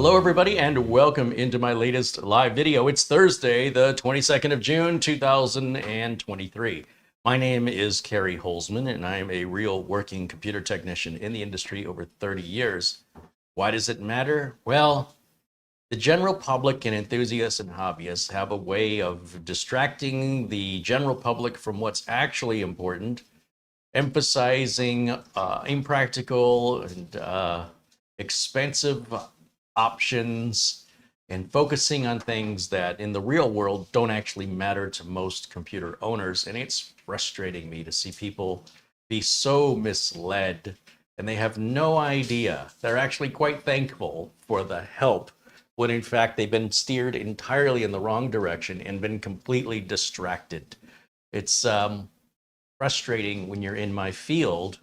Hello everybody and welcome into my latest live video. It's Thursday, the 22nd of June, 2023. My name is Kerry Holzman and I am a real working computer technician in the industry over 30 years. Why does it matter? Well, the general public and enthusiasts and hobbyists have a way of distracting the general public from what's actually important, emphasizing impractical and expensive options and focusing on things that in the real world don't actually matter to most computer owners. And it's frustrating me to see people be so misled and they have no idea. They're actually quite thankful for the help when in fact they've been steered entirely in the wrong direction and been completely distracted. It's frustrating when you're in my field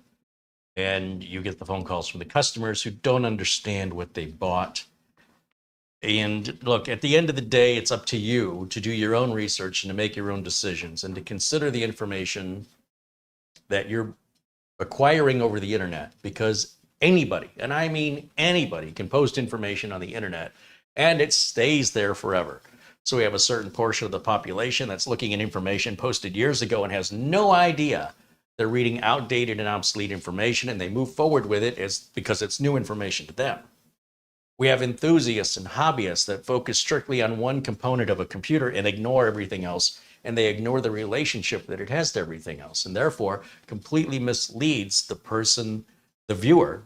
and you get the phone calls from the customers who don't understand what they bought. And look, at the end of the day, it's up to you to do your own research and to make your own decisions and to consider the information that you're acquiring over the internet, because anybody, and I mean anybody, can post information on the internet and it stays there forever. So we have a certain portion of the population that's looking at information posted years ago and has no idea. They're reading outdated and obsolete information and they move forward with it because it's new information to them. We have enthusiasts and hobbyists that focus strictly on one component of a computer and ignore everything else, and they ignore the relationship that it has to everything else, and therefore completely misleads the person, the viewer,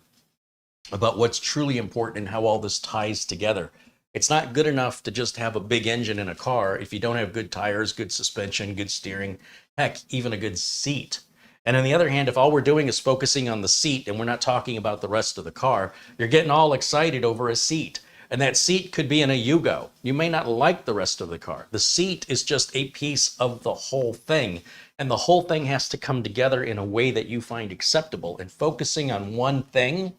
about what's truly important and how all this ties together. It's not good enough to just have a big engine in a car if you don't have good tires, good suspension, good steering, heck, even a good seat. And on the other hand, if all we're doing is focusing on the seat and we're not talking about the rest of the car, you're getting all excited over a seat. And that seat could be in a Yugo. You may not like the rest of the car. The seat is just a piece of the whole thing. And the whole thing has to come together in a way that you find acceptable. And focusing on one thing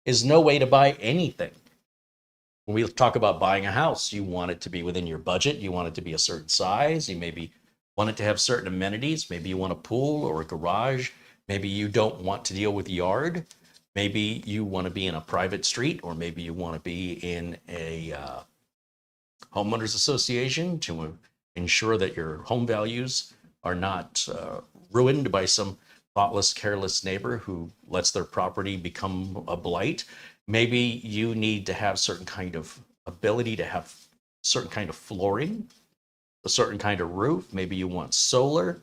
is no way to buy anything. When we talk about buying a house, you want it to be within your budget. You want it to be a certain size. You maybe want it to have certain amenities. Maybe you want a pool or a garage. Maybe you don't want to deal with yard. Maybe you want to be in a private street, or maybe you want to be in a homeowners association to ensure that your home values are not ruined by some thoughtless, careless neighbor who lets their property become a blight. Maybe you need to have certain kind of ability to have certain kind of flooring, a certain kind of roof. Maybe you want solar.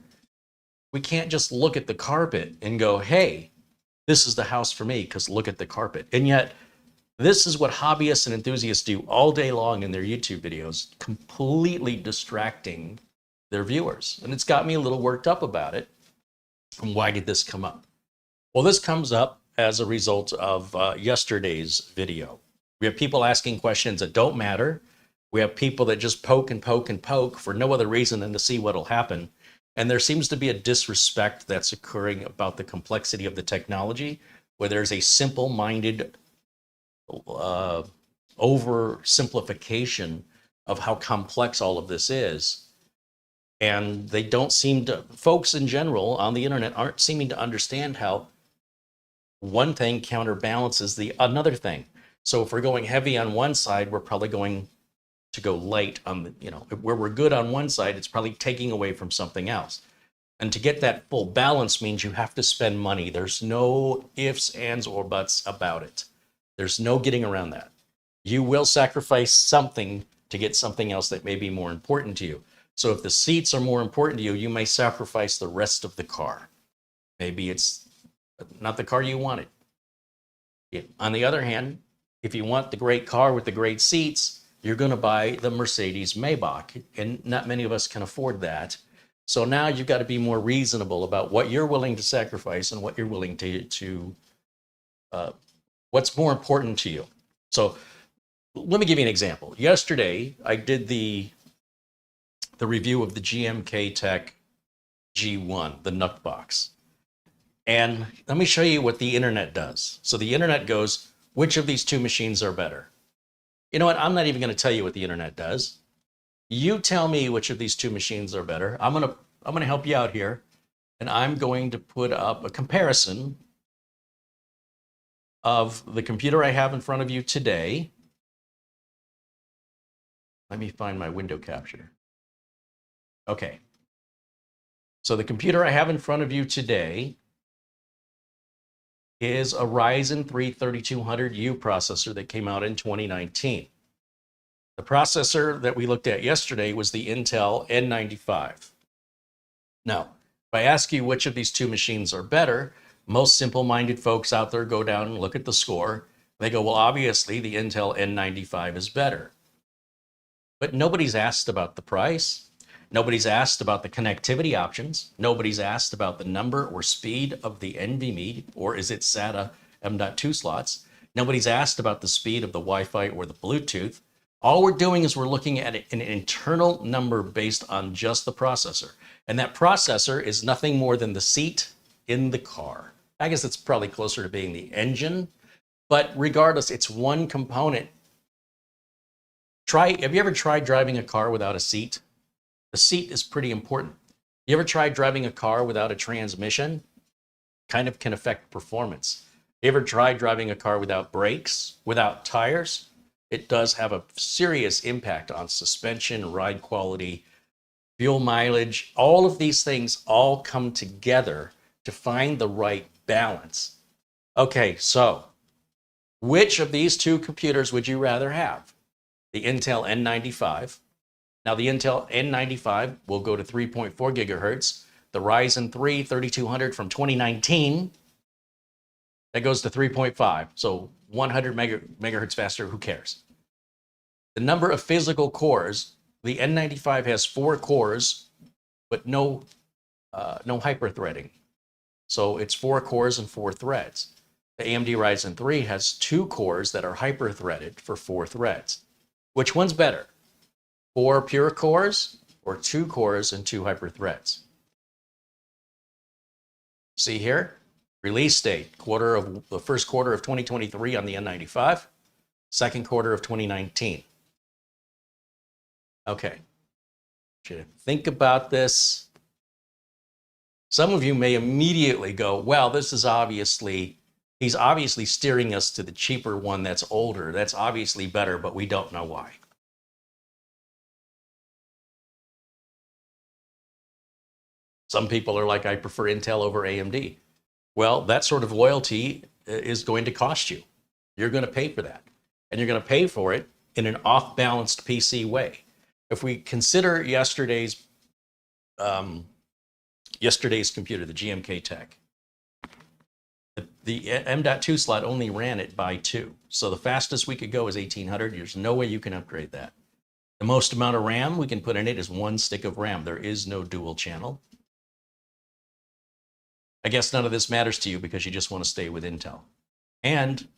We can't just look at the carpet and go, hey, this is the house for me because look at the carpet. And yet this is what hobbyists and enthusiasts do all day long in their YouTube videos, completely distracting their viewers. And it's got me a little worked up about it. And why did this come up? Well, this comes up as a result of yesterday's video. We have people asking questions that don't matter. We have people that just poke and poke and poke for no other reason than to see what'll happen. And there seems to be a disrespect that's occurring about the complexity of the technology, where there's a simple-minded oversimplification of how complex all of this is. And they don't seem to, folks in general on the internet aren't seeming to understand how one thing counterbalances the another thing. So if we're going heavy on one side, we're probably going to go light on the, where we're good on one side, it's probably taking away from something else. And to get that full balance means you have to spend money. There's no ifs, ands, or buts about it. There's no getting around that. You will sacrifice something to get something else that may be more important to you. So if the seats are more important to you, you may sacrifice the rest of the car. Maybe it's not the car you wanted. On the other hand, if you want the great car with the great seats, you're going to buy the Mercedes Maybach, and not many of us can afford that. So now you've got to be more reasonable about what you're willing to sacrifice and what you're willing to what's more important to you. So let me give you an example. Yesterday, I did the review of the GMK Tech G1, the NUC box. And let me show you what the internet does. So the internet goes, which of these two machines are better? You know what? I'm not even going to tell you what the internet does. You tell me which of these two machines are better. I'm going to help you out here, and I'm going to put up a comparison of the computer I have in front of you today Let me find my window capture. Okay. So the computer I have in front of you today is a Ryzen 3 3200U processor that came out in 2019. The processor that we looked at yesterday was the Intel N95. Now, if I ask you which of these two machines are better, most simple-minded folks out there go down and look at the score. They go, well, obviously the Intel N95 is better. But nobody's asked about the price. Nobody's asked about the connectivity options. Nobody's asked about the number or speed of the NVMe, or is it SATA M.2 slots. Nobody's asked about the speed of the Wi-Fi or the Bluetooth. All we're doing is we're looking at an internal number based on just the processor. And that processor is nothing more than the seat in the car. I guess it's probably closer to being the engine, but regardless, it's one component. Have you ever tried driving a car without a seat? The seat is pretty important. You ever tried driving a car without a transmission? Kind of can affect performance. You ever tried driving a car without brakes, without tires? It does have a serious impact on suspension, ride quality, fuel mileage. All of these things all come together to find the right balance. Okay, so which of these two computers would you rather have? The Intel N95. Now the Intel N95 will go to 3.4 gigahertz. The Ryzen 3 3200 from 2019, that goes to 3.5. So 100 megahertz faster, who cares? The number of physical cores, the N95 has 4 cores, but no hyper-threading. So it's 4 cores and 4 threads. The AMD Ryzen 3 has 2 cores that are hyper-threaded for 4 threads. Which one's better? 4 pure cores or 2 cores and 2 hyper-threads? See here, release date, the first quarter of 2023 on the N95, second quarter of 2019. Okay, should think about this. Some of you may immediately go, well, he's obviously steering us to the cheaper one that's older. That's obviously better, but we don't know why. Some people are like, I prefer Intel over AMD. Well, that sort of loyalty is going to cost you. You're going to pay for that. And you're going to pay for it in an off-balanced PC way. If we consider yesterday's computer, the GMK Tech, the M.2 slot only ran it by 2. So the fastest we could go is 1800. There's no way you can upgrade that. The most amount of RAM we can put in it is 1 stick of RAM. There is no dual channel. I guess none of this matters to you because you just want to stay with Intel. And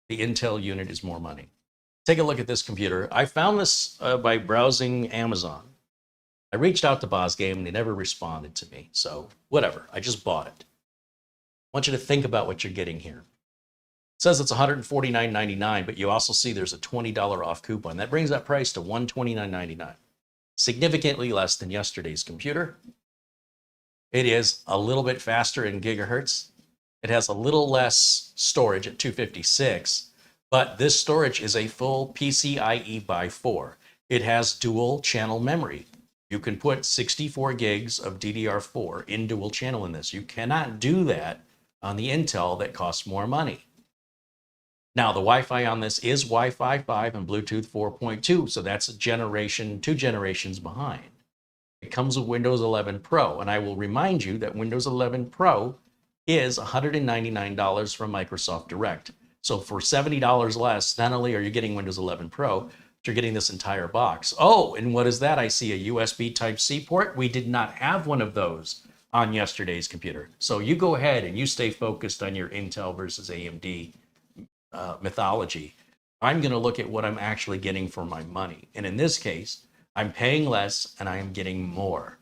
the Intel unit is more money. Take a look at this computer. I found this by browsing Amazon. I reached out to BosGame and they never responded to me. So whatever, I just bought it. I want you to think about what you're getting here. It says it's $149.99, but you also see there's a $20 off coupon. That brings that price to $129.99. Significantly less than yesterday's computer. It is a little bit faster in gigahertz. It has a little less storage at 256, but this storage is a full PCIe by 4. It has dual channel memory. You can put 64 gigs of DDR4 in dual channel in this. You cannot do that on the Intel that costs more money. Now, the Wi-Fi on this is Wi-Fi 5 and Bluetooth 4.2, so that's a generation, 2 generations behind. It comes with Windows 11 Pro, and I will remind you that Windows 11 Pro is $199 from Microsoft Direct. So for $70 less, not only are you getting Windows 11 Pro, but you're getting this entire box. Oh, and what is that? I see a USB Type-C port. We did not have one of those on yesterday's computer. So you go ahead and you stay focused on your Intel versus AMD mythology. I'm going to look at what I'm actually getting for my money. And in this case, I'm paying less and I am getting more.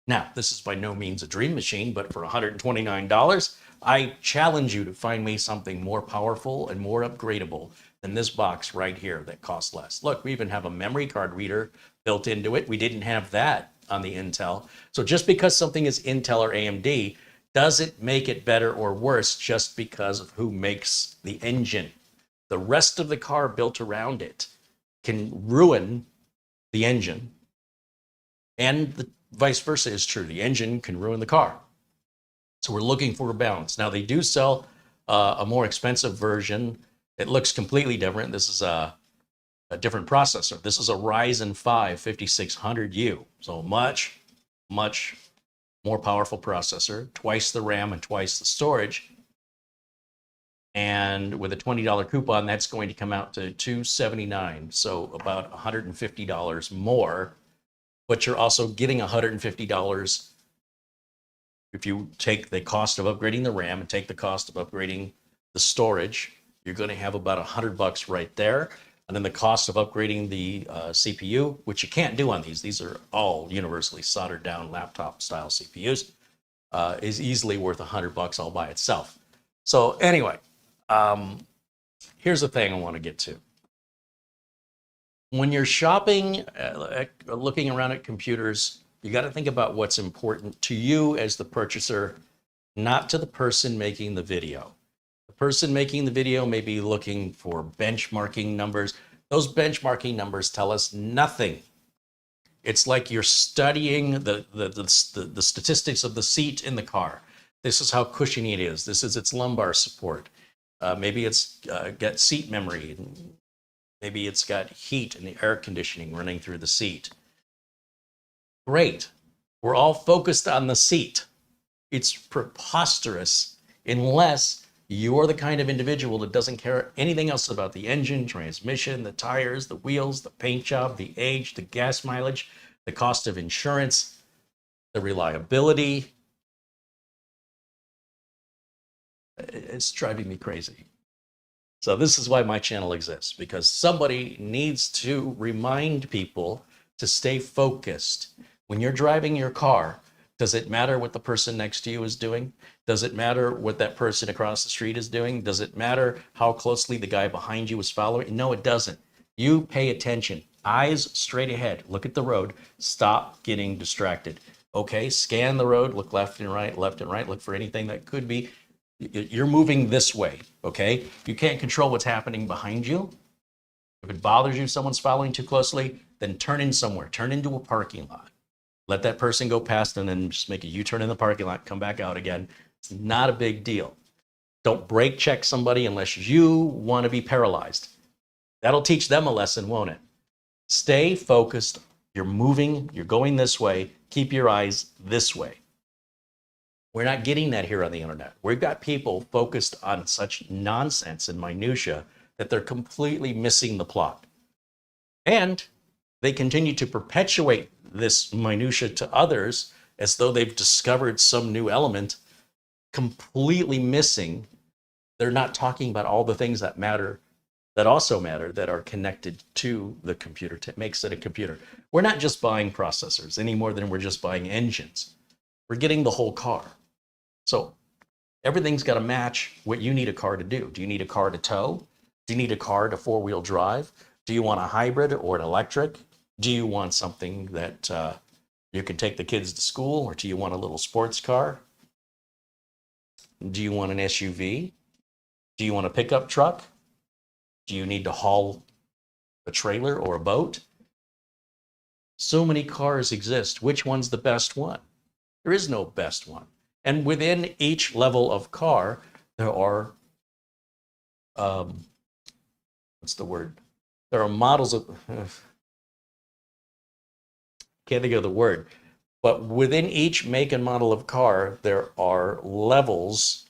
Now, this is by no means a dream machine, but for $129, I challenge you to find me something more powerful and more upgradable than this box right here that costs less. Look, we even have a memory card reader built into it. We didn't have that on the Intel. So just because something is Intel or AMD doesn't make it better or worse just because of who makes the engine. The rest of the car built around it can ruin the engine, and the vice versa is true. The engine can ruin the car. So we're looking for a balance. Now, they do sell a more expensive version. It looks completely different. This is a different processor. This is a Ryzen 5 5600U. So much more powerful processor, twice the RAM and twice the storage. And with a $20 coupon, that's going to come out to $279. So about $150 more, but you're also getting $150 if you take the cost of upgrading the RAM and take the cost of upgrading the storage. You're going to have about $100 right there. And then the cost of upgrading the CPU, which you can't do on these. These are all universally soldered down laptop style CPUs, is easily worth $100 all by itself. So anyway, here's the thing I want to get to. When you're shopping, looking around at computers, you got to think about what's important to you as the purchaser, not to the person making the video. The person making the video may be looking for benchmarking numbers. Those benchmarking numbers tell us nothing. It's like you're studying the statistics of the seat in the car. This is how cushiony it is. This is its lumbar support. Maybe it's got seat memory. Maybe it's got heat and the air conditioning running through the seat. Great. We're all focused on the seat. It's preposterous unless you're the kind of individual that doesn't care anything else about the engine, transmission, the tires, the wheels, the paint job, the age, the gas mileage, the cost of insurance, the reliability. It's driving me crazy. So this is why my channel exists, because somebody needs to remind people to stay focused. When you're driving your car, does it matter what the person next to you is doing? Does it matter what that person across the street is doing? Does it matter how closely the guy behind you is following? No, it doesn't. You pay attention. Eyes straight ahead. Look at the road. Stop getting distracted. Okay, scan the road. Look left and right, Look for anything that could be. You're moving this way, okay? You can't control what's happening behind you. If it bothers you, someone's following too closely, then turn in somewhere. Turn into a parking lot. Let that person go past and then just make a U-turn in the parking lot, come back out again. It's not a big deal. Don't brake check somebody unless you want to be paralyzed. That'll teach them a lesson, won't it? Stay focused. You're moving. You're going this way. Keep your eyes this way. We're not getting that here on the internet. We've got people focused on such nonsense and minutia that they're completely missing the plot. And they continue to perpetuate this minutia to others as though they've discovered some new element, completely missing. They're not talking about all the things that matter, that also matter, that are connected to the computer, that makes it a computer. We're not just buying processors any more than we're just buying engines. We're getting the whole car. So everything's got to match what you need a car to do. Do you need a car to tow? Do you need a car to four-wheel drive? Do you want a hybrid or an electric? Do you want something that you can take the kids to school, or do you want a little sports car? Do you want an SUV? Do you want a pickup truck? Do you need to haul a trailer or a boat? So many cars exist. Which one's the best one? There is no best one. And within each level of car, there are, what's the word? There are models of, can't think of the word, but within each make and model of car, there are levels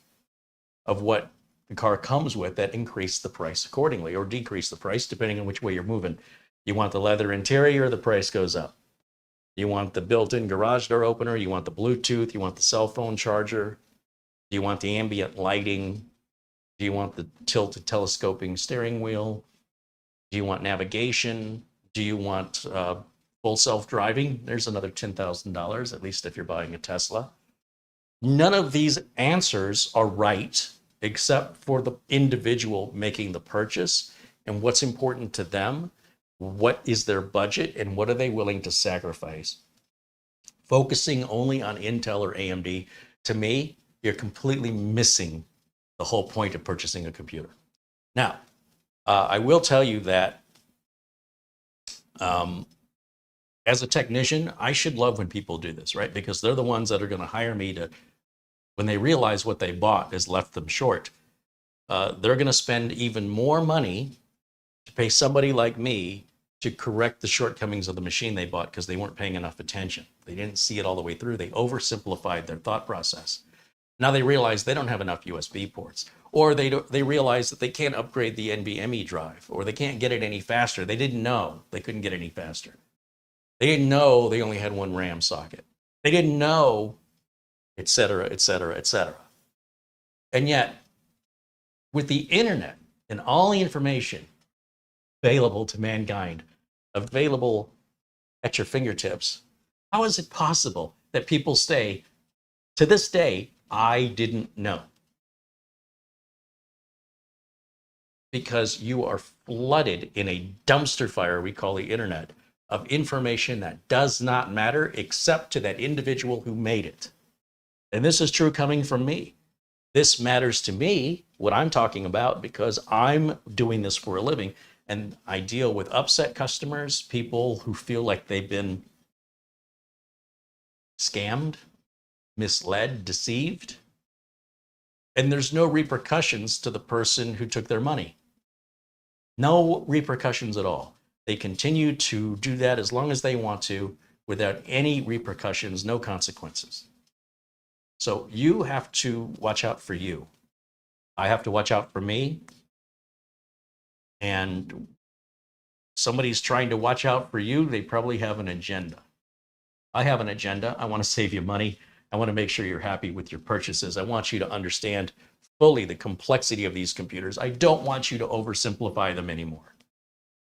of what the car comes with that increase the price accordingly or decrease the price depending on which way you're moving. You want the leather interior, the price goes up. You want the built-in garage door opener, you want the Bluetooth, you want the cell phone charger, do you want the ambient lighting, do you want the tilted telescoping steering wheel, do you want navigation, do you want full self-driving? There's another $10,000, at least if you're buying a Tesla. None of these answers are right except for the individual making the purchase and what's important to them. What is their budget and what are they willing to sacrifice? Focusing only on Intel or AMD, to me, you're completely missing the whole point of purchasing a computer. Now, I will tell you that As a technician, I should love when people do this, right? Because they're the ones that are going to hire me to, when they realize what they bought has left them short, they're going to spend even more money to pay somebody like me to correct the shortcomings of the machine they bought because they weren't paying enough attention. They didn't see it all the way through. They oversimplified their thought process. Now they realize they don't have enough USB ports, or they realize that they can't upgrade the NVMe drive, or they can't get it any faster. They didn't know they couldn't get any faster. They didn't know they only had one RAM socket. They didn't know, et cetera, et cetera, et cetera. And yet, with the internet and all the information available to mankind, available at your fingertips, how is it possible that people say, to this day, I didn't know? Because you are flooded in a dumpster fire we call the internet of information that does not matter except to that individual who made it. And this is true coming from me. This matters to me, what I'm talking about, because I'm doing this for a living, and I deal with upset customers, people who feel like they've been scammed, misled, deceived, and there's no repercussions to the person who took their money. No repercussions at all. They continue to do that as long as they want to without any repercussions, no consequences. So you have to watch out for you. I have to watch out for me. And somebody's trying to watch out for you, they probably have an agenda. I have an agenda. I want to save you money. I want to make sure you're happy with your purchases. I want you to understand fully the complexity of these computers. I don't want you to oversimplify them anymore.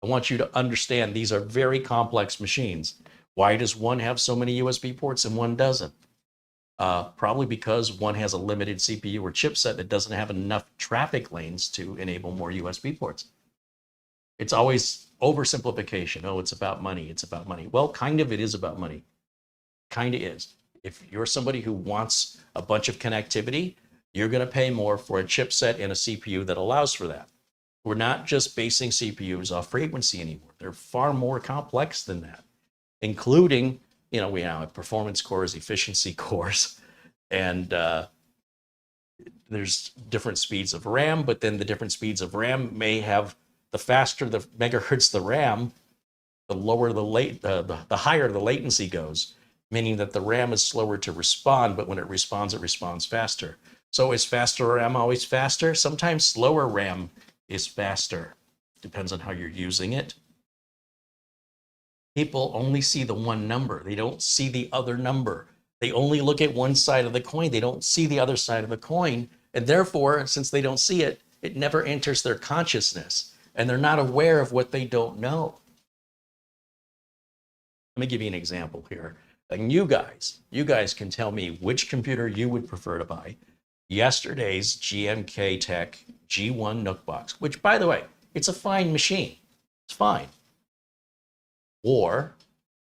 I want you to understand these are very complex machines. Why does one have so many USB ports and one doesn't? Probably because one has a limited CPU or chipset that doesn't have enough traffic lanes to enable more USB ports. It's always oversimplification. Oh, it's about money. It's about money. Well, kind of it is about money. Kind of is. If you're somebody who wants a bunch of connectivity, you're going to pay more for a chipset and a CPU that allows for that. We're not just basing CPUs off frequency anymore. They're far more complex than that, including, we now have performance cores, efficiency cores, and there's different speeds of RAM, but then the different speeds of RAM may have, the faster the megahertz the RAM, the lower the higher the latency goes, meaning that the RAM is slower to respond, but when it responds faster. So is faster RAM always faster? Sometimes slower RAM is faster. Depends on how you're using it. People only see the one number. They don't see the other number. They only look at one side of the coin. They don't see the other side of the coin. And therefore, since they don't see it, it never enters their consciousness. And they're not aware of what they don't know. Let me give you an example here. And you guys can tell me which computer you would prefer to buy. Yesterday's GMK Tech G1 Nook box, which, by the way, it's a fine machine. It's fine. Or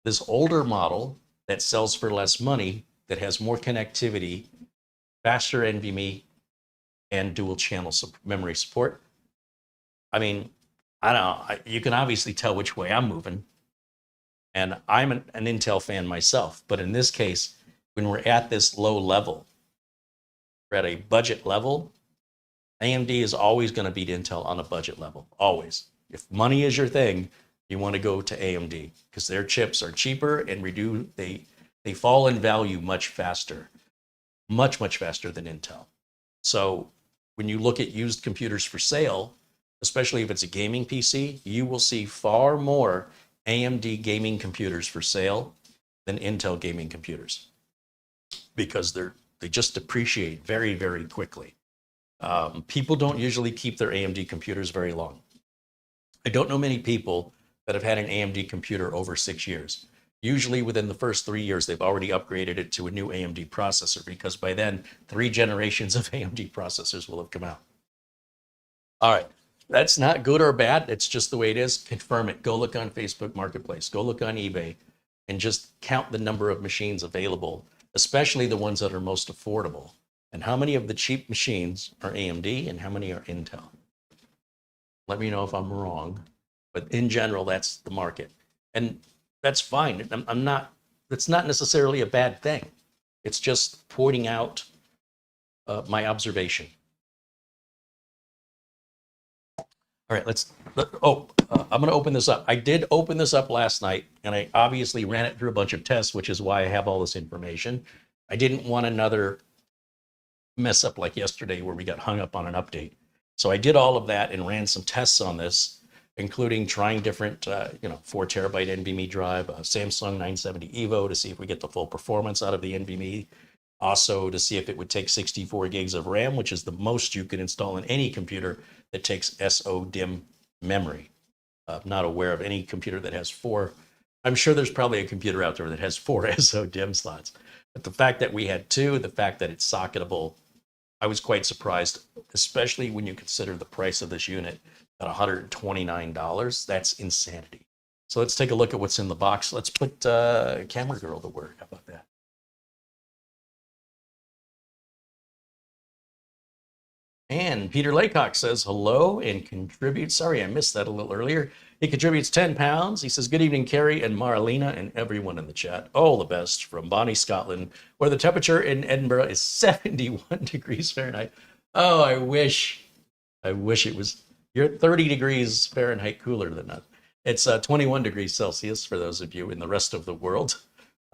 this older model that sells for less money, that has more connectivity, faster NVMe, and dual channel memory support. I mean, I don't know. You can obviously tell which way I'm moving. And I'm an Intel fan myself. But in this case, when we're at this low level, we're at a budget level, AMD is always going to beat Intel on a budget level. Always. If money is your thing, you want to go to AMD because their chips are cheaper and they fall in value much faster, much faster than Intel. So when you look at used computers for sale, especially if it's a gaming PC, you will see far more AMD gaming computers for sale than Intel gaming computers because they just depreciate very, very quickly. People don't usually keep their AMD computers very long. I don't know many people that have had an AMD computer over 6 years. Usually within the first 3 years, they've already upgraded it to a new AMD processor because by then 3 generations of AMD processors will have come out. All right, that's not good or bad. It's just the way it is. Confirm it. Go look on Facebook Marketplace. Go look on eBay and just count the number of machines available, especially the ones that are most affordable. And how many of the cheap machines are AMD and how many are Intel? Let me know if I'm wrong. But in general, that's the market. And That's fine. I'm not, that's not necessarily a bad thing. It's just pointing out my observation. All right, I'm going to open this up. I did open this up last night, and I obviously ran it through a bunch of tests, which is why I have all this information. I didn't want another mess up like yesterday where we got hung up on an update. So I did all of that and ran some tests on this, including trying different, 4 terabyte NVMe drive, a Samsung 970 EVO to see if we get the full performance out of the NVMe. Also to see if it would take 64 gigs of RAM, which is the most you can install in any computer that takes SODIMM memory. I'm not aware of any computer that has 4. I'm sure there's probably a computer out there that has 4 SODIMM slots. But the fact that we had 2, the fact that it's socketable, I was quite surprised, especially when you consider the price of this unit at $129. That's insanity. So let's take a look at what's in the box. Let's put Camera Girl to work. How about that? And Peter Laycock says hello and contributes. Sorry, I missed that a little earlier. He contributes 10 pounds. He says, good evening, Carrie and Marlena and everyone in the chat. All the best from Bonnie, Scotland, where the temperature in Edinburgh is 71 degrees Fahrenheit. Oh, I wish it was. You're 30 degrees Fahrenheit cooler than that. It's 21 degrees Celsius for those of you in the rest of the world.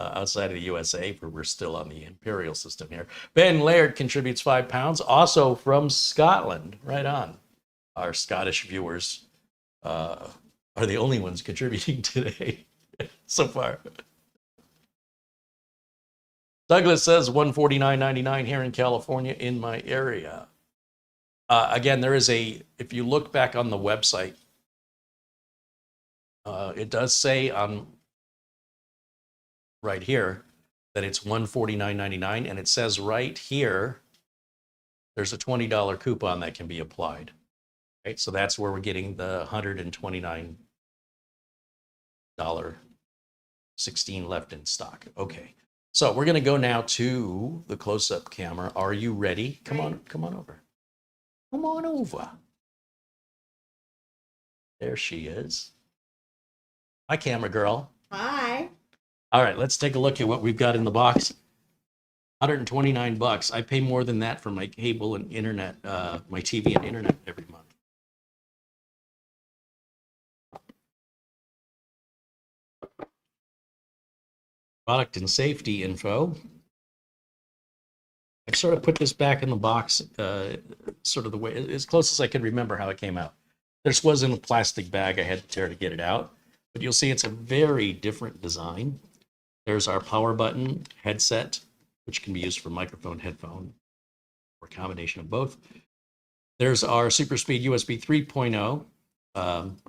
Outside of the USA, where we're still on the imperial system here. Ben Laird contributes 5 pounds, also from Scotland. Right on. Our Scottish viewers are the only ones contributing today so far. Douglas says $149.99 here in California in my area. Again, there is if you look back on the website, it does say on right here that it's $149.99, and it says right here there's a $20 coupon that can be applied. Right, so that's where we're getting the $129.16 left in stock. Okay, so we're going to go now to the close-up camera. Are you ready? Come on over. Come on over. There she is. Hi, Camera Girl. Hi. All right, let's take a look at what we've got in the box. $129. I pay more than that for my cable and internet, my TV and internet every month. Product and safety info. I've sort of put this back in the box, sort of the way, as close as I can remember how it came out. This was in a plastic bag I had to tear to get it out, but you'll see it's a very different design. There's our power button headset, which can be used for microphone, headphone, or a combination of both. There's our super speed USB 3.0,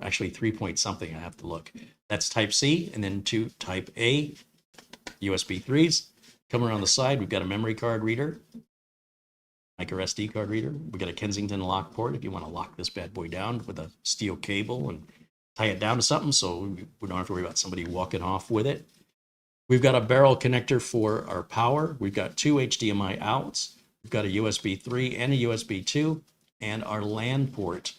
actually 3 point something, I have to look. That's Type C, and then 2 Type A USB 3s. Coming around the side, we've got a memory card reader, micro SD card reader. We've got a Kensington lock port if you want to lock this bad boy down with a steel cable and tie it down to something so we don't have to worry about somebody walking off with it. We've got a barrel connector for our power. We've got 2 HDMI outs. We've got a USB 3 and a USB 2. And our LAN port,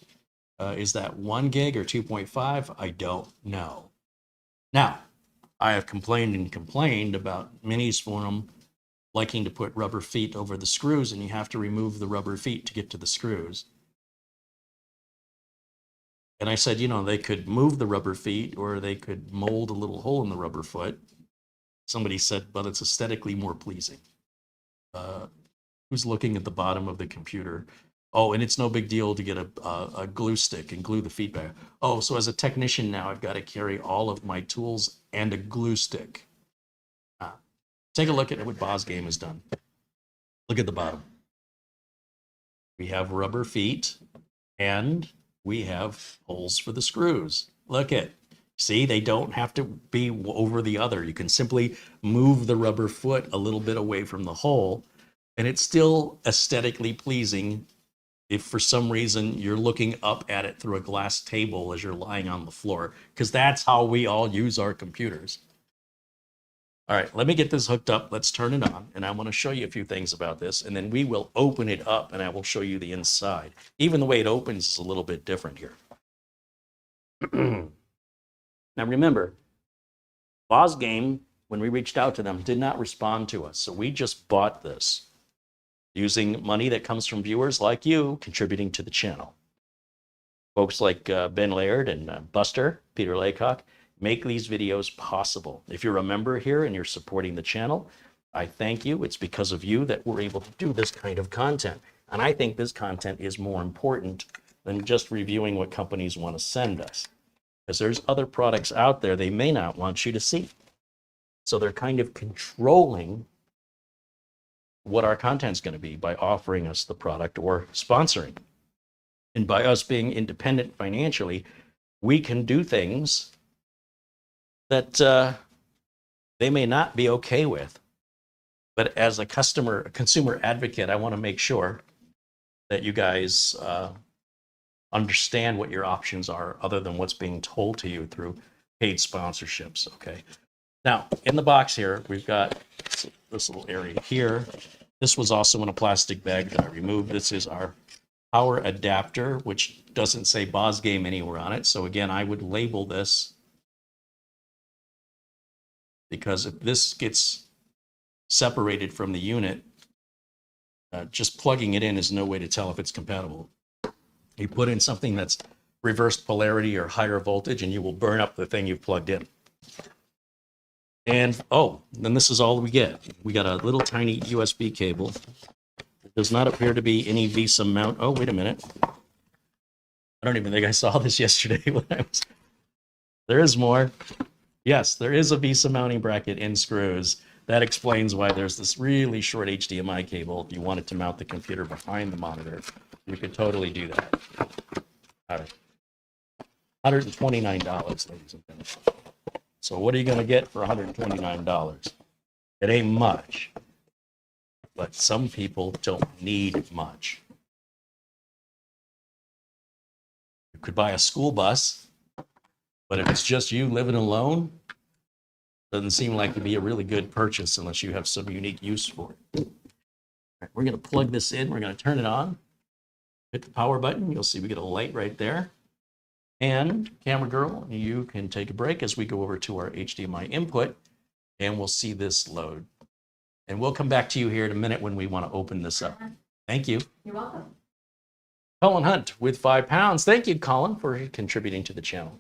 is that 1 gig or 2.5? I don't know. Now, I have complained about Minis Forum liking to put rubber feet over the screws, and you have to remove the rubber feet to get to the screws. And I said, they could move the rubber feet or they could mold a little hole in the rubber foot. Somebody said, well, it's aesthetically more pleasing. Who's looking at the bottom of the computer? Oh, and it's no big deal to get a glue stick and glue the feet back. Oh, so as a technician now, I've got to carry all of my tools and a glue stick. Take a look at what BosGame has done. Look at the bottom. We have rubber feet and we have holes for the screws. Look at. See, they don't have to be over the other. You can simply move the rubber foot a little bit away from the hole, and it's still aesthetically pleasing if for some reason you're looking up at it through a glass table as you're lying on the floor, because that's how we all use our computers. All right, let me get this hooked up. Let's turn it on, and I want to show you a few things about this, and then we will open it up, and I will show you the inside. Even the way it opens is a little bit different here. Now remember, BosGame, when we reached out to them, did not respond to us. So we just bought this using money that comes from viewers like you contributing to the channel. Folks like Ben Laird and Buster, Peter Laycock, make these videos possible. If you're a member here and you're supporting the channel, I thank you. It's because of you that we're able to do this kind of content. And I think this content is more important than just reviewing what companies want to send us. Because there's other products out there they may not want you to see. So they're kind of controlling what our content's going to be by offering us the product or sponsoring. And by us being independent financially, we can do things that they may not be okay with. But as a consumer advocate, I want to make sure that you guys understand what your options are other than what's being told to you through paid sponsorships, okay? Now, in the box here, we've got this little area here. This was also in a plastic bag that I removed. This is our power adapter, which doesn't say BosGame anywhere on it. So again, I would label this, because if this gets separated from the unit, just plugging it in is no way to tell if it's compatible. You put in something that's reversed polarity or higher voltage and you will burn up the thing you've plugged in. And oh, then this is all we get. We got a little tiny USB cable. There does not appear to be any VESA mount. Oh, wait a minute. I don't even think I saw this yesterday when I was... There is more. Yes, there is a VESA mounting bracket in screws. That explains why there's this really short HDMI cable. If you wanted to mount the computer behind the monitor, you could totally do that. All right. $129, ladies and gentlemen. So what are you going to get for $129? It ain't much. But some people don't need much. You could buy a school bus, but if it's just you living alone, doesn't seem like to be a really good purchase unless you have some unique use for it. All right, we're going to plug this in. We're going to turn it on. Hit the power button. You'll see we get a light right there. And camera girl, you can take a break as we go over to our HDMI input, and we'll see this load. And we'll come back to you here in a minute when we want to open this up. Thank you. You're welcome. Colin Hunt with £5. Thank you, Colin, for contributing to the channel.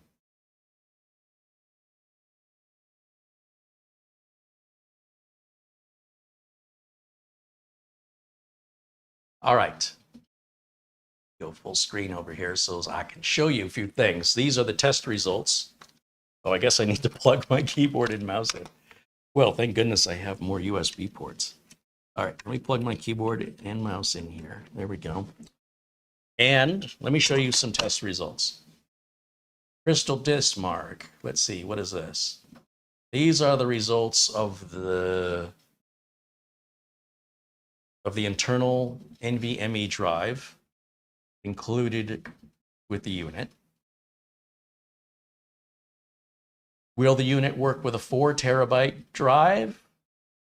All right. Go full screen over here so I can show you a few things. These are the test results. Oh, I guess I need to plug my keyboard and mouse in. Well, thank goodness I have more USB ports. All right, let me plug my keyboard and mouse in here. There we go. And let me show you some test results. Crystal Disk Mark. Let's see, what is this? These are the results of the internal NVMe drive included with the unit. Will the unit work with a 4 terabyte drive?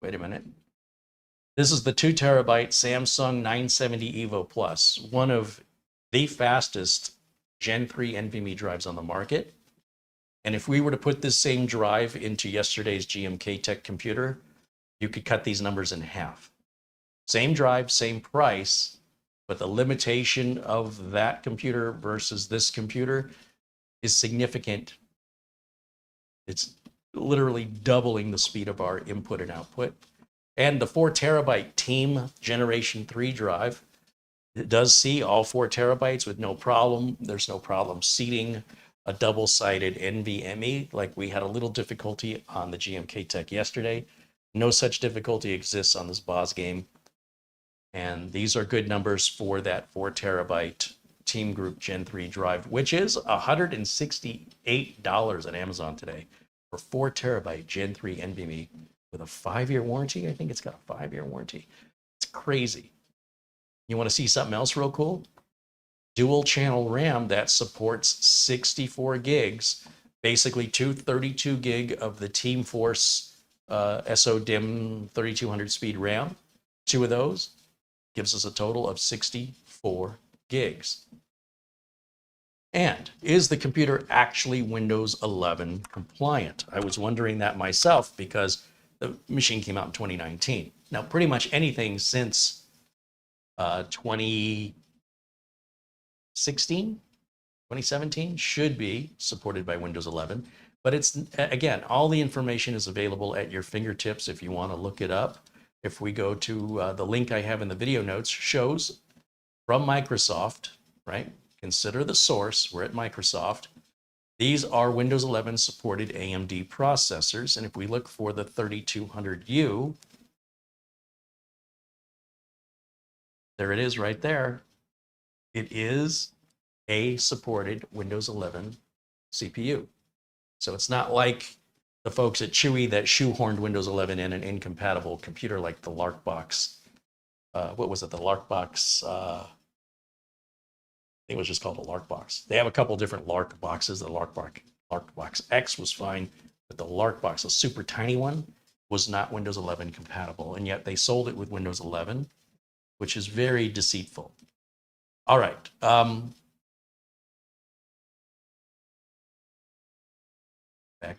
Wait a minute. This is the 2 terabyte Samsung 970 EVO Plus, one of the fastest Gen 3 NVMe drives on the market. And if we were to put this same drive into yesterday's GMK Tech computer, you could cut these numbers in half. Same drive, same price, but the limitation of that computer versus this computer is significant. It's literally doubling the speed of our input and output. And the 4 terabyte Team Generation 3 drive, it does see all 4 terabytes with no problem. There's no problem seating a double-sided NVMe like we had a little difficulty on the GMK Tech yesterday. No such difficulty exists on this BosGame. And these are good numbers for that 4 terabyte Team Group Gen 3 drive, which is $168 at Amazon today for 4 terabyte Gen 3 NVMe with a 5-year warranty. I think it's got a 5-year warranty. It's crazy. You want to see something else real cool? Dual channel RAM that supports 64 gigs, basically 232 gig of the Team Force SODIMM 3200 speed RAM. 2 of those gives us a total of 64 gigs. And is the computer actually Windows 11 compliant? I was wondering that myself because the machine came out in 2019. Now, pretty much anything since 2016, 2017 should be supported by Windows 11. But it's, again, all the information is available at your fingertips if you want to look it up. If we go to the link I have in the video notes, shows from Microsoft, right? Consider the source. We're at Microsoft. These are Windows 11 supported AMD processors. And if we look for the 3200U, there it is right there. It is a supported Windows 11 CPU. So it's not like the folks at Chewy that shoehorned Windows 11 in an incompatible computer like the Larkbox. What was it? The Larkbox. I think it was just called the Larkbox. They have a couple different Lark boxes. The Larkbox X was fine, but the Larkbox, a super tiny one, was not Windows 11 compatible. And yet they sold it with Windows 11, which is very deceitful. All right. Back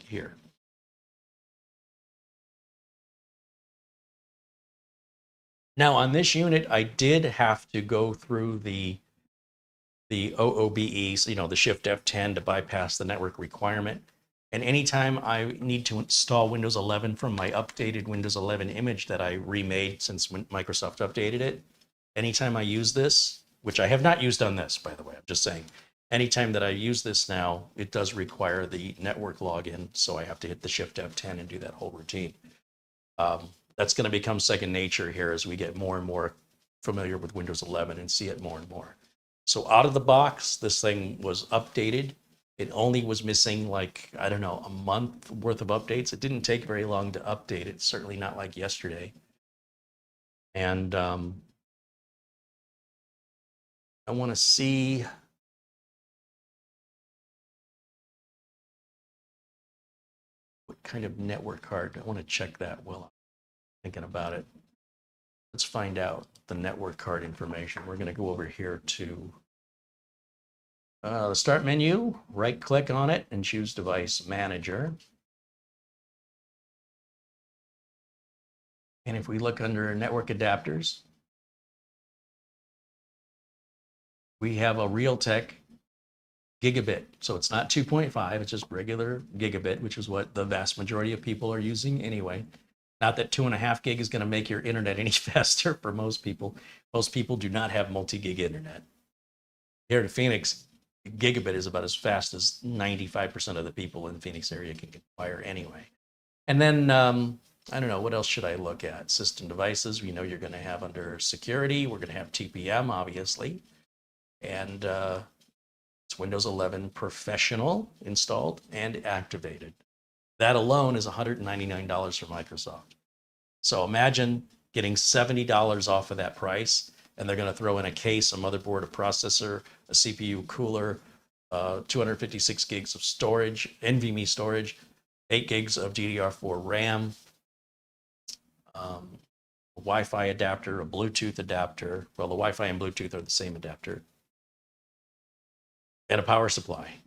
here. Now on this unit, I did have to go through the OOBE, so, the Shift F10 to bypass the network requirement. And anytime I need to install Windows 11 from my updated Windows 11 image that I remade since Microsoft updated it, anytime I use this, which I have not used on this, by the way, I'm just saying, anytime that I use this now, it does require the network login, so I have to hit the Shift F10 and do that whole routine. That's going to become second nature here as we get more and more familiar with Windows 11 and see it more and more. So out of the box, this thing was updated. It only was missing like, I don't know, a month worth of updates. It didn't take very long to update it, certainly not like yesterday. And I want to see what kind of network card. I want to check that while I'm thinking about it. Let's find out the network card information. We're going to go over here to the start menu, right click on it and choose device manager. And if we look under network adapters, we have a Realtek gigabit. So it's not 2.5, it's just regular gigabit, which is what the vast majority of people are using anyway. Not that 2.5 gig is going to make your internet any faster for most people. Most people do not have multi-gig internet. Here in Phoenix, gigabit is about as fast as 95% of the people in the Phoenix area can acquire anyway. And then, I don't know, what else should I look at? System devices, we know you're going to have under security. We're going to have TPM, obviously. And it's Windows 11 Professional installed and activated. That alone is $199 from Microsoft. So imagine getting $70 off of that price, and they're going to throw in a case, a motherboard, a processor, a CPU cooler, 256 gigs of storage, NVMe storage, 8 gigs of DDR4 RAM, a Wi-Fi adapter, a Bluetooth adapter. Well, the Wi-Fi and Bluetooth are the same adapter, and a power supply,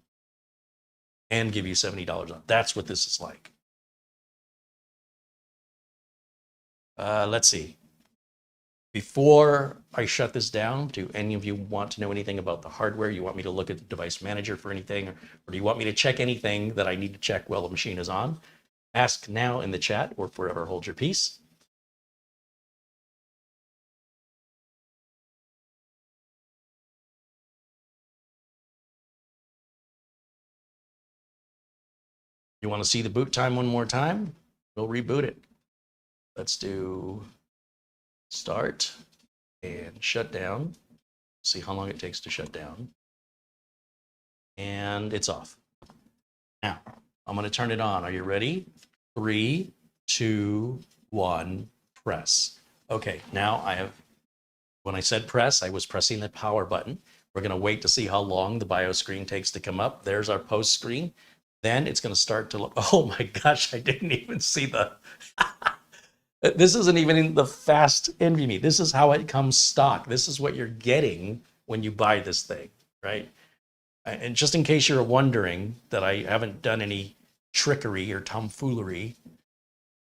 and give you $70 off. That's what this is like. Let's see. Before I shut this down, do any of you want to know anything about the hardware? You want me to look at the device manager for anything, or do you want me to check anything that I need to check while the machine is on? Ask now in the chat or forever hold your peace. You want to see the boot time one more time? We'll reboot it. Let's do start and shut down. See how long it takes to shut down. And it's off. Now, I'm going to turn it on. Are you ready? 3, 2, 1, press. Okay, now when I said press, I was pressing the power button. We're going to wait to see how long the BIOS screen takes to come up. There's our post screen. Then it's going to start to look, oh my gosh, I didn't even see the, this isn't even in the fast NVMe. This is how it comes stock. This is what you're getting when you buy this thing, right? And just in case you're wondering that I haven't done any trickery or tomfoolery,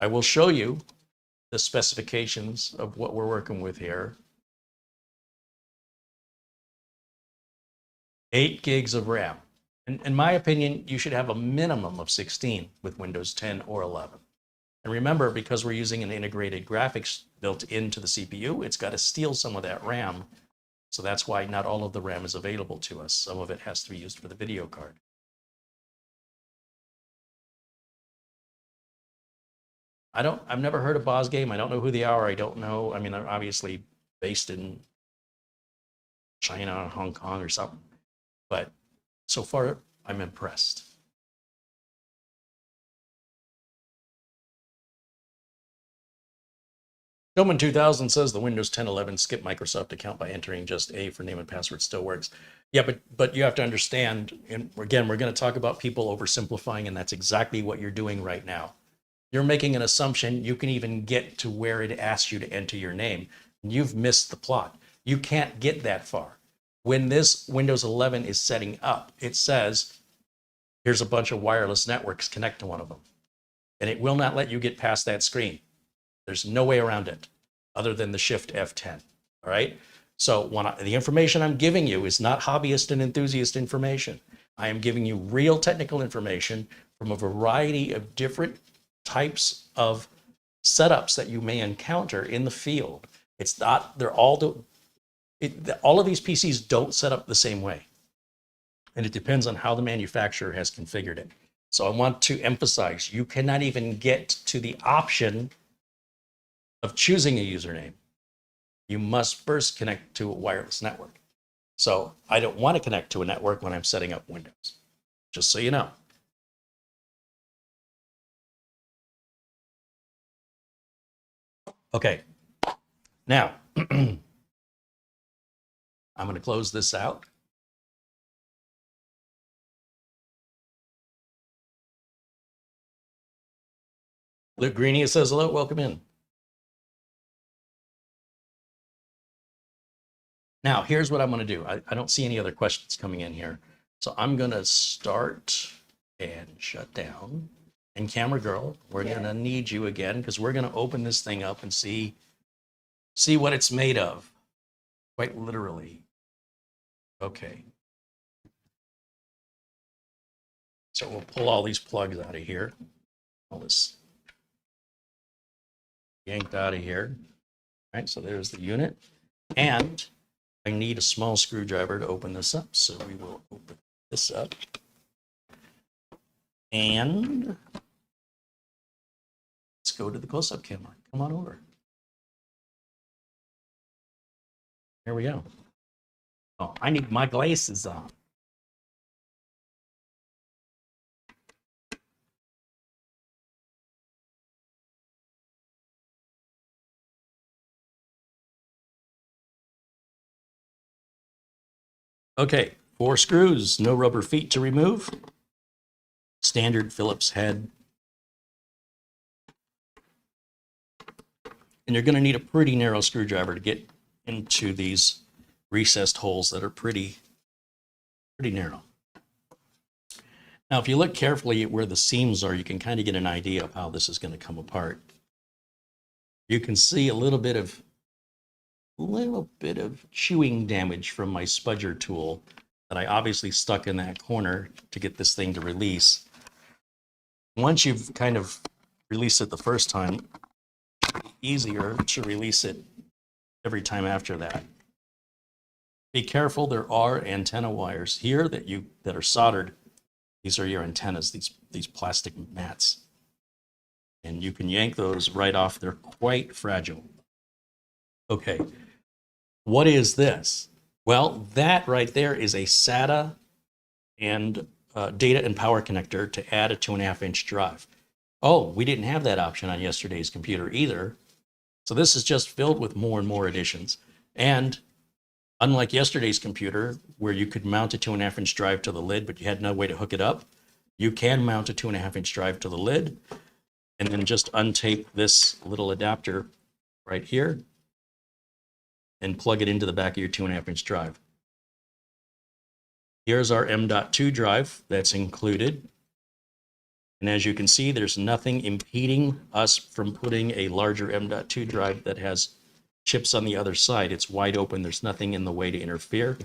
I will show you the specifications of what we're working with here. 8 gigs of RAM. In my opinion, you should have a minimum of 16 with Windows 10 or 11. And remember, because we're using an integrated graphics built into the CPU, it's got to steal some of that RAM. So that's why not all of the RAM is available to us. Some of it has to be used for the video card. I've never heard of BosGame. I don't know who they are. I don't know. I mean, they're obviously based in China, Hong Kong or something. But so far, I'm impressed. Showman 2000 says the Windows 10 11 skip Microsoft account by entering just A for name and password still works. Yeah, but you have to understand, and again, we're going to talk about people oversimplifying, and that's exactly what you're doing right now. You're making an assumption you can even get to where it asks you to enter your name. You've missed the plot. You can't get that far. When this Windows 11 is setting up, it says, here's a bunch of wireless networks, connect to one of them. And it will not let you get past that screen. There's no way around it other than the Shift F10, all right? So the information I'm giving you is not hobbyist and enthusiast information. I am giving you real technical information from a variety of different types of setups that you may encounter in the field. It's not, all of these PCs don't set up the same way. And it depends on how the manufacturer has configured it. So I want to emphasize, you cannot even get to the option of choosing a username. You must first connect to a wireless network. So I don't want to connect to a network when I'm setting up Windows, just so you know. Okay, now I'm going to close this out. Luke Greeny says hello, welcome in. Now, here's what I'm going to do. I don't see any other questions coming in here. So I'm going to start and shut down. And camera girl, we're going to need you again because we're going to open this thing up and see what it's made of. Quite literally. Okay. So we'll pull all these plugs out of here. All this yanked out of here. All right, so there's the unit. And I need a small screwdriver to open this up. So we will open this up. And let's go to the close-up camera. Come on over. Here we go. Oh, I need my glasses on. Okay, 4 screws, no rubber feet to remove. Standard Phillips head. And you're going to need a pretty narrow screwdriver to get into these recessed holes that are pretty narrow. Now, if you look carefully at where the seams are, you can kind of get an idea of how this is going to come apart. You can see a little bit of chewing damage from my spudger tool that I obviously stuck in that corner to get this thing to release. Once you've kind of released it the first time, it's easier to release it every time after that. Be careful, there are antenna wires here that are soldered. These are your antennas, these plastic mats. And you can yank those right off. They're quite fragile. Okay, what is this? Well, that right there is a SATA and data and power connector to add a 2.5-inch drive. Oh, we didn't have that option on yesterday's computer either. So this is just filled with more and more additions. And unlike yesterday's computer, where you could mount a 2.5-inch drive to the lid, but you had no way to hook it up, you can mount a 2.5-inch drive to the lid and then just untape this little adapter right here and plug it into the back of your 2.5-inch drive. Here's our M.2 drive that's included. And as you can see, there's nothing impeding us from putting a larger M.2 drive that has chips on the other side. It's wide open. There's nothing in the way to interfere.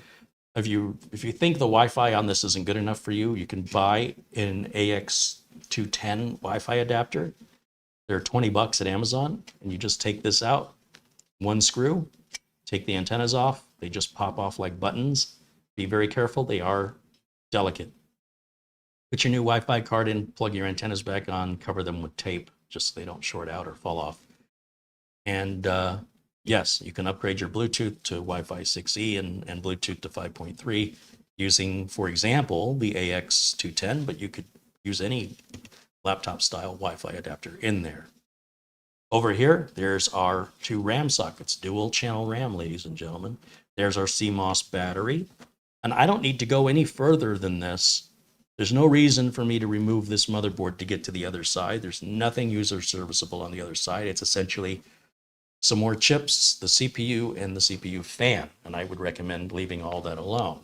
If you think the Wi-Fi on this isn't good enough for you, you can buy an AX210 Wi-Fi adapter. They're 20 bucks at Amazon, and you just take this out, one screw, take the antennas off. They just pop off like buttons. Be very careful. They are delicate. Put your new Wi-Fi card in, plug your antennas back on, cover them with tape, just so they don't short out or fall off. And yes, you can upgrade your Bluetooth to Wi-Fi 6E and Bluetooth to 5.3 using, for example, the AX210, but you could use any laptop-style Wi-Fi adapter in there. Over here, there's our two RAM sockets, dual-channel RAM, ladies and gentlemen. There's our CMOS battery. And I don't need to go any further than this. There's no reason for me to remove this motherboard to get to the other side. There's nothing user serviceable on the other side. It's essentially some more chips, the CPU, and the CPU fan. And I would recommend leaving all that alone.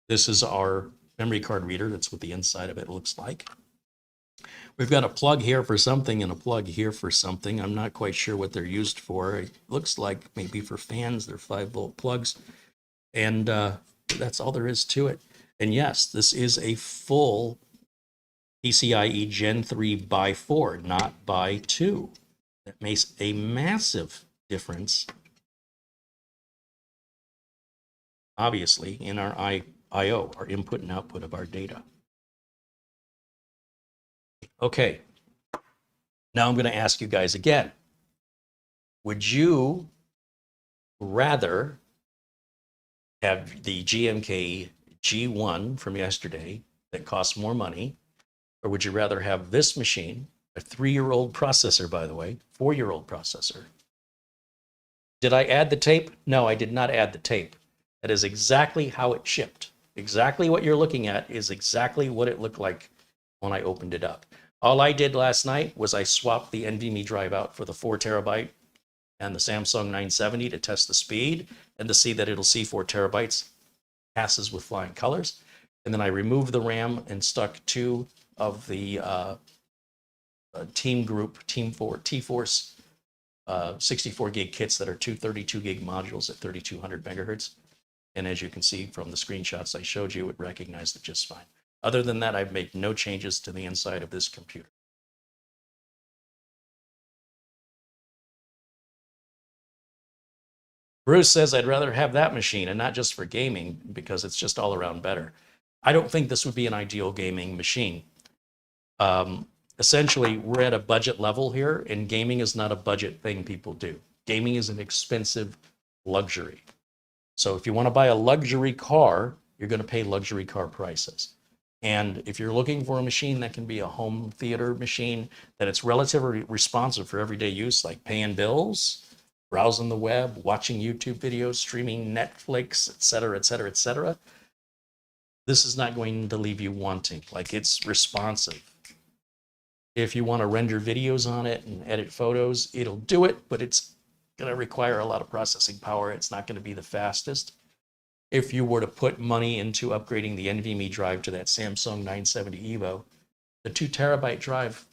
This is our memory card reader. That's what the inside of it looks like. We've got a plug here for something and a plug here for something. I'm not quite sure what they're used for. It looks like maybe for fans. They're 5-volt plugs. And that's all there is to it. And yes, this is a full PCIe Gen 3 by 4, not by 2. That makes a massive difference, obviously, in our I/O, our input and output of our data. Okay, now I'm going to ask you guys again. Would you rather have the GMK G1 from yesterday that costs more money, or would you rather have this machine, a 3-year-old processor, by the way, 4-year-old processor? Did I add the tape? No, I did not add the tape. That is exactly how it shipped. Exactly what you're looking at is exactly what it looked like when I opened it up. All I did last night was I swapped the NVMe drive out for the 4 terabyte and the Samsung 970 to test the speed and to see that it'll see 4 terabytes, passes with flying colors. And then I removed the RAM and stuck 2 of the T-Force 64 gig kits that are 232 gig modules at 3200 megahertz. And as you can see from the screenshots I showed you, it recognized it just fine. Other than that, I've made no changes to the inside of this computer. Bruce says, I'd rather have that machine, and not just for gaming, because it's just all around better. I don't think this would be an ideal gaming machine. Essentially, we're at a budget level here, and gaming is not a budget thing people do. Gaming is an expensive luxury. So if you want to buy a luxury car, you're going to pay luxury car prices. And if you're looking for a machine that can be a home theater machine, that it's relatively responsive for everyday use, like paying bills, browsing the web, watching YouTube videos, streaming Netflix, et cetera, et cetera, et cetera, this is not going to leave you wanting. Like, it's responsive. If you want to render videos on it and edit photos, it'll do it, but it's going to require a lot of processing power. It's not going to be the fastest. If you were to put money into upgrading the NVMe drive to that Samsung 970 EVO, the 2 terabyte drive,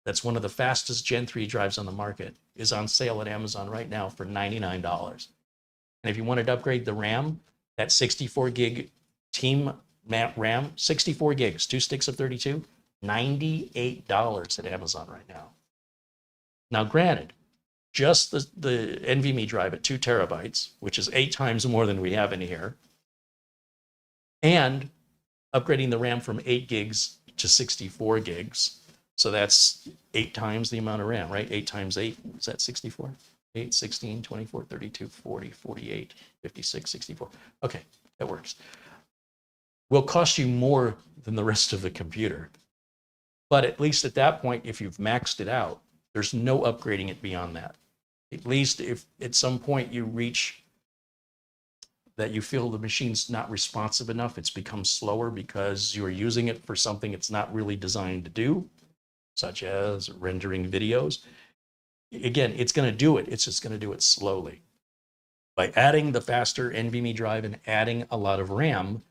that's one of the fastest Gen 3 drives on the market, is on sale at Amazon right now for $99. And if you wanted to upgrade the RAM, that 64 gig Team RAM, 64 gigs, 2 sticks of 32, $98 at Amazon right now. Now, granted, just the NVMe drive at 2 terabytes, which is 8 times more than we have in here, and upgrading the RAM from 8 gigs to 64 gigs. So that's 8 times the amount of RAM, right? 8 times 8, is that 64? 8, 16, 24, 32, 40, 48, 56, 64. Okay, that works. Will cost you more than the rest of the computer. But at least at that point, if you've maxed it out, there's no upgrading it beyond that. At least if at some point you reach that you feel the machine's not responsive enough, it's become slower because you're using it for something it's not really designed to do, such as rendering videos. Again, it's going to do it. It's just going to do it slowly. By adding the faster NVMe drive and adding a lot of RAM,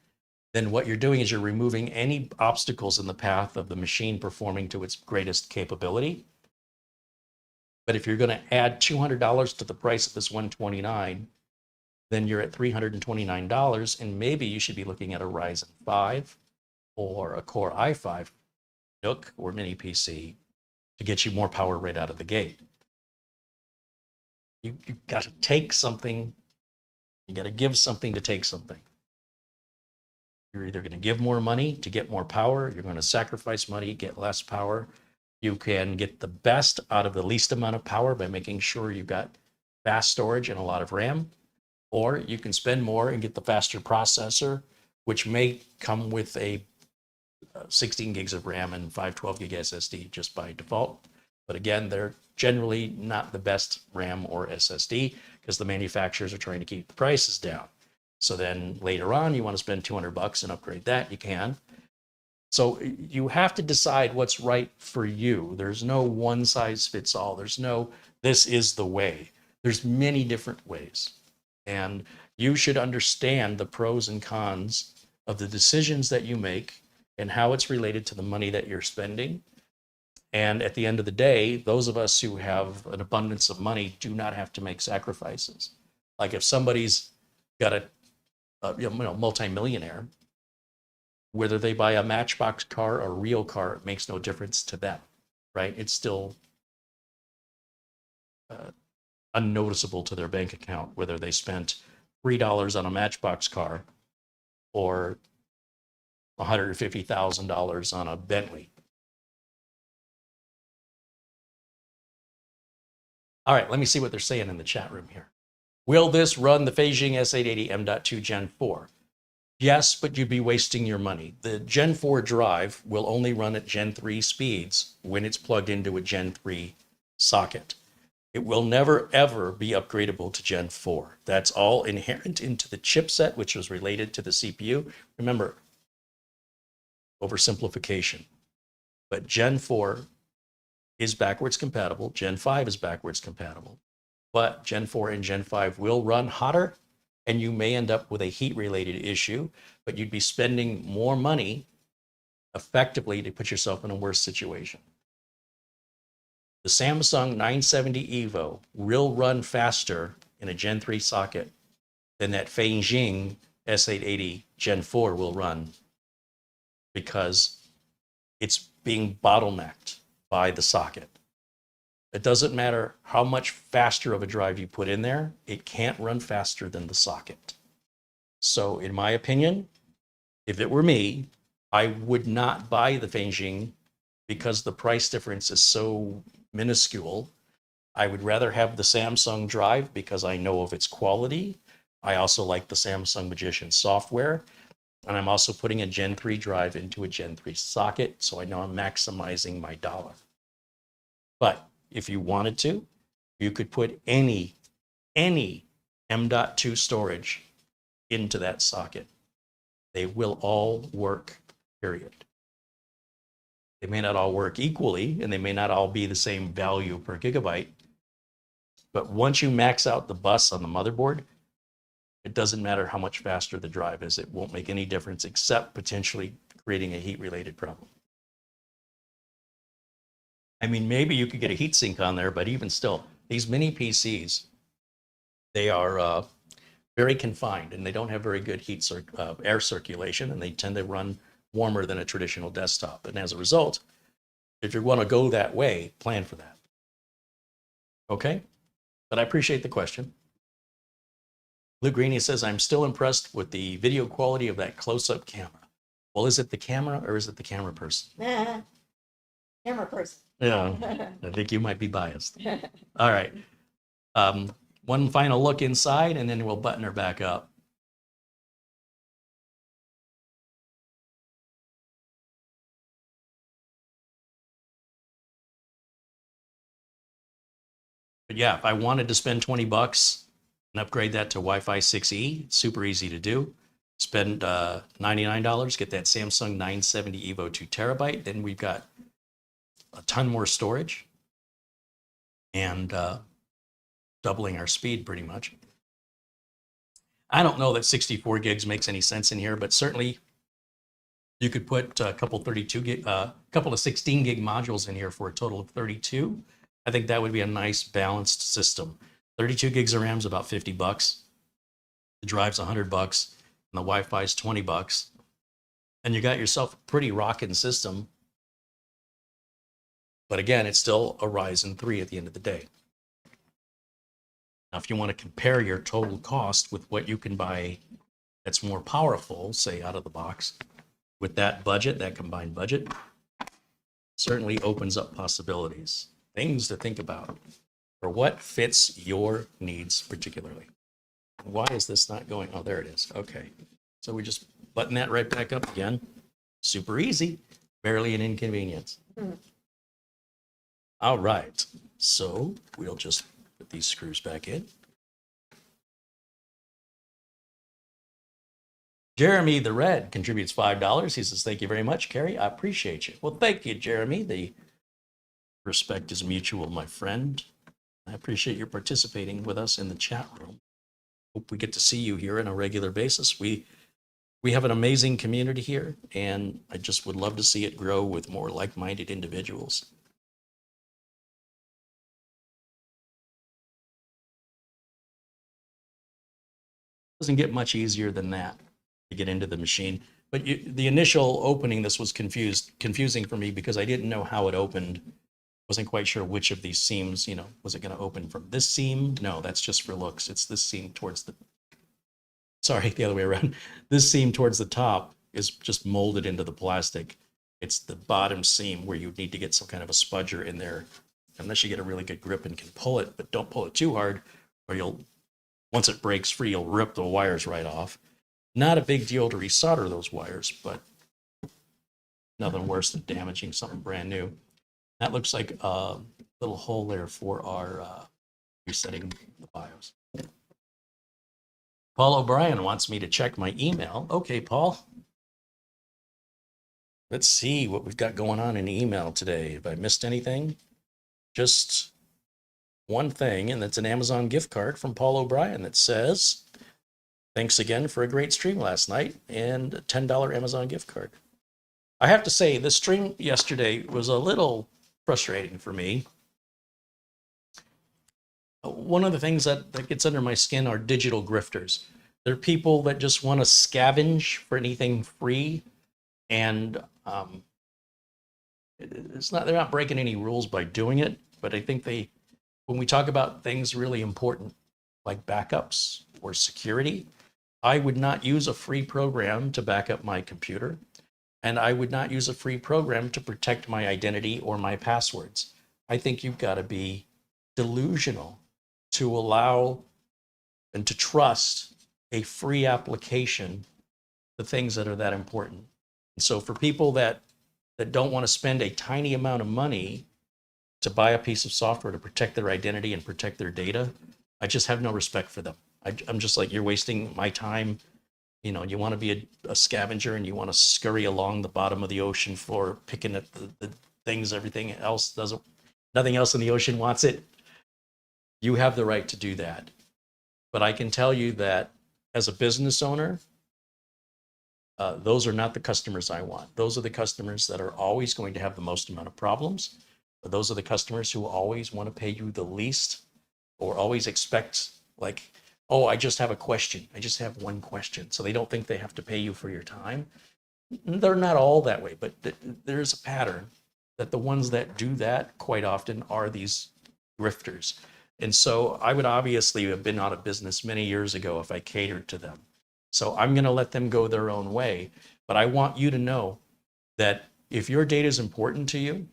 then what you're doing is you're removing any obstacles in the path of the machine performing to its greatest capability. But if you're going to add $200 to the price of this $129, then you're at $329, and maybe you should be looking at a Ryzen 5 or a Core i5 Nook or mini PC to get you more power right out of the gate. You got to take something, you got to give something to take something. You're either going to give more money to get more power, you're going to sacrifice money, get less power. You can get the best out of the least amount of power by making sure you've got fast storage and a lot of RAM, or you can spend more and get the faster processor, which may come with a 16 gigs of RAM and 512 gig SSD just by default. But again, they're generally not the best RAM or SSD because the manufacturers are trying to keep the prices down. So then later on, you want to spend $200 and upgrade that, you can. So you have to decide what's right for you. There's no one size fits all. There's no, this is the way. There's many different ways. And you should understand the pros and cons of the decisions that you make and how it's related to the money that you're spending. And at the end of the day, those of us who have an abundance of money do not have to make sacrifices. Like if somebody's got a multi-millionaire, whether they buy a Matchbox car or a real car, it makes no difference to them, right? It's still unnoticeable to their bank account, whether they spent $3 on a Matchbox car or $150,000 on a Bentley. All right, let me see what they're saying in the chat room here. Will this run the Feijing S880 M.2 Gen 4? Yes, but you'd be wasting your money. The Gen 4 drive will only run at Gen 3 speeds when it's plugged into a Gen 3 socket. It will never, ever be upgradable to Gen 4. That's all inherent into the chipset, which is related to the CPU. Remember, oversimplification. But Gen 4 is backwards compatible. Gen 5 is backwards compatible. But Gen 4 and Gen 5 will run hotter, and you may end up with a heat-related issue, but you'd be spending more money effectively to put yourself in a worse situation. The Samsung 970 EVO will run faster in a Gen 3 socket than that Feijing S880 Gen 4 will run because it's being bottlenecked by the socket. It doesn't matter how much faster of a drive you put in there, it can't run faster than the socket. So in my opinion, if it were me, I would not buy the Feijing because the price difference is so minuscule. I would rather have the Samsung drive because I know of its quality. I also like the Samsung Magician software. And I'm also putting a Gen 3 drive into a Gen 3 socket, so I know I'm maximizing my dollar. But if you wanted to, you could put any M.2 storage into that socket. They will all work, period. They may not all work equally, and they may not all be the same value per gigabyte. But once you max out the bus on the motherboard, it doesn't matter how much faster the drive is. It won't make any difference except potentially creating a heat-related problem. I mean, maybe you could get a heatsink on there, but even still, these mini PCs, they are very confined, and they don't have very good air circulation, and they tend to run warmer than a traditional desktop. And as a result, if you want to go that way, plan for that. Okay? But I appreciate the question. Blue Greenie says, I'm still impressed with the video quality of that close-up camera. Well, is it the camera or is it the camera person? Camera person. Yeah, I think you might be biased. All right. One final look inside, and then we'll button her back up. But yeah, if I wanted to spend 20 bucks and upgrade that to Wi-Fi 6E, it's super easy to do. Spend $99, get that Samsung 970 EVO 2 terabyte. Then we've got a ton more storage and doubling our speed pretty much. I don't know that 64 gigs makes any sense in here, but certainly You could put a couple 32 gig, couple of 16 gig modules in here for a total of 32. I think that would be a nice balanced system. 32 gigs of RAM is about 50 bucks. The drive's 100 bucks and the Wi-Fi is 20 bucks. And you got yourself a pretty rocking system. But again, it's still a Ryzen 3 at the end of the day. Now, if you want to compare your total cost with what you can buy that's more powerful, say out of the box, with that budget, that combined budget, certainly opens up possibilities, things to think about for what fits your needs particularly. Why is this not going? Oh, there it is. Okay. So we just button that right back up again. Super easy, barely an inconvenience. All right. So we'll just put these screws back in. Jeremy the Red contributes $5. He says, thank you very much, Carrie. I appreciate you. Well, thank you, Jeremy. The respect is mutual, my friend. I appreciate your participating with us in the chat room. Hope we get to see you here on a regular basis. We have an amazing community here, and I just would love to see it grow with more like-minded individuals. Doesn't get much easier than that to get into the machine. But the initial opening, this was confusing for me because I didn't know how it opened. Wasn't quite sure which of these seams, was it going to open from this seam? No, that's just for looks. It's this seam towards the, sorry, the other way around. This seam towards the top is just molded into the plastic. It's the bottom seam where you need to get some kind of a spudger in there, unless you get a really good grip and can pull it, but don't pull it too hard or once it breaks free, you'll rip the wires right off. Not a big deal to resolder those wires, but nothing worse than damaging something brand new. That looks like a little hole there for our resetting the BIOS. Paul O'Brien wants me to check my email. Okay, Paul. Let's see what we've got going on in email today. Have I missed anything? Just one thing, and that's an Amazon gift card from Paul O'Brien that says, thanks again for a great stream last night, and a $10 Amazon gift card. I have to say, the stream yesterday was a little frustrating for me. One of the things that gets under my skin are digital grifters. They're people that just want to scavenge for anything free, and they're not breaking any rules by doing it, but I think when we talk about things really important, like backups or security, I would not use a free program to back up my computer, and I would not use a free program to protect my identity or my passwords. I think you've got to be delusional to allow and to trust a free application to things that are that important. And so for people that don't want to spend a tiny amount of money to buy a piece of software to protect their identity and protect their data, I just have no respect for them. I'm just like, you're wasting my time. You want to be a scavenger and you want to scurry along the bottom of the ocean floor, picking at the things everything else doesn't, nothing else in the ocean wants it. You have the right to do that. But I can tell you that as a business owner, those are not the customers I want. Those are the customers that are always going to have the most amount of problems. But those are the customers who always want to pay you the least, or always expect, like, oh, I just have a question. I just have one question. So they don't think they have to pay you for your time. They're not all that way, but there's a pattern that the ones that do that quite often are these grifters. And so I would obviously have been out of business many years ago if I catered to them. So I'm going to let them go their own way. But I want you to know that if your data is important to you,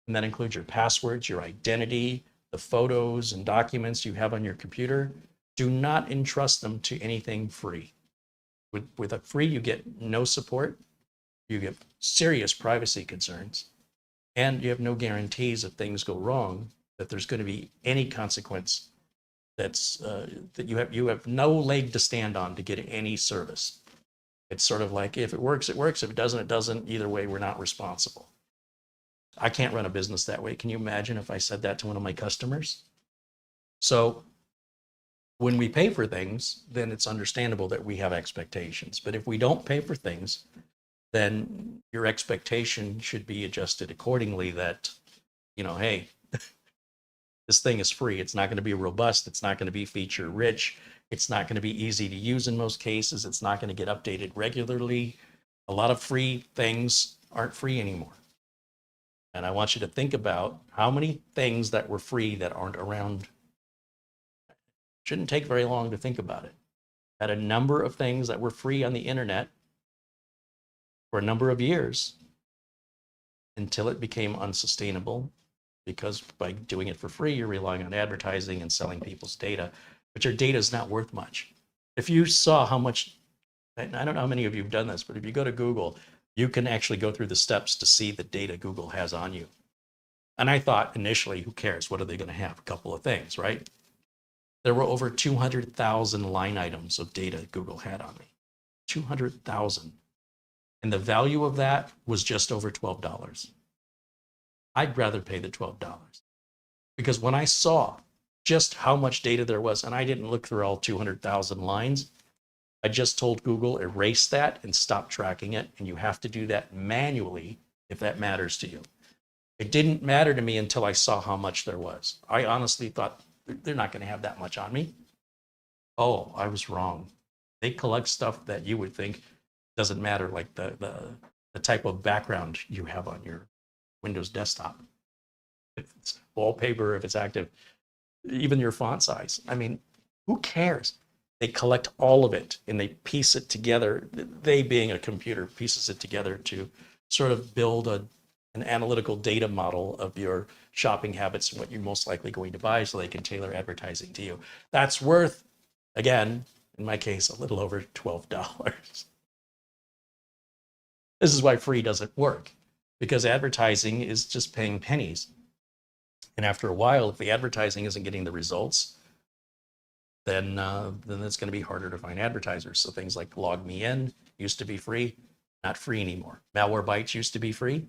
and that includes your passwords, your identity, the photos and documents you have on your computer, do not entrust them to anything free. With a free, you get no support, you get serious privacy concerns, and you have no guarantees if things go wrong that there's going to be any consequence that you have no leg to stand on to get any service. It's sort of like, if it works, it works. If it doesn't, it doesn't. Either way, we're not responsible. I can't run a business that way. Can you imagine if I said that to one of my customers? So when we pay for things, then it's understandable that we have expectations. But if we don't pay for things, then your expectation should be adjusted accordingly that, hey, this thing is free. It's not going to be robust. It's not going to be feature rich. It's not going to be easy to use in most cases. It's not going to get updated regularly. A lot of free things aren't free anymore. And I want you to think about how many things that were free that aren't around. Shouldn't take very long to think about it. Had a number of things that were free on the internet for a number of years until it became unsustainable, because by doing it for free, you're relying on advertising and selling people's data, but your data is not worth much. If you saw how much, and I don't know how many of you have done this, but if you go to Google, you can actually go through the steps to see the data Google has on you. And I thought initially, who cares? What are they going to have? A couple of things, right? There were over 200,000 line items of data Google had on me. 200,000. And the value of that was just over $12. I'd rather pay the $12 because when I saw just how much data there was, and I didn't look through all 200,000 lines, I just told Google, erase that and stop tracking it. And you have to do that manually if that matters to you. It didn't matter to me until I saw how much there was. I honestly thought they're not going to have that much on me. Oh, I was wrong. They collect stuff that you would think doesn't matter, like the type of background you have on your Windows desktop. If it's wallpaper, if it's active, even your font size. I mean, who cares? They collect all of it and they piece it together. They, being a computer, pieces it together to sort of build an analytical data model of your shopping habits and what you're most likely going to buy so they can tailor advertising to you. That's worth, again, in my case, a little over $12. This is why free doesn't work, because advertising is just paying pennies. And after a while, if the advertising isn't getting the results, then it's going to be harder to find advertisers. So things like Log Me In used to be free, not free anymore. Malwarebytes used to be free,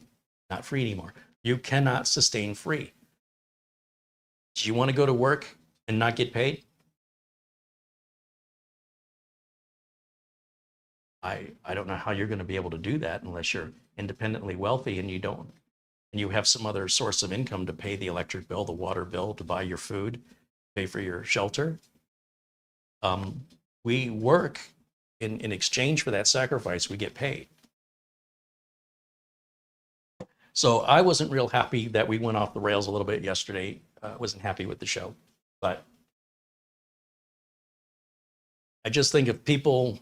not free anymore. You cannot sustain free. Do you want to go to work and not get paid? I don't know how you're going to be able to do that unless you're independently wealthy and you have some other source of income to pay the electric bill, the water bill, to buy your food, pay for your shelter. We work in exchange for that sacrifice, we get paid. So I wasn't real happy that we went off the rails a little bit yesterday. Wasn't happy with the show, but I just think if people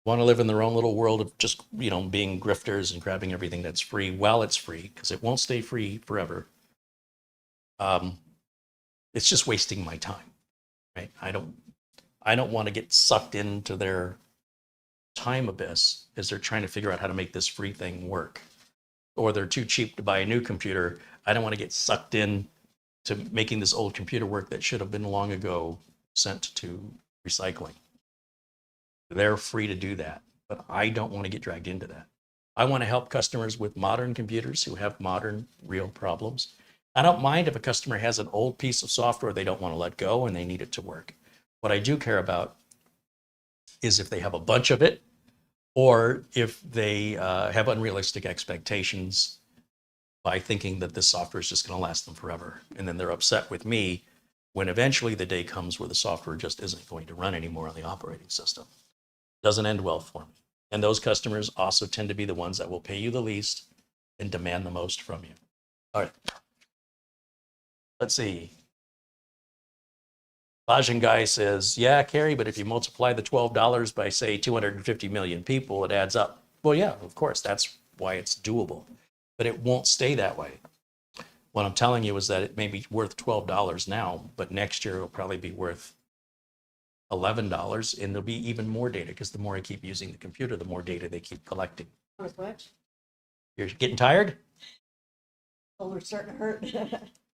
want to live in their own little world of just, being grifters and grabbing everything that's free while it's free, because it won't stay free forever, it's just wasting my time, right? I don't want to get sucked into their time abyss as they're trying to figure out how to make this free thing work. Or they're too cheap to buy a new computer. I don't want to get sucked in to making this old computer work that should have been long ago sent to recycling. They're free to do that, but I don't want to get dragged into that. I want to help customers with modern computers who have modern, real problems. I don't mind if a customer has an old piece of software they don't want to let go and they need it to work. What I do care about is if they have a bunch of it, or if they have unrealistic expectations by thinking that this software is just going to last them forever. And then they're upset with me when eventually the day comes where the software just isn't going to run anymore on the operating system. Doesn't end well for me. And those customers also tend to be the ones that will pay you the least and demand the most from you. All right. Let's see. Lajin Guy says, yeah, Carrie, but if you multiply the $12 by, say, 250 million people, it adds up. Well, yeah, of course, that's why it's doable. But it won't stay that way. What I'm telling you is that it may be worth $12 now, but next year it'll probably be worth $11, and there'll be even more data, because the more I keep using the computer, the more data they keep collecting. What? You're getting tired? Shoulder's starting to hurt.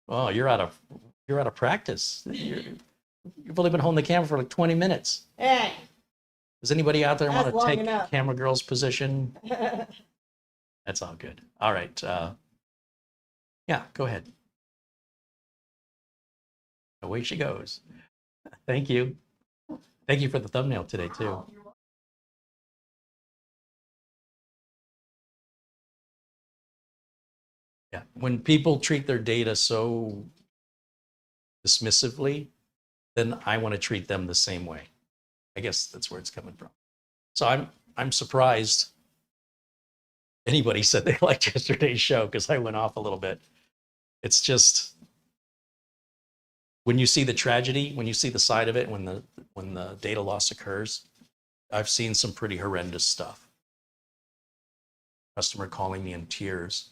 Oh, you're out of practice. You've only been holding the camera for like 20 minutes. Hey. Does anybody out there want That's to long take enough. camera girl's position? That's all good. All right. Yeah, go ahead. Away she goes. Thank you. Thank you for the thumbnail today, too. Yeah. When people treat their data so dismissively, then I want to treat them the same way. I guess that's where it's coming from. So I'm surprised anybody said they liked yesterday's show because I went off a little bit. It's just when you see the tragedy, when you see the side of it, when the data loss occurs, I've seen some pretty horrendous stuff. Customer calling me in tears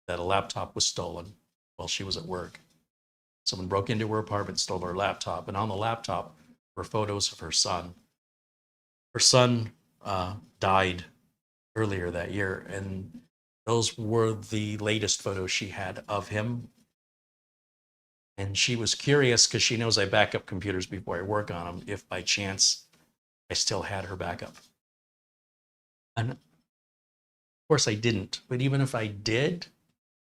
that a laptop was stolen while she was at work. Someone broke into her apartment, stole her laptop, and on the laptop were photos of her son. Her son died earlier that year, and those were the latest photos she had of him. And she was curious because she knows I back up computers before I work on them, if by chance I still had her backup. And of course I didn't, but even if I did,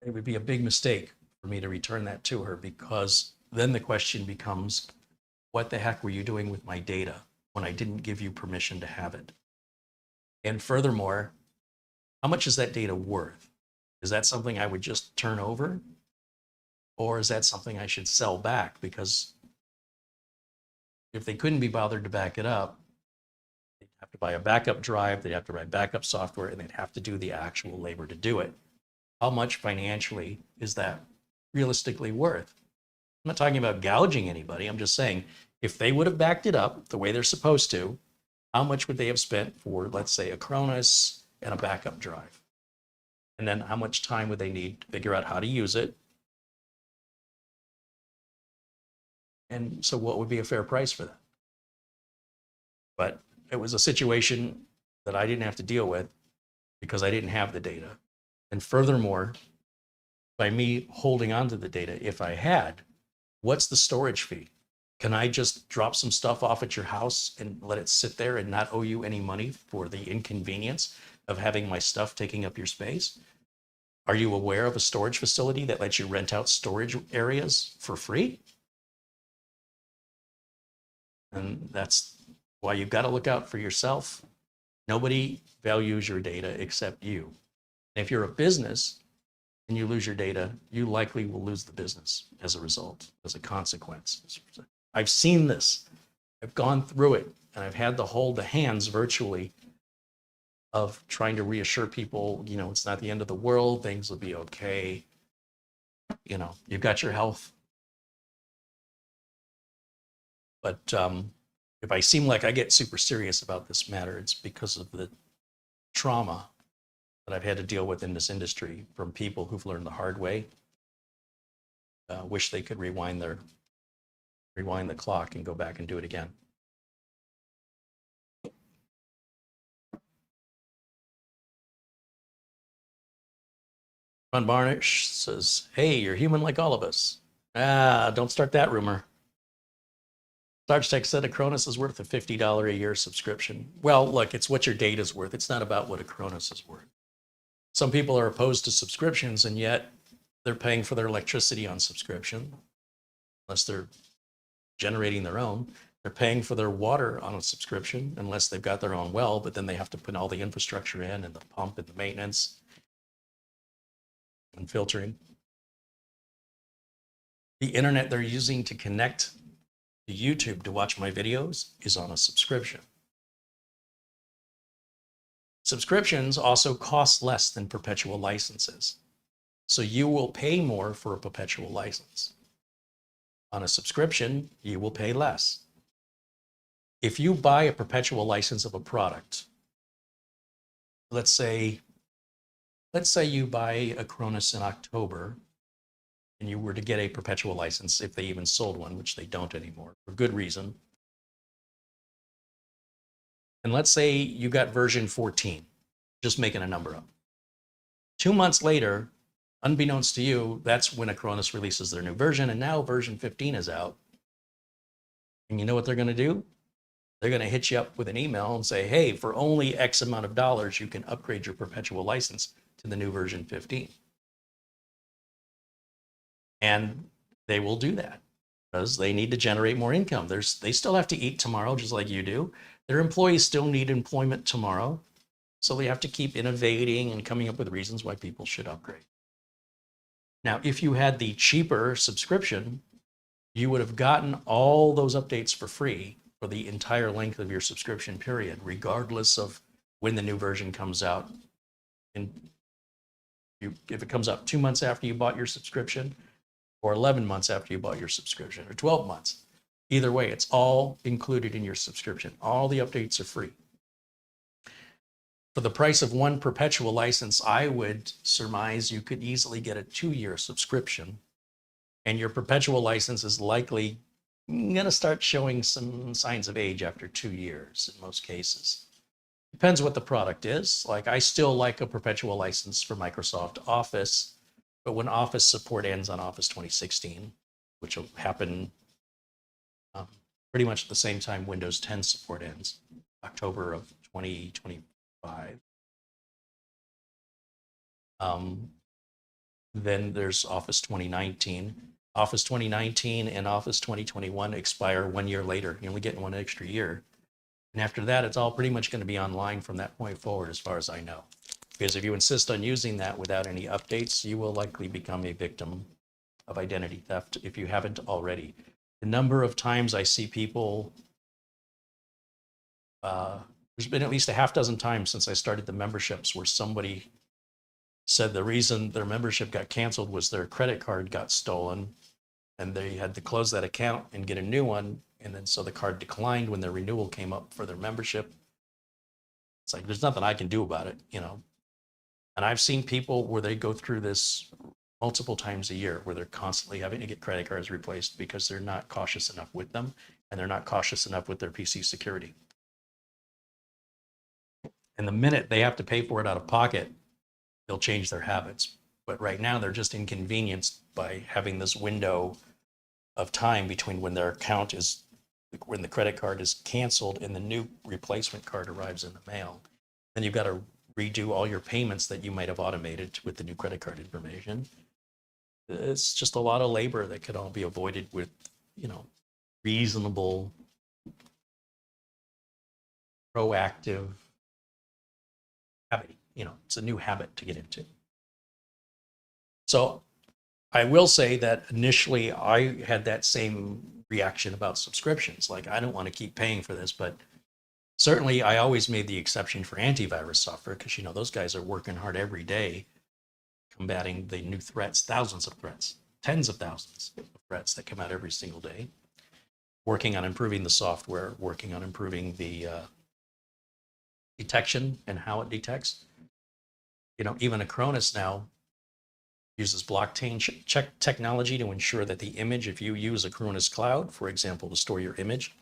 it would be a big mistake for me to return that to her, because then the question becomes, what the heck were you doing with my data when I didn't give you permission to have it? And furthermore, how much is that data worth? Is that something I would just turn over? Or is that something I should sell back? Because if they couldn't be bothered to back it up, they'd have to buy a backup drive, they'd have to write backup software, and they'd have to do the actual labor to do it. How much financially is that realistically worth? I'm not talking about gouging anybody. I'm just saying, if they would have backed it up the way they're supposed to, how much would they have spent for, let's say, a Cronus and a backup drive? And then how much time would they need to figure out how to use it? And so what would be a fair price for that? But it was a situation that I didn't have to deal with because I didn't have the data. And furthermore, by me holding on to the data, if I had, what's the storage fee? Can I just drop some stuff off at your house and let it sit there and not owe you any money for the inconvenience of having my stuff taking up your space? Are you aware of a storage facility that lets you rent out storage areas for free? And that's why you've got to look out for yourself. Nobody values your data except you. And if you're a business and you lose your data, you likely will lose the business as a result, as a consequence. I've seen this. I've gone through it, and I've had to hold the hands virtually of trying to reassure people, it's not the end of the world, things will be okay. You've got your health. But if I seem like I get super serious about this matter, it's because of the trauma that I've had to deal with in this industry from people who've learned the hard way. Wish they could rewind the clock and go back and do it again. Ron Barnish says, hey, you're human like all of us. Don't start that rumor. Sarge Tech said a Cronus is worth a $50 a year subscription. Well, look, it's what your data is worth. It's not about what a Cronus is worth. Some people are opposed to subscriptions, and yet they're paying for their electricity on subscription, unless they're generating their own. They're paying for their water on a subscription, unless they've got their own well, but then they have to put all the infrastructure in and the pump and the maintenance and filtering. The internet they're using to connect to YouTube to watch my videos is on a subscription. Subscriptions also cost less than perpetual licenses. So you will pay more for a perpetual license. On a subscription, you will pay less. If you buy a perpetual license of a product, let's say you buy a Cronus in October and you were to get a perpetual license, if they even sold one, which they don't anymore, for good reason. And let's say you got version 14, just making a number up. 2 months later, unbeknownst to you, that's when Acronis releases their new version, and now version 15 is out. And you know what they're going to do? They're going to hit you up with an email and say, hey, for only X amount of dollars, you can upgrade your perpetual license to the new version 15. And they will do that because they need to generate more income. They still have to eat tomorrow, just like you do. Their employees still need employment tomorrow. So they have to keep innovating and coming up with reasons why people should upgrade. Now, if you had the cheaper subscription, you would have gotten all those updates for free for the entire length of your subscription period, regardless of when the new version comes out. And if it comes out 2 months after you bought your subscription, or 11 months after you bought your subscription, or 12 months, either way, it's all included in your subscription. All the updates are free. For the price of one perpetual license, I would surmise you could easily get a 2-year subscription, and your perpetual license is likely going to start showing some signs of age after 2 years in most cases. Depends what the product is. Like, I still like a perpetual license for Microsoft Office, but when Office support ends on Office 2016, which will happen pretty much at the same time Windows 10 support ends, October of 2025. Then there's Office 2019. Office 2019 and Office 2021 expire 1 year later. You only get 1 extra year. And after that, it's all pretty much going to be online from that point forward, as far as I know. Because if you insist on using that without any updates, you will likely become a victim of identity theft if you haven't already. The number of times I see people, there's been at least a half dozen times since I started the memberships where somebody said the reason their membership got canceled was their credit card got stolen and they had to close that account and get a new one. And then so the card declined when their renewal came up for their membership. It's like, there's nothing I can do about it, you know. And I've seen people where they go through this multiple times a year where they're constantly having to get credit cards replaced because they're not cautious enough with them and they're not cautious enough with their PC security. And the minute they have to pay for it out of pocket, they'll change their habits. But right now they're just inconvenienced by having this window of time between when their account is, when the credit card is canceled and the new replacement card arrives in the mail. Then you've got to redo all your payments that you might have automated with the new credit card information. It's just a lot of labor that could all be avoided with, you know, reasonable, proactive habit. You know, it's a new habit to get into. So I will say that initially I had that same reaction about subscriptions. Like, I don't want to keep paying for this, but certainly I always made the exception for antivirus software because, you know, those guys are working hard every day combating the new threats, thousands of threats, tens of thousands of threats that come out every single day, working on improving the software, working on improving the detection and how it detects. You know, even Acronis now uses blockchain check technology to ensure that the image, if you use Acronis Cloud, for example, to store your image,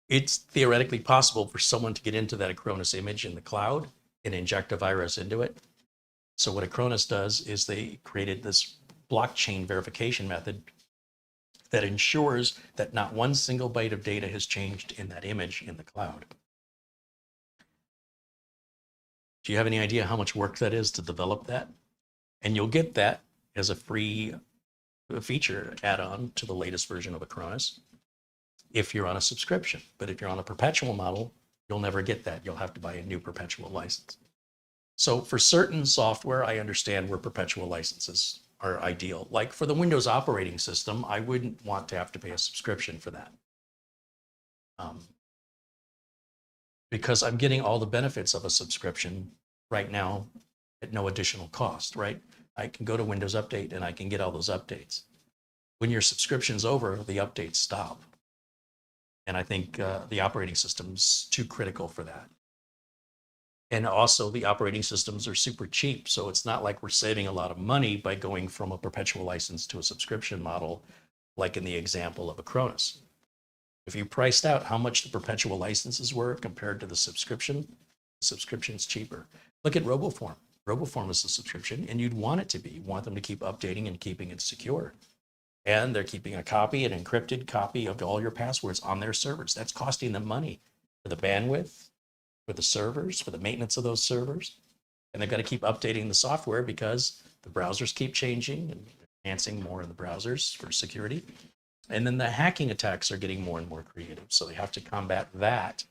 it's theoretically possible for someone to get into that Acronis image in the cloud and inject a virus into it. So what Acronis does is they created this blockchain verification method that ensures that not one single byte of data has changed in that image in the cloud. Do you have any idea how much work that is to develop that? And you'll get that as a free feature add-on to the latest version of Acronis if you're on a subscription. But if you're on a perpetual model, you'll never get that. You'll have to buy a new perpetual license. So for certain software, I understand where perpetual licenses are ideal. Like for the Windows operating system, I wouldn't want to have to pay a subscription for that. Because I'm getting all the benefits of a subscription right now at no additional cost, right? I can go to Windows Update and I can get all those updates. When your subscription's over, the updates stop. And I think the operating system's too critical for that. And also the operating systems are super cheap. So it's not like we're saving a lot of money by going from a perpetual license to a subscription model, like in the example of Acronis. If you priced out how much the perpetual licenses were compared to the subscription's cheaper. Look at RoboForm. RoboForm is a subscription and you'd want it to be. You want them to keep updating and keeping it secure. And they're keeping a copy, an encrypted copy of all your passwords on their servers. That's costing them money for the bandwidth, for the servers, for the maintenance of those servers. And they've got to keep updating the software because the browsers keep changing and enhancing more in the browsers for security. And then the hacking attacks are getting more and more creative. So they have to combat that.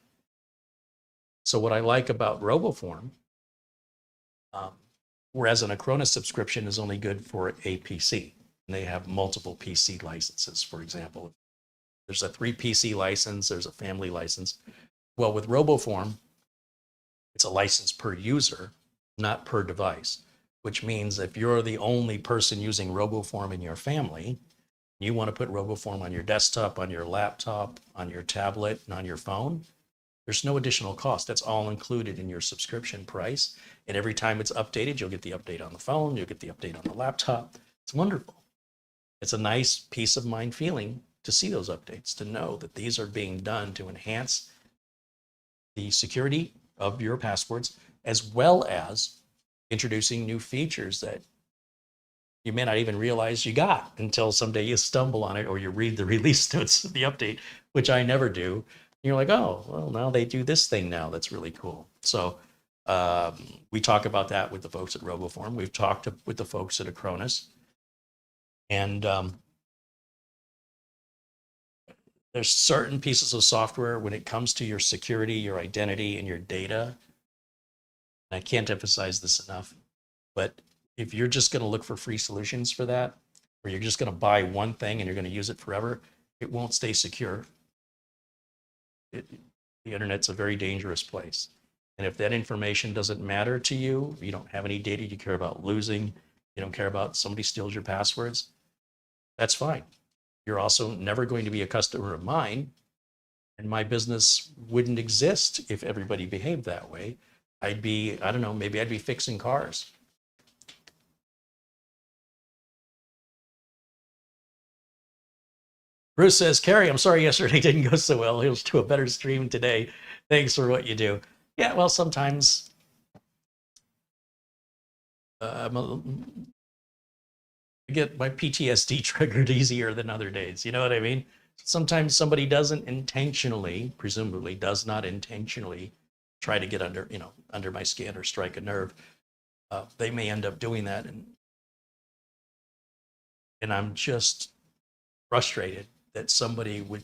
So what I like about RoboForm Whereas an Acronis subscription is only good for a PC. And they have multiple PC licenses, for example. There's a 3 PC license, there's a family license. Well, with RoboForm, it's a license per user, not per device, which means if you're the only person using RoboForm in your family, you want to put RoboForm on your desktop, on your laptop, on your tablet, and on your phone, there's no additional cost. That's all included in your subscription price. And every time it's updated, you'll get the update on the phone, you'll get the update on the laptop. It's wonderful. It's a nice peace of mind feeling to see those updates, to know that these are being done to enhance the security of your passwords, as well as introducing new features that you may not even realize you got until someday you stumble on it or you read the release notes of the update, which I never do. And you're like, oh, well, now they do this thing now. That's really cool. So we talk about that with the folks at RoboForm. We've talked with the folks at Acronis. And there's certain pieces of software when it comes to your security, your identity, and your data. And I can't emphasize this enough, but if you're just going to look for free solutions for that, or you're just going to buy one thing and you're going to use it forever, it won't stay secure. The internet's a very dangerous place. And if that information doesn't matter to you, you don't have any data you care about losing, you don't care about somebody steals your passwords, that's fine. You're also never going to be a customer of mine, and my business wouldn't exist if everybody behaved that way. I'd be, I don't know, maybe I'd be fixing cars. Bruce says, Carrie, I'm sorry yesterday didn't go so well. He'll do a better stream today. Thanks for what you do. Yeah, well, sometimes I get my PTSD triggered easier than other days. You know what I mean? Sometimes somebody doesn't intentionally, presumably does not intentionally try to get under my skin or strike a nerve. They may end up doing that. And I'm just frustrated that somebody would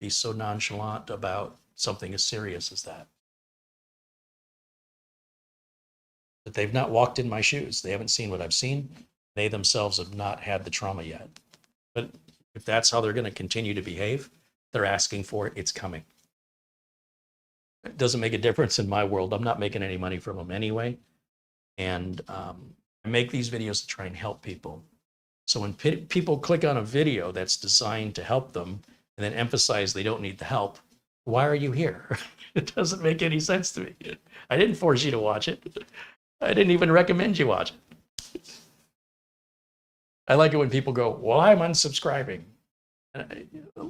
be so nonchalant about something as serious as that. That they've not walked in my shoes. They haven't seen what I've seen. They themselves have not had the trauma yet. But if that's how they're going to continue to behave, they're asking for it, it's coming. It doesn't make a difference in my world. I'm not making any money from them anyway. And I make these videos to try and help people. So when people click on a video that's designed to help them and then emphasize they don't need the help, why are you here? It doesn't make any sense to me. I didn't force you to watch it. I didn't even recommend you watch it. I like it when people go, well, I'm unsubscribing.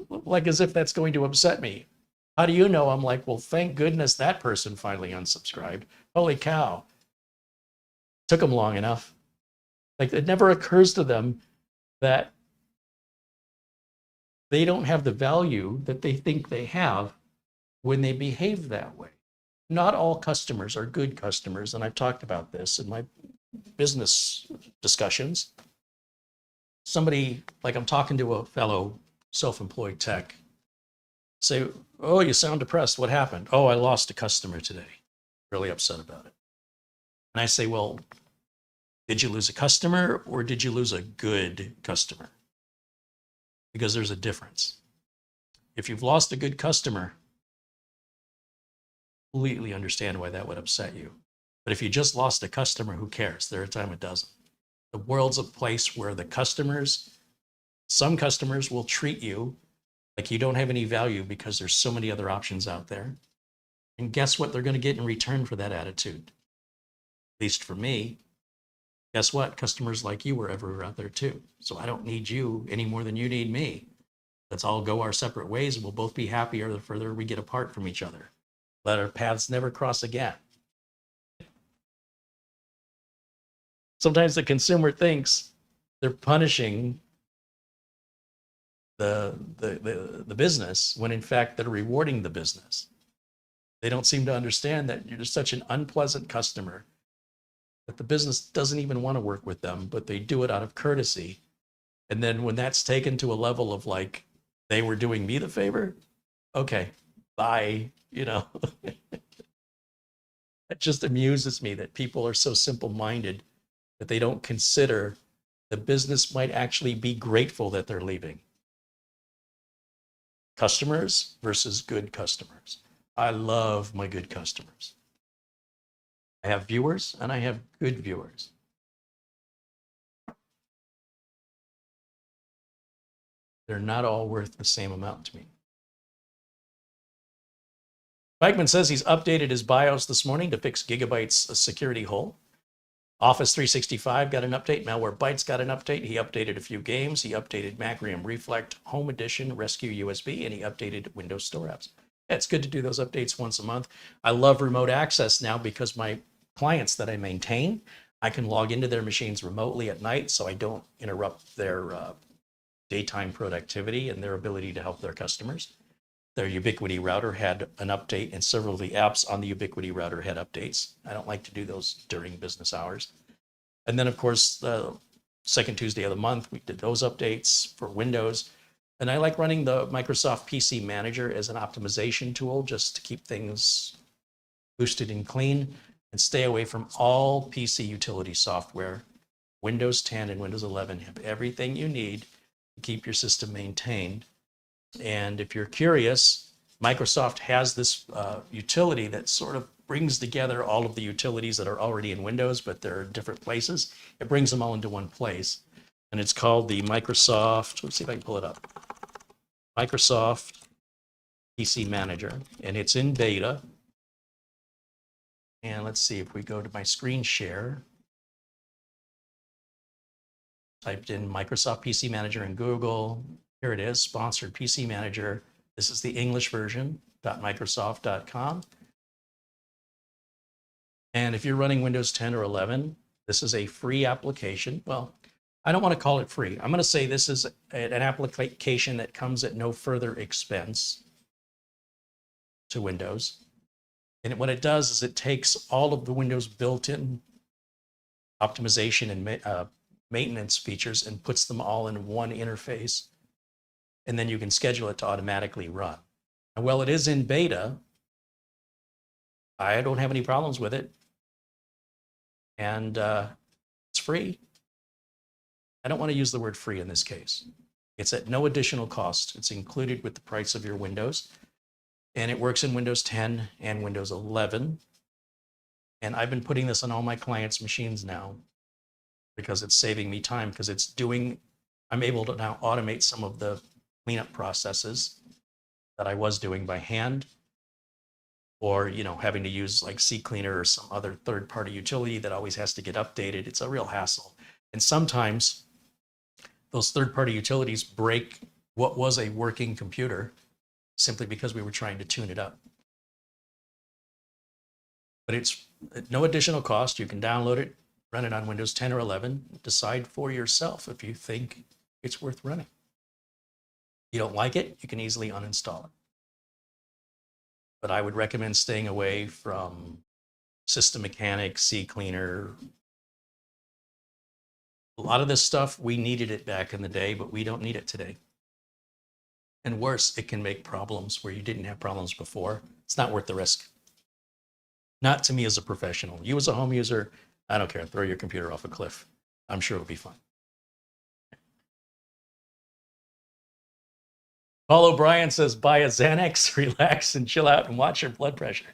Like as if that's going to upset me. How do you know? I'm like, well, thank goodness that person finally unsubscribed. Holy cow. Took them long enough. Like it never occurs to them that they don't have the value that they think they have when they behave that way. Not all customers are good customers, and I've talked about this in my business discussions. Somebody, like I'm talking to a fellow self-employed tech, say, oh, you sound depressed. What happened? Oh, I lost a customer today. Really upset about it. And I say, well, did you lose a customer or did you lose a good customer? Because there's a difference. If you've lost a good customer, completely understand why that would upset you. But if you just lost a customer, who cares? There are times it doesn't. The world's a place where some customers will treat you like you don't have any value because there's so many other options out there. And guess what they're going to get in return for that attitude? At least for me, guess what? Customers like you are everywhere out there too. So I don't need you any more than you need me. Let's all go our separate ways and we'll both be happier the further we get apart from each other. Let our paths never cross again. Sometimes the consumer thinks they're punishing the business when in fact they're rewarding the business. They don't seem to understand that you're just such an unpleasant customer that the business doesn't even want to work with them, but they do it out of courtesy. And then when that's taken to a level of like, they were doing me the favor, okay, bye, you know. It just amuses me that people are so simple-minded that they don't consider the business might actually be grateful that they're leaving. Customers versus good customers. I love my good customers. I have viewers and I have good viewers. They're not all worth the same amount to me. Mikeman says he's updated his BIOS this morning to fix Gigabyte's security hole. Office 365 got an update. Malwarebytes got an update. He updated a few games. He updated Macrium Reflect Home Edition Rescue USB, and he updated Windows Store apps. Yeah, it's good to do those updates once a month. I love remote access now because my clients that I maintain, I can log into their machines remotely at night so I don't interrupt their daytime productivity and their ability to help their customers. Their Ubiquity router had an update, and several of the apps on the Ubiquity router had updates. I don't like to do those during business hours. And then, of course, the second Tuesday of the month, we did those updates for Windows. And I like running the Microsoft PC Manager as an optimization tool just to keep things boosted and clean and stay away from all PC utility software. Windows 10 and Windows 11 have everything you need to keep your system maintained. And if you're curious, Microsoft has this utility that sort of brings together all of the utilities that are already in Windows, but they're in different places. It brings them all into one place. And it's called the Microsoft, let's see if I can pull it up. Microsoft PC Manager. And it's in beta. And let's see if we go to my screen share. Typed in Microsoft PC Manager in Google. Here it is, sponsored PC Manager. This is the English version, .microsoft.com. And if you're running Windows 10 or 11, this is a free application. Well, I don't want to call it free. I'm going to say this is an application that comes at no further expense to Windows. And what it does is it takes all of the Windows built-in optimization and maintenance features and puts them all in one interface. And then you can schedule it to automatically run. And while it is in beta, I don't have any problems with it. And it's free. I don't want to use the word free in this case. It's at no additional cost. It's included with the price of your Windows. And it works in Windows 10 and Windows 11. And I've been putting this on all my clients' machines now because it's saving me time, because I'm able to now automate some of the cleanup processes that I was doing by hand, or having to use like CCleaner or some other third-party utility that always has to get updated. It's a real hassle. And sometimes those third-party utilities break what was a working computer simply because we were trying to tune it up. But it's at no additional cost. You can download it, run it on Windows 10 or 11, decide for yourself if you think it's worth running. You don't like it, you can easily uninstall it. But I would recommend staying away from System Mechanic, CCleaner. A lot of this stuff, we needed it back in the day, but we don't need it today. And worse, it can make problems where you didn't have problems before. It's not worth the risk. Not to me as a professional. You as a home user, I don't care. Throw your computer off a cliff. I'm sure it'll be fine. Paul O'Brien says, buy a Xanax, relax, and chill out and watch your blood pressure.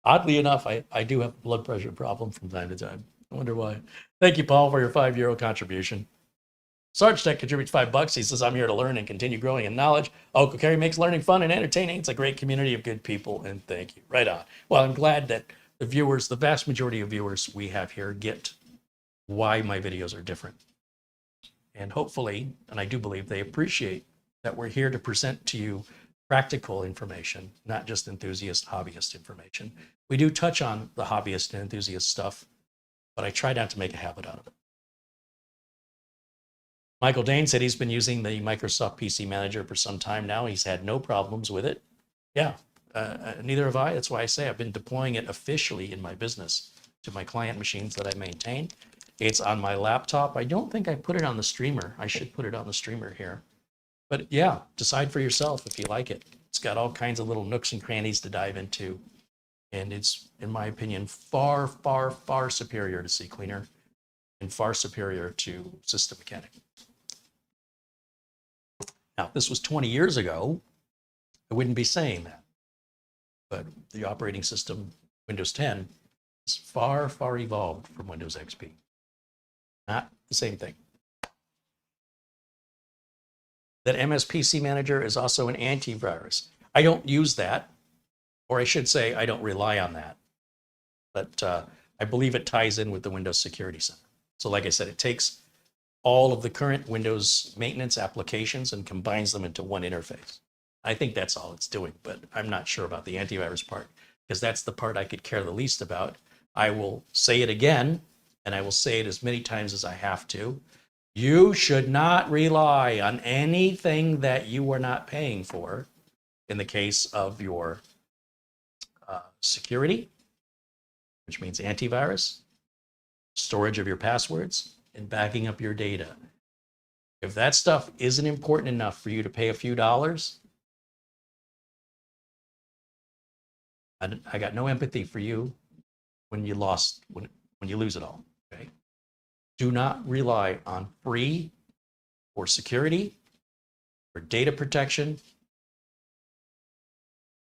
Oddly enough, I do have a blood pressure problem from time to time. I wonder why. Thank you, Paul, for your €5 contribution. Sarge Tech contributes $5. He says, I'm here to learn and continue growing in knowledge. Uncle Kerry makes learning fun and entertaining. It's a great community of good people, and thank you. Right on. Well, I'm glad that the viewers, the vast majority of viewers we have here, get why my videos are different. And hopefully, and I do believe they appreciate that we're here to present to you practical information, not just enthusiast, hobbyist information. We do touch on the hobbyist and enthusiast stuff, but I try not to make a habit out of it. Michael Dane said he's been using the Microsoft PC Manager for some time now. He's had no problems with it. Yeah, neither have I. That's why I say I've been deploying it officially in my business to my client machines that I maintain. It's on my laptop. I don't think I put it on the streamer. I should put it on the streamer here. But yeah, decide for yourself if you like it. It's got all kinds of little nooks and crannies to dive into. And it's, in my opinion, far, far, far superior to CCleaner. and far superior to System Mechanic. Now, if this was 20 years ago, I wouldn't be saying that. But the operating system, Windows 10, is far, far evolved from Windows XP. Not the same thing. That MSPC Manager is also an antivirus. I don't use that, or I should say I don't rely on that. But I believe it ties in with the Windows Security Center. So like I said, it takes all of the current Windows maintenance applications and combines them into one interface. I think that's all it's doing, but I'm not sure about the antivirus part, because that's the part I could care the least about. I will say it again, and I will say it as many times as I have to. You should not rely on anything that you are not paying for in the case of your security, which means antivirus, storage of your passwords, and backing up your data. If that stuff isn't important enough for you to pay a few dollars, I got no empathy for you when you lose it all. Okay? Do not rely on free for security, for data protection,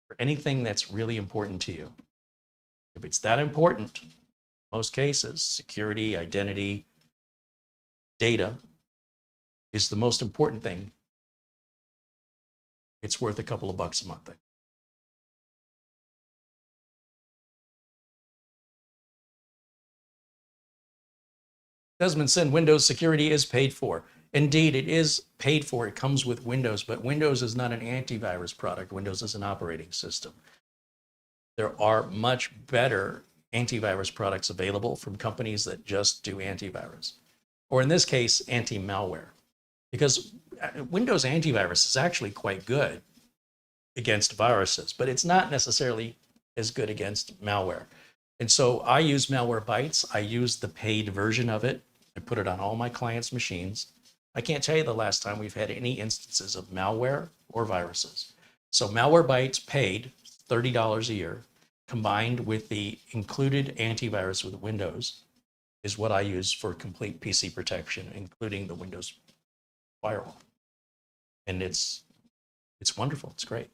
for anything that's really important to you. If it's that important, most cases, security, identity, data is the most important thing. It's worth a couple of bucks a month. Desmond said Windows security is paid for. Indeed, it is paid for. It comes with Windows, but Windows is not an antivirus product. Windows is an operating system. There are much better antivirus products available from companies that just do antivirus, or in this case, anti-malware, because Windows antivirus is actually quite good against viruses, but it's not necessarily as good against malware. And so I use Malwarebytes. I use the paid version of it. I put it on all my clients' machines. I can't tell you the last time we've had any instances of malware or viruses. So Malwarebytes paid $30 a year, combined with the included antivirus with Windows, is what I use for complete PC protection, including the Windows firewall. And it's wonderful. It's great.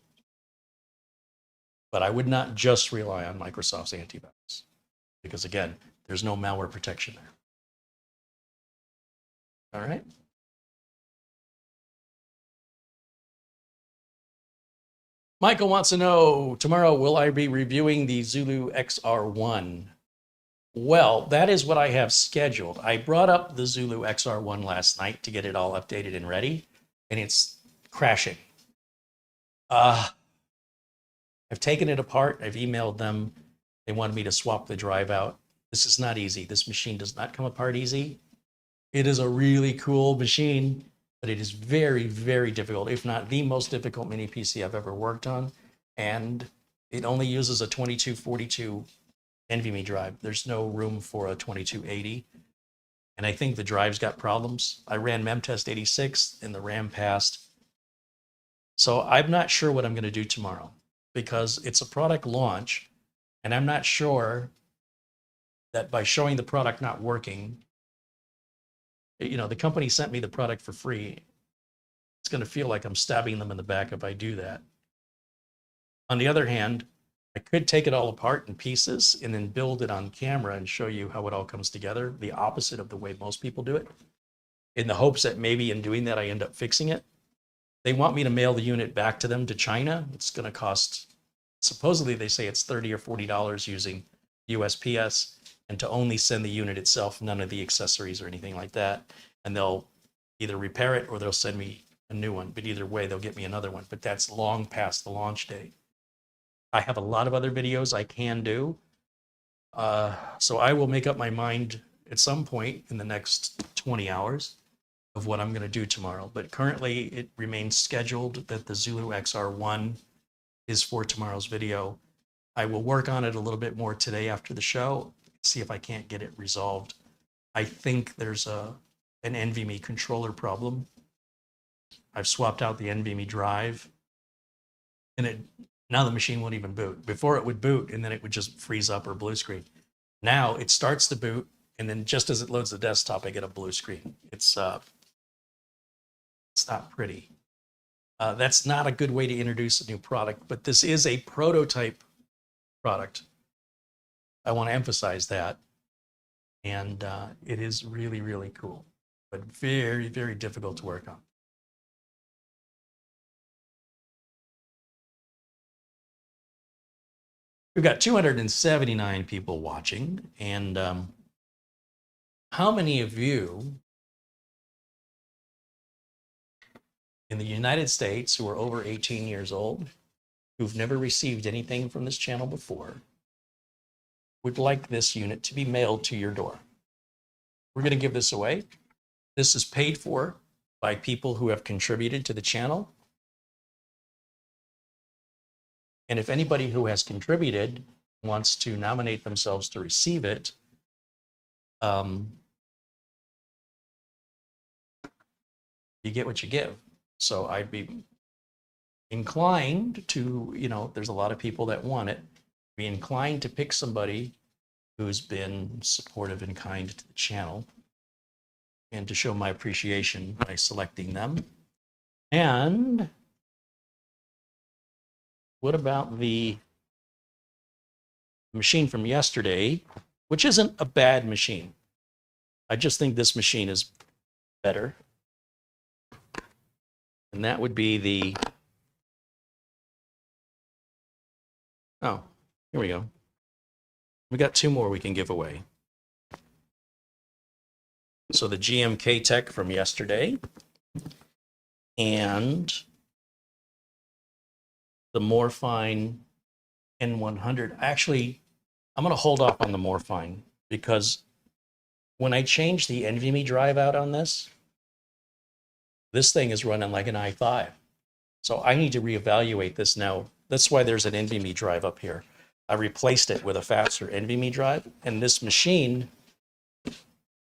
But I would not just rely on Microsoft's antivirus, because again, there's no malware protection there. All right. Michael wants to know, tomorrow, will I be reviewing the Zulu XR1? Well, that is what I have scheduled. I brought up the Zulu XR1 last night to get it all updated and ready, and it's crashing. I've taken it apart. I've emailed them. They wanted me to swap the drive out. This is not easy. This machine does not come apart easy. It is a really cool machine, but it is very, very difficult, if not the most difficult mini PC I've ever worked on. And it only uses a 2242 NVMe drive. There's no room for a 2280. And I think the drive's got problems. I ran memtest 86 and the RAM passed. So I'm not sure what I'm going to do tomorrow, because it's a product launch, and I'm not sure that by showing the product not working, the company sent me the product for free. It's going to feel like I'm stabbing them in the back if I do that. On the other hand, I could take it all apart in pieces and then build it on camera and show you how it all comes together, the opposite of the way most people do it, in the hopes that maybe in doing that, I end up fixing it. They want me to mail the unit back to them to China. It's going to cost, supposedly they say it's $30 or $40 using USPS, and to only send the unit itself, none of the accessories or anything like that. And they'll either repair it or they'll send me a new one. But either way, they'll get me another one. But that's long past the launch date. I have a lot of other videos I can do. So I will make up my mind at some point in the next 20 hours of what I'm going to do tomorrow. But currently, it remains scheduled that the Zulu XR1 is for tomorrow's video. I will work on it a little bit more today after the show, see if I can't get it resolved. I think there's an NVMe controller problem. I've swapped out the NVMe drive, and now the machine won't even boot. Before it would boot, and then it would just freeze up or blue screen. Now it starts to boot, And then just as it loads the desktop, I get a blue screen. It's not pretty. That's not a good way to introduce a new product, but this is a prototype product. I want to emphasize that. And it is really, really cool, but very, very difficult to work on. We've got 279 people watching. And how many of you in the United States who are over 18 years old, who've never received anything from this channel before, would like this unit to be mailed to your door? We're going to give this away. This is paid for by people who have contributed to the channel. And if anybody who has contributed wants to nominate themselves to receive it, you get what you give. So I'd be inclined to, there's a lot of people that want it, be inclined to pick somebody who's been supportive and kind to the channel and to show my appreciation by selecting them. And what about the machine from yesterday, which isn't a bad machine? I just think this machine is better. And that would be the, oh, here we go. We got two more we can give away. So the GMK Tech from yesterday and the Morfine N100. Actually, I'm going to hold off on the Morfine because when I changed the NVMe drive out on this, this thing is running like an i5. So I need to reevaluate this now. That's why there's an NVMe drive up here. I replaced it with a faster NVMe drive, and this machine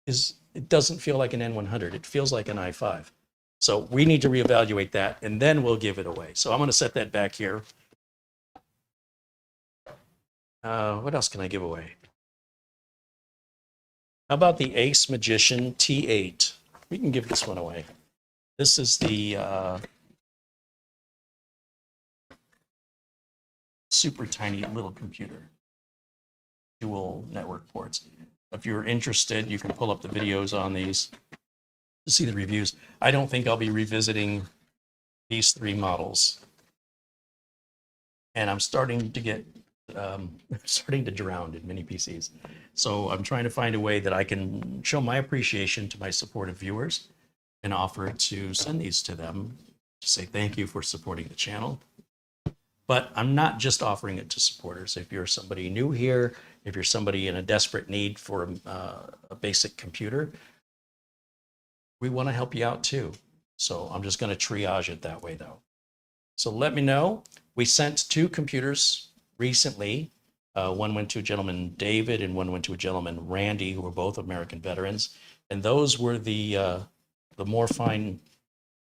it doesn't feel like an N100. It feels like an i5. So we need to reevaluate that, and then we'll give it away. So I'm going to set that back here. What else can I give away? How about the Ace Magician T8? We can give this one away. This is the super tiny little computer, dual network ports. If you're interested, you can pull up the videos on these to see the reviews. I don't think I'll be revisiting these three models. And I'm starting to get, starting to drown in mini PCs. So I'm trying to find a way that I can show my appreciation to my supportive viewers and offer to send these to them to say thank you for supporting the channel. But I'm not just offering it to supporters. If you're somebody new here, if you're somebody in a desperate need for a basic computer, we want to help you out too. So I'm just going to triage it that way though. So let me know. We sent two computers recently. One went to a gentleman, David, and one went to a gentleman, Randy, who were both American veterans. And those were the Morfine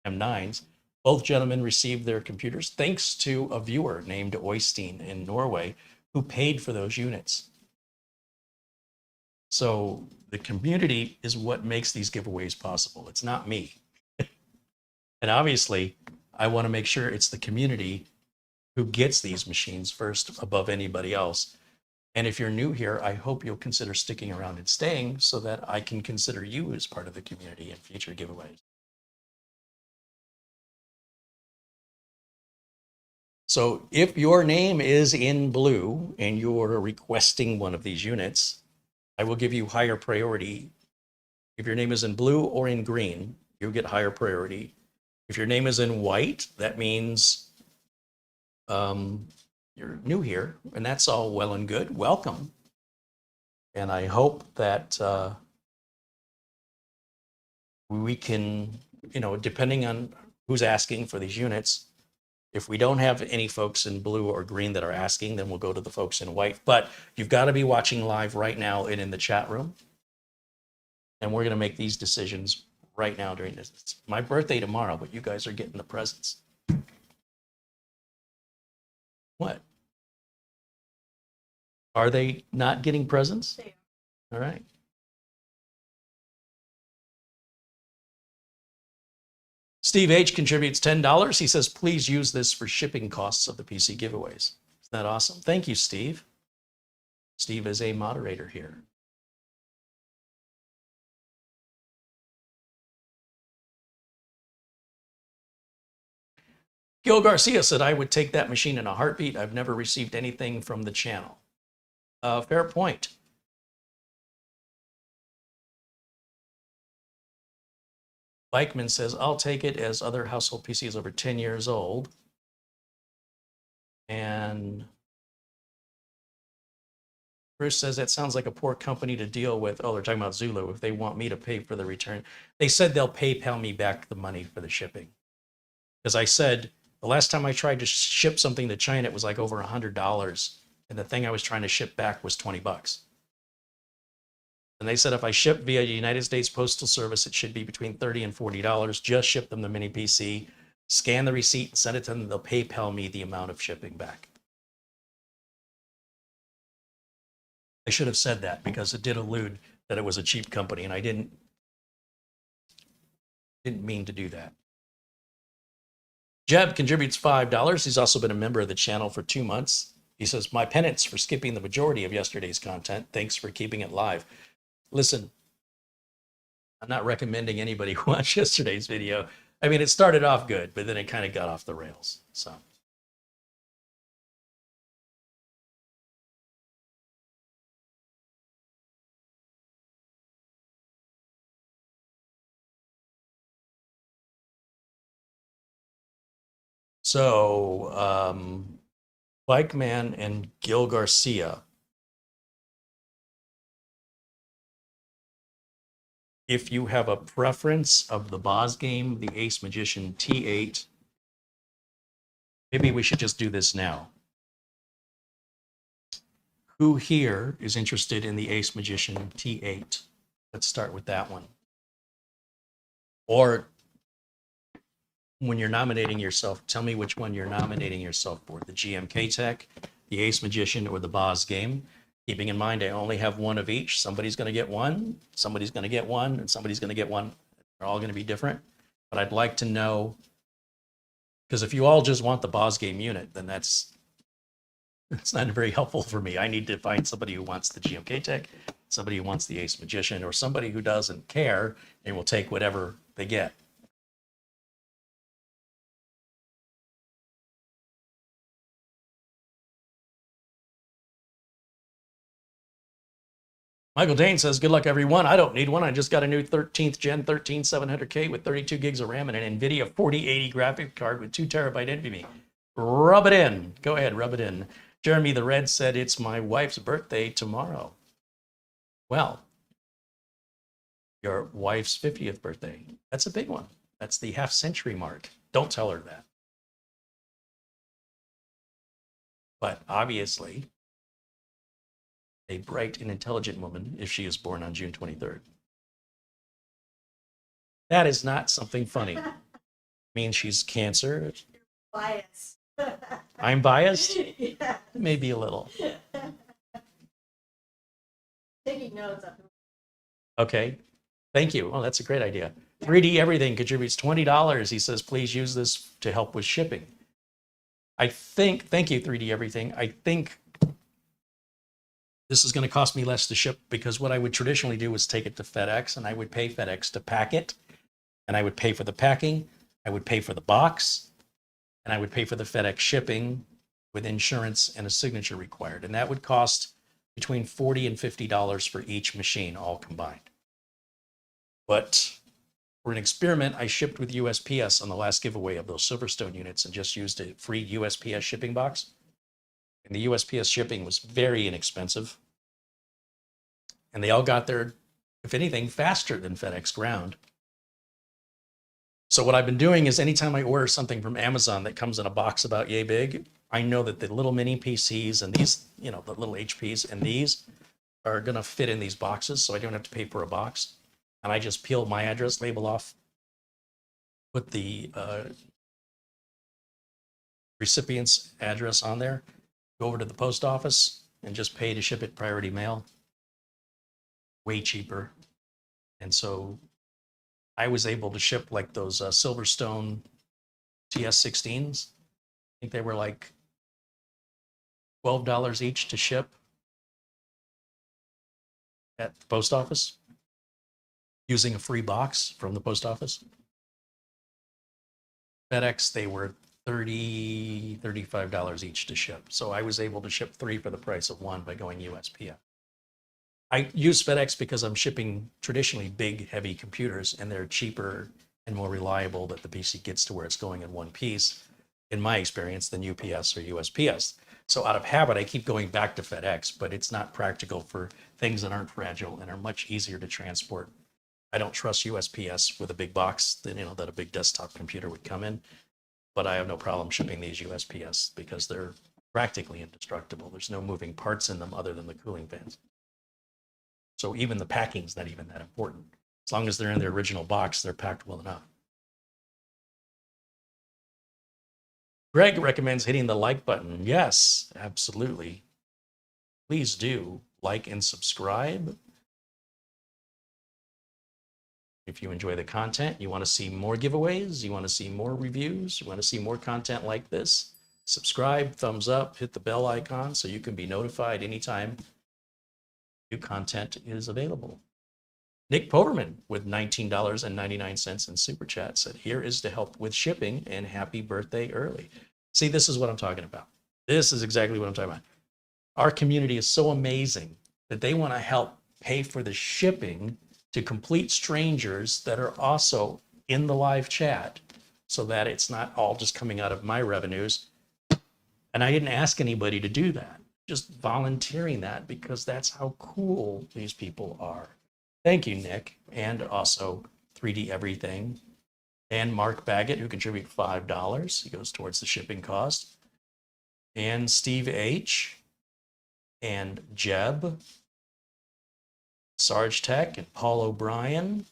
M9s. Both gentlemen received their computers thanks to a viewer named Oystein in Norway who paid for those units. So the community is what makes these giveaways possible. It's not me. And obviously, I want to make sure it's the community who gets these machines first above anybody else. And if you're new here, I hope you'll consider sticking around and staying so that I can consider you as part of the community in future giveaways. So if your name is in blue and you're requesting one of these units, I will give you higher priority. If your name is in blue or in green, you'll get higher priority. If your name is in white, that means you're new here, and that's all well and good. Welcome. And I hope that we can, depending on who's asking for these units, if we don't have any folks in blue or green that are asking, then we'll go to the folks in white. But you've got to be watching live right now and in the chat room. And we're going to make these decisions right now during this. It's my birthday tomorrow, but you guys are getting the presents. What? Are they not getting presents? All right. Steve H contributes $10. He says, please use this for shipping costs of the PC giveaways. Isn't that awesome? Thank you, Steve. Steve is a moderator here. Gil Garcia said, I would take that machine in a heartbeat. I've never received anything from the channel. Fair point. Bikeman says, I'll take it as other household PC is over 10 years old. And Bruce says, that sounds like a poor company to deal with. Oh, they're talking about Zulu. If they want me to pay for the return. They said they'll PayPal me back the money for the shipping. Because I said, the last time I tried to ship something to China, it was like over $100. And the thing I was trying to ship back was 20 bucks. And they said if I ship via United States Postal Service, it should be between $30 and $40. Just ship them the mini PC, scan the receipt, and send it to them. They'll PayPal me the amount of shipping back. I should have said that because it did allude that it was a cheap company, and I didn't mean to do that. Jeb contributes $5. He's also been a member of the channel for 2 months. He says, my penance for skipping the majority of yesterday's content. Thanks for keeping it live. Listen, I'm not recommending anybody watch yesterday's video. I mean, it started off good, but then it kind of got off the rails. So. So, Bikeman and Gil Garcia. If you have a preference of the BosGame, the Ace Magician T8, maybe we should just do this now. Who here is interested in the Ace Magician T8? Let's start with that one. Or when you're nominating yourself, tell me which one you're nominating yourself for, the GMK Tech, the Ace Magician, or the BosGame. Keeping in mind, I only have one of each. Somebody's going to get one, somebody's going to get one, and somebody's going to get one. They're all going to be different. But I'd like to know, because if you all just want the BosGame unit, then that's not very helpful for me. I need to find somebody who wants the GMK Tech, somebody who wants the Ace Magician, or somebody who doesn't care and will take whatever they get. Michael Dane says, good luck, everyone. I don't need one. I just got a new 13th Gen 13700K with 32 gigs of RAM and an NVIDIA 4080 graphic card with 2 terabyte NVMe. Rub it in. Go ahead, rub it in. Jeremy the Red said, it's my wife's birthday tomorrow. Well, your wife's 50th birthday. That's a big one. That's the half-century mark. Don't tell her that. But obviously, a bright and intelligent woman if she is born on June 23rd. That is not something funny. It means she's Cancer. Bias. I'm biased? Yeah. Maybe a little. Taking notes. Okay. Thank you. Oh, that's a great idea. 3D Everything contributes $20. He says, please use this to help with shipping. Thank you, 3D Everything. I think this is going to cost me less to ship because what I would traditionally do is take it to FedEx and I would pay FedEx to pack it. And I would pay for the packing. I would pay for the box. And I would pay for the FedEx shipping with insurance and a signature required. And that would cost between $40 and $50 for each machine, all combined. But for an experiment, I shipped with USPS on the last giveaway of those Silverstone units and just used a free USPS shipping box. And the USPS shipping was very inexpensive. And they all got there, if anything, faster than FedEx Ground. So what I've been doing is anytime I order something from Amazon that comes in a box about yay big, I know that the little mini PCs and these, the little HPs and these are going to fit in these boxes. So I don't have to pay for a box. And I just peel my address label off, put the recipient's address on there, go over to the post office and just pay to ship it priority mail. Way cheaper. And so I was able to ship like those Silverstone TS16s. I think they were like $12 each to ship at the post office using a free box from the post office. FedEx, they were $35 each to ship. So I was able to ship 3 for the price of 1 by going USPS. I use FedEx because I'm shipping traditionally big, heavy computers, and they're cheaper and more reliable that the PC gets to where it's going in one piece, in my experience, than UPS or USPS. So out of habit, I keep going back to FedEx, but it's not practical for things that aren't fragile and are much easier to transport. I don't trust USPS with a big box that, that a big desktop computer would come in, but I have no problem shipping these USPS because they're practically indestructible. There's no moving parts in them other than the cooling fans. So even the packing's not even that important. As long as they're in their original box, they're packed well enough. Greg recommends hitting the like button. Yes, absolutely. Please do like and subscribe. If you enjoy the content, you want to see more giveaways, you want to see more reviews, you want to see more content like this, subscribe, thumbs up, hit the bell icon so you can be notified anytime new content is available. Nick Poverman with $19.99 in Super Chat said, here is to help with shipping and happy birthday early. See, this is what I'm talking about. This is exactly what I'm talking about. Our community is so amazing that they want to help pay for the shipping to complete strangers that are also in the live chat so that it's not all just coming out of my revenues. And I didn't ask anybody to do that, just volunteering that because that's how cool these people are. Thank you, Nick, and also 3D Everything, and Mark Baggett, who contributed $5. He goes towards the shipping cost. And Steve H, and Jeb, Sarge Tech, and Paul O'Brien,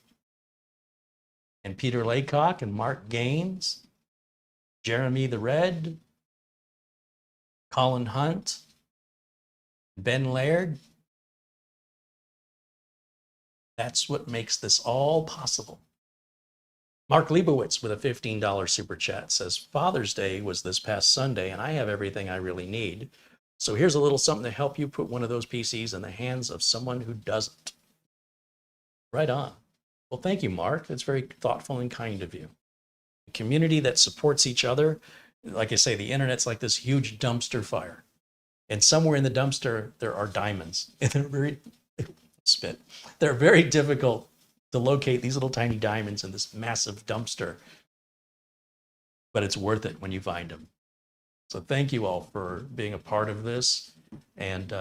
and Peter Laycock, and Mark Gaines, Jeremy the Red, Colin Hunt, Ben Laird. That's what makes this all possible. Mark Leibowitz with a $15 super chat says, Father's Day was this past Sunday, and I have everything I really need. So here's a little something to help you put one of those PCs in the hands of someone who doesn't. Right on. Well, thank you, Mark. That's very thoughtful and kind of you. A community that supports each other. Like I say, the internet's like this huge dumpster fire. And somewhere in the dumpster, there are diamonds. And they're very difficult to locate, these little tiny diamonds in this massive dumpster. But it's worth it when you find them. So thank you all for being a part of this. And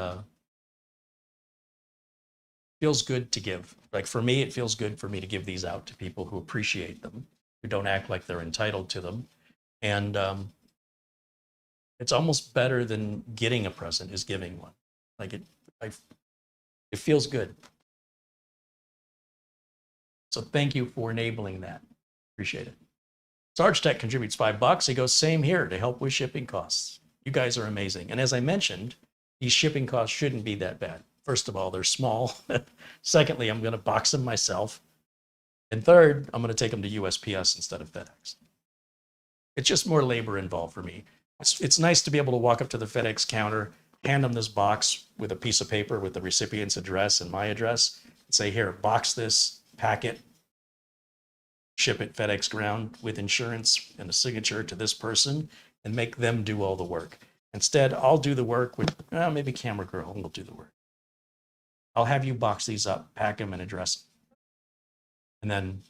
feels good to give. Like for me, it feels good for me to give these out to people who appreciate them, who don't act like they're entitled to them. And it's almost better than getting a present is giving one. Like it feels good. So thank you for enabling that. Appreciate it. Sarge Tech contributes $5. He goes, same here to help with shipping costs. You guys are amazing. And as I mentioned, these shipping costs shouldn't be that bad. First of all, they're small. Secondly, I'm going to box them myself. And third, I'm going to take them to USPS instead of FedEx. It's just more labor involved for me. It's nice to be able to walk up to the FedEx counter, hand them this box with a piece of paper with the recipient's address and my address, and say, here, box this, pack it, ship it FedEx ground with insurance and a signature to this person, and make them do all the work. Instead, I'll do the work with, maybe Camera Girl will do the work. I'll have you box these up, pack them, and address them. And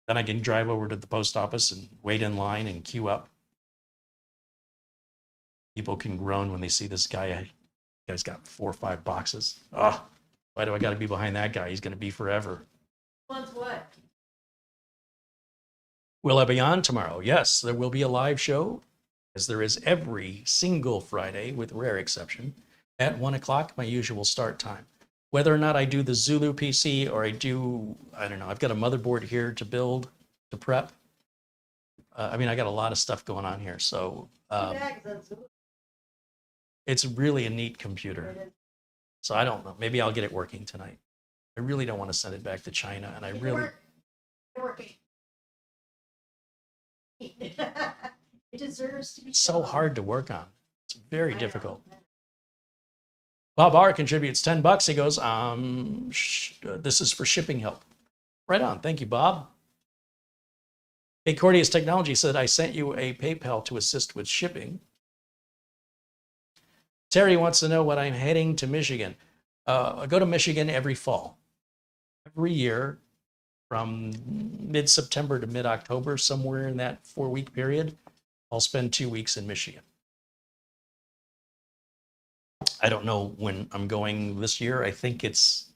then I can drive over to the post office and wait in line and queue up. People can groan when they see this guy. Guy's got 4 or 5 boxes. Oh, why do I got to be behind that guy? He's going to be forever. What's what? Will I be on tomorrow? Yes, there will be a live show, as there is every single Friday, with rare exception, at 1 o'clock, my usual start time. Whether or not I do the Zulu PC or I don't know, I've got a motherboard here to build, to prep. I got a lot of stuff going on here. So it's really a neat computer. So I don't know, maybe I'll get it working tonight. I really don't want to send it back to China. And I really... Work It deserves to be So shown. hard to work on. It's very I know. difficult. Bob R contributes $10. He goes, this is for shipping help. Right on. Thank you, Bob. Hey, Cordius Technology said, I sent you a PayPal to assist with shipping. Terry wants to know when I'm heading to Michigan. I go to Michigan every fall. Every year from mid-September to mid-October, somewhere in that 4-week period, I'll spend 2 weeks in Michigan. I don't know when I'm going this year. I think it's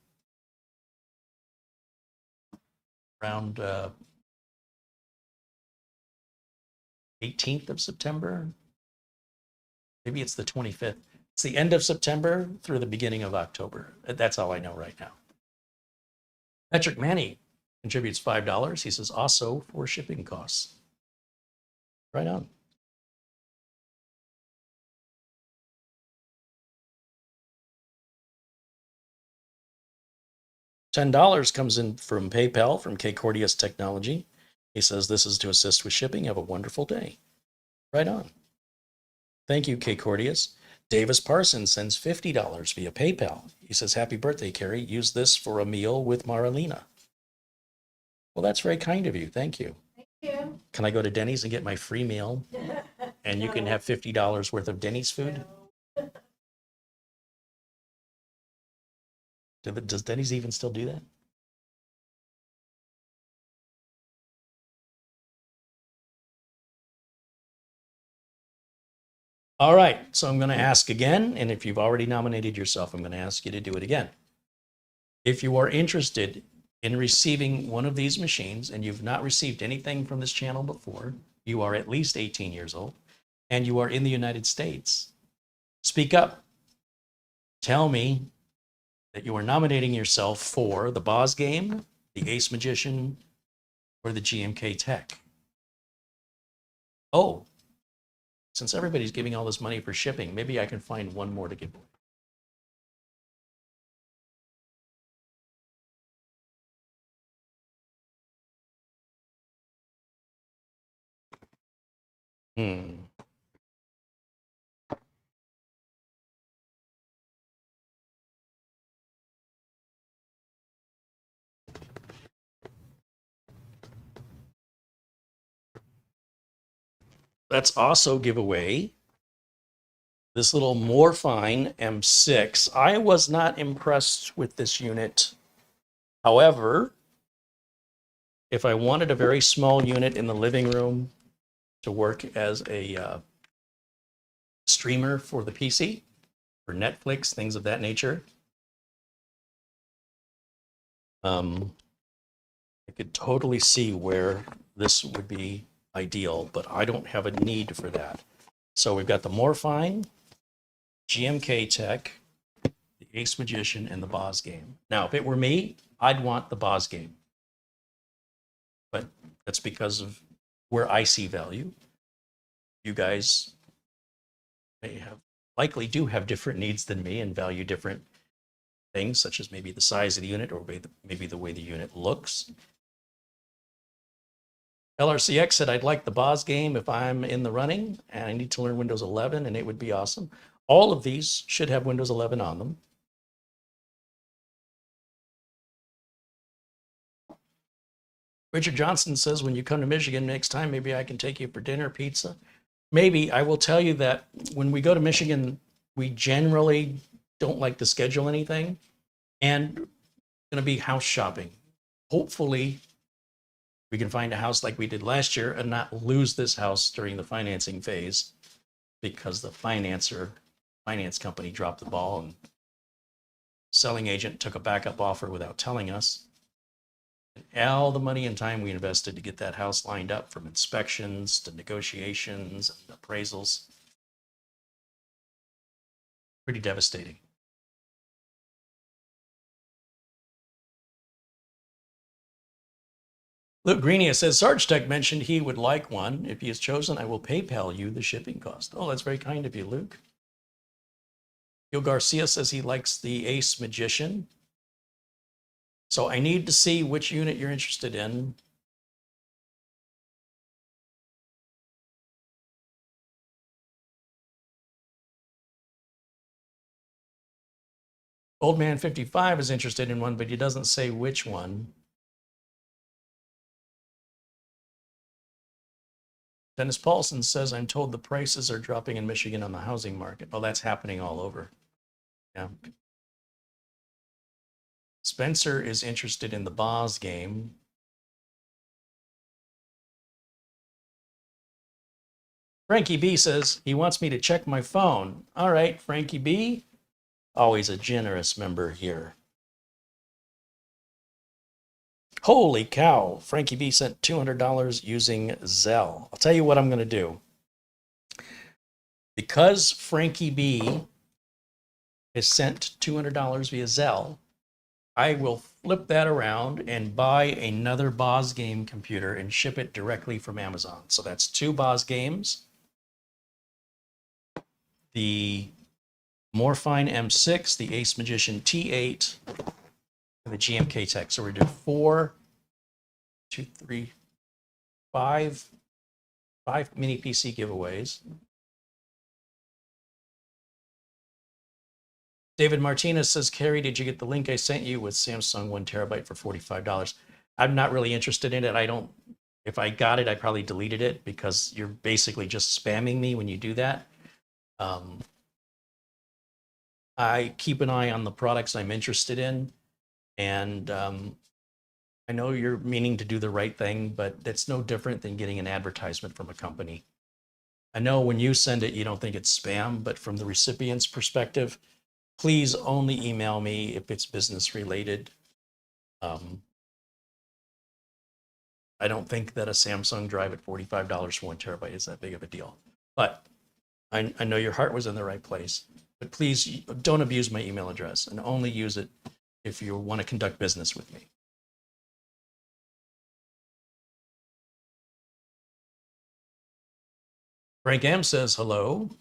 around 18th of September. Maybe it's the 25th. It's the end of September through the beginning of October. That's all I know right now. Patrick Manny contributes $5. He says, also for shipping costs. Right on. $10 comes in from PayPal from K Cordius Technology. He says, this is to assist with shipping. Have a wonderful day. Right on. Thank you, K Cordius. Davis Parsons sends $50 via PayPal. He says, happy birthday, Carrie. Use this for a meal with Maralina. Well, that's very kind of you. Thank you. Thank you. Can I go to Denny's and get my free meal? And you can have $50 worth of Denny's food? Does Denny's even still do that? All right, so I'm going to ask again, and if you've already nominated yourself, I'm going to ask you to do it again. If you are interested in receiving one of these machines and you've not received anything from this channel before, you are at least 18 years old, and you are in the United States, speak up. Tell me that you are nominating yourself for the BosGame, the Ace Magician, or the GMK Tech. Oh, since everybody's giving all this money for shipping, maybe I can find one more to give away. Let's also give away this little Morphine M6. I was not impressed with this unit. However, if I wanted a very small unit in the living room to work as a streamer for the PC, for Netflix, things of that nature, I could totally see where this would be ideal, but I don't have a need for that. So we've got the Morphine, GMK Tech, the Ace Magician, and the BosGame. Now, if it were me, I'd want the BosGame. But that's because of where I see value. You guys may have, likely do have different needs than me and value different things, such as maybe the size of the unit or maybe the way the unit looks. LRCX said, I'd like the BosGame if I'm in the running and I need to learn Windows 11, and it would be awesome. All of these should have Windows 11 on them. Richard Johnson says, when you come to Michigan next time, maybe I can take you for dinner, pizza. Maybe. I will tell you that when we go to Michigan, we generally don't like to schedule anything, and going to be house shopping. Hopefully, we can find a house like we did last year and not lose this house during the financing phase because the finance company dropped the ball and selling agent took a backup offer without telling us. And all the money and time we invested to get that house lined up, from inspections to negotiations and appraisals. Pretty devastating. Luke Greenia says, Sarge Tech mentioned he would like one. If he is chosen, I will PayPal you the shipping cost. Oh, that's very kind of you, Luke. Gil Garcia says he likes the Ace Magician. So I need to see which unit you're interested in. Old Man 55 is interested in one, but he doesn't say which one. Dennis Paulson says, I'm told the prices are dropping in Michigan on the housing market. Well, that's happening all over. Yeah. Spencer is interested in the BosGame. Frankie B says he wants me to check my phone. All right, Frankie B, always a generous member here. Holy cow, Frankie B sent $200 using Zelle. I'll tell you what I'm going to do. Because Frankie B has sent $200 via Zelle, I will flip that around and buy another BosGame computer and ship it directly from Amazon. So that's 2 BosGames. The Morphine M6, the Ace Magician T8, and the GMK Tech. So we're doing 5 mini PC giveaways. David Martinez says, Carrie, did you get the link I sent you with Samsung 1 terabyte for $45? I'm not really interested in it. If I got it, I probably deleted it because you're basically just spamming me when you do that. I keep an eye on the products I'm interested in, and I know you're meaning to do the right thing, but that's no different than getting an advertisement from a company. I know when you send it, you don't think it's spam, but from the recipient's perspective, please only email me if it's business related. I don't think that a Samsung drive at $45 for 1 terabyte is that big of a deal, but I know your heart was in the right place. But please don't abuse my email address and only use it if you want to conduct business with me. Frank M says hello.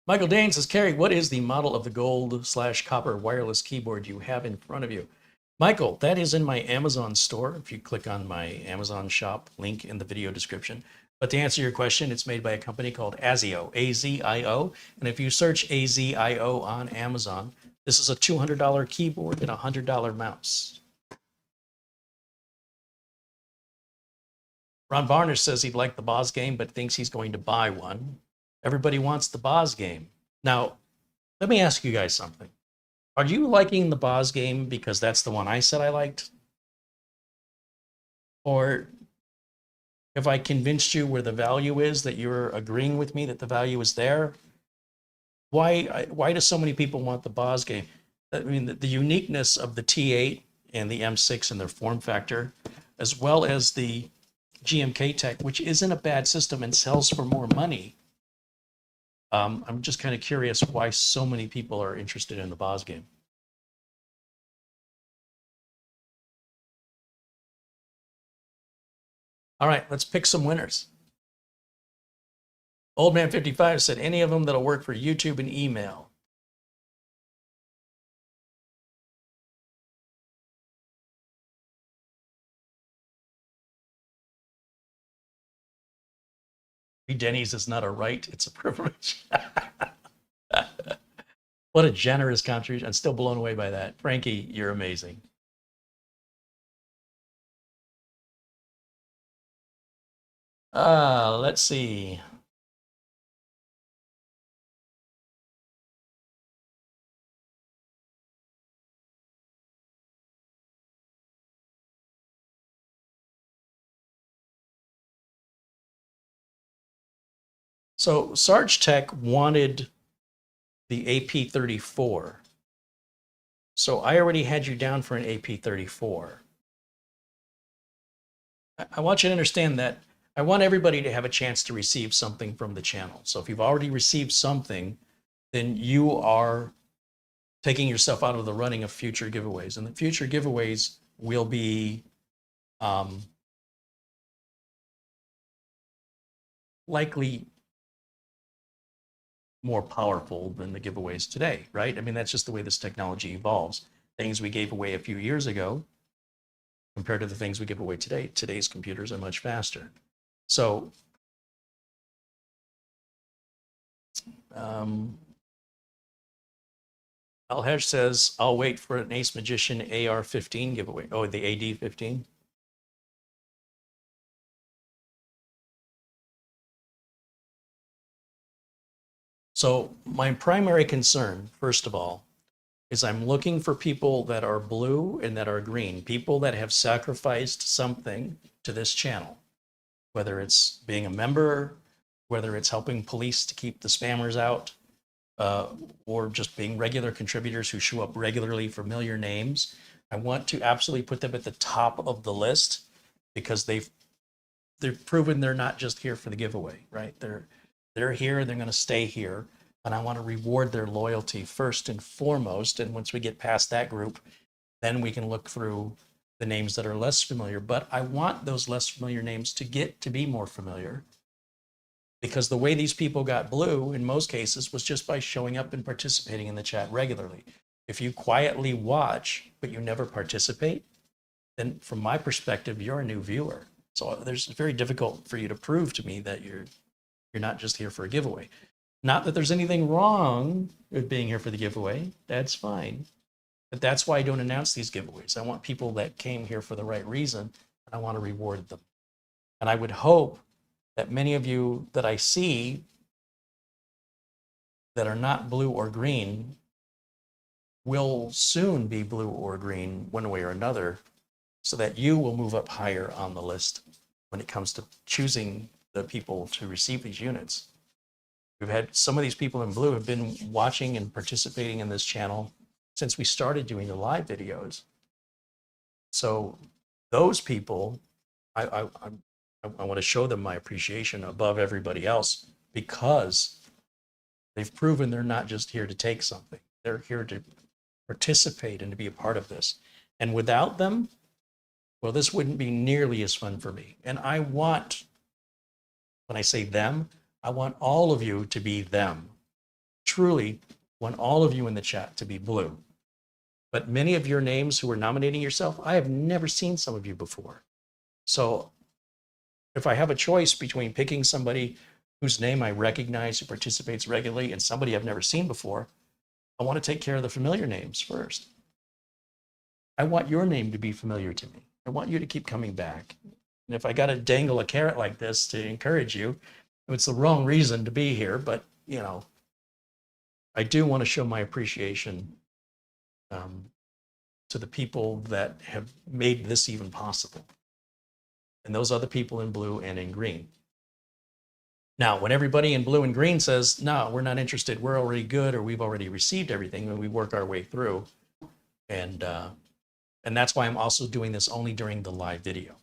Michael Dane says, Carrie, what is the model of the gold/copper wireless keyboard you have in front of you? Michael, that is in my Amazon store. If you click on my Amazon shop link in the video description. But to answer your question, it's made by a company called Azio, A-Z-I-O. And if you search A-Z-I-O on Amazon, this is a $200 keyboard and a $100 mouse. Ron Varner says he'd like the BosGame, but thinks he's going to buy one. Everybody wants the BosGame. Now, let me ask you guys something. Are you liking the BosGame because that's the one I said I liked? Or if I convinced you where the value is, that you're agreeing with me that the value is there? Why do so many people want the BosGame? I mean, the uniqueness of the T8 and the M6 and their form factor, as well as the GMK Tech, which isn't a bad system and sells for more money. I'm just kind of curious why so many people are interested in the BosGame. All right, let's pick some winners. Old Man 55 said, any of them that'll work for YouTube and email. Denny's is not a right, it's a privilege. What a generous contribution. I'm still blown away by that. Frankie, you're amazing. Let's see. So Sarge Tech wanted the AP34. So I already had you down for an AP34. I want you to understand that I want everybody to have a chance to receive something from the channel. So if you've already received something, then you are taking yourself out of the running of future giveaways. And the future giveaways will be likely more powerful than the giveaways today, right? I mean, that's just the way this technology evolves. Things we gave away a few years ago compared to the things we give away today, today's computers are much faster. So Alhej says, I'll wait for an Ace Magician AR-15 giveaway. Oh, the AD-15? So my primary concern, first of all, is I'm looking for people that are blue and that are green, people that have sacrificed something to this channel, whether it's being a member, whether it's helping police to keep the spammers out, or just being regular contributors who show up regularly, familiar names. I want to absolutely put them at the top of the list because they've proven they're not just here for the giveaway, right? They're here, they're going to stay here, and I want to reward their loyalty first and foremost. And once we get past that group, then we can look through the names that are less familiar. But I want those less familiar names to get to be more familiar, because the way these people got blue in most cases was just by showing up and participating in the chat regularly. If you quietly watch, but you never participate, then from my perspective, you're a new viewer. So it's very difficult for you to prove to me that you're not just here for a giveaway. Not that there's anything wrong with being here for the giveaway. That's fine. But that's why I don't announce these giveaways. I want people that came here for the right reason, and I want to reward them. And I would hope that many of you that I see that are not blue or green will soon be blue or green one way or another, so that you will move up higher on the list when it comes to choosing the people to receive these units. We've had some of these people in blue have been watching and participating in this channel since we started doing the live videos. So those people, I want to show them my appreciation above everybody else, because they've proven they're not just here to take something. They're here to participate and to be a part of this. And without them, well, this wouldn't be nearly as fun for me. And I want, when I say them, I want all of you to be them. Truly want all of you in the chat to be blue. But many of your names who are nominating yourself, I have never seen some of you before. So if I have a choice between picking somebody whose name I recognize, who participates regularly, and somebody I've never seen before, I want to take care of the familiar names first. I want your name to be familiar to me. I want you to keep coming back. And if I got to dangle a carrot like this to encourage you, it's the wrong reason to be here, but you know, I do want to show my appreciation to the people that have made this even possible. And those are the people in blue and in green. Now, when everybody in blue and green says, no, we're not interested, we're already good, or we've already received everything, and we work our way through. And that's why I'm also doing this only during the live video.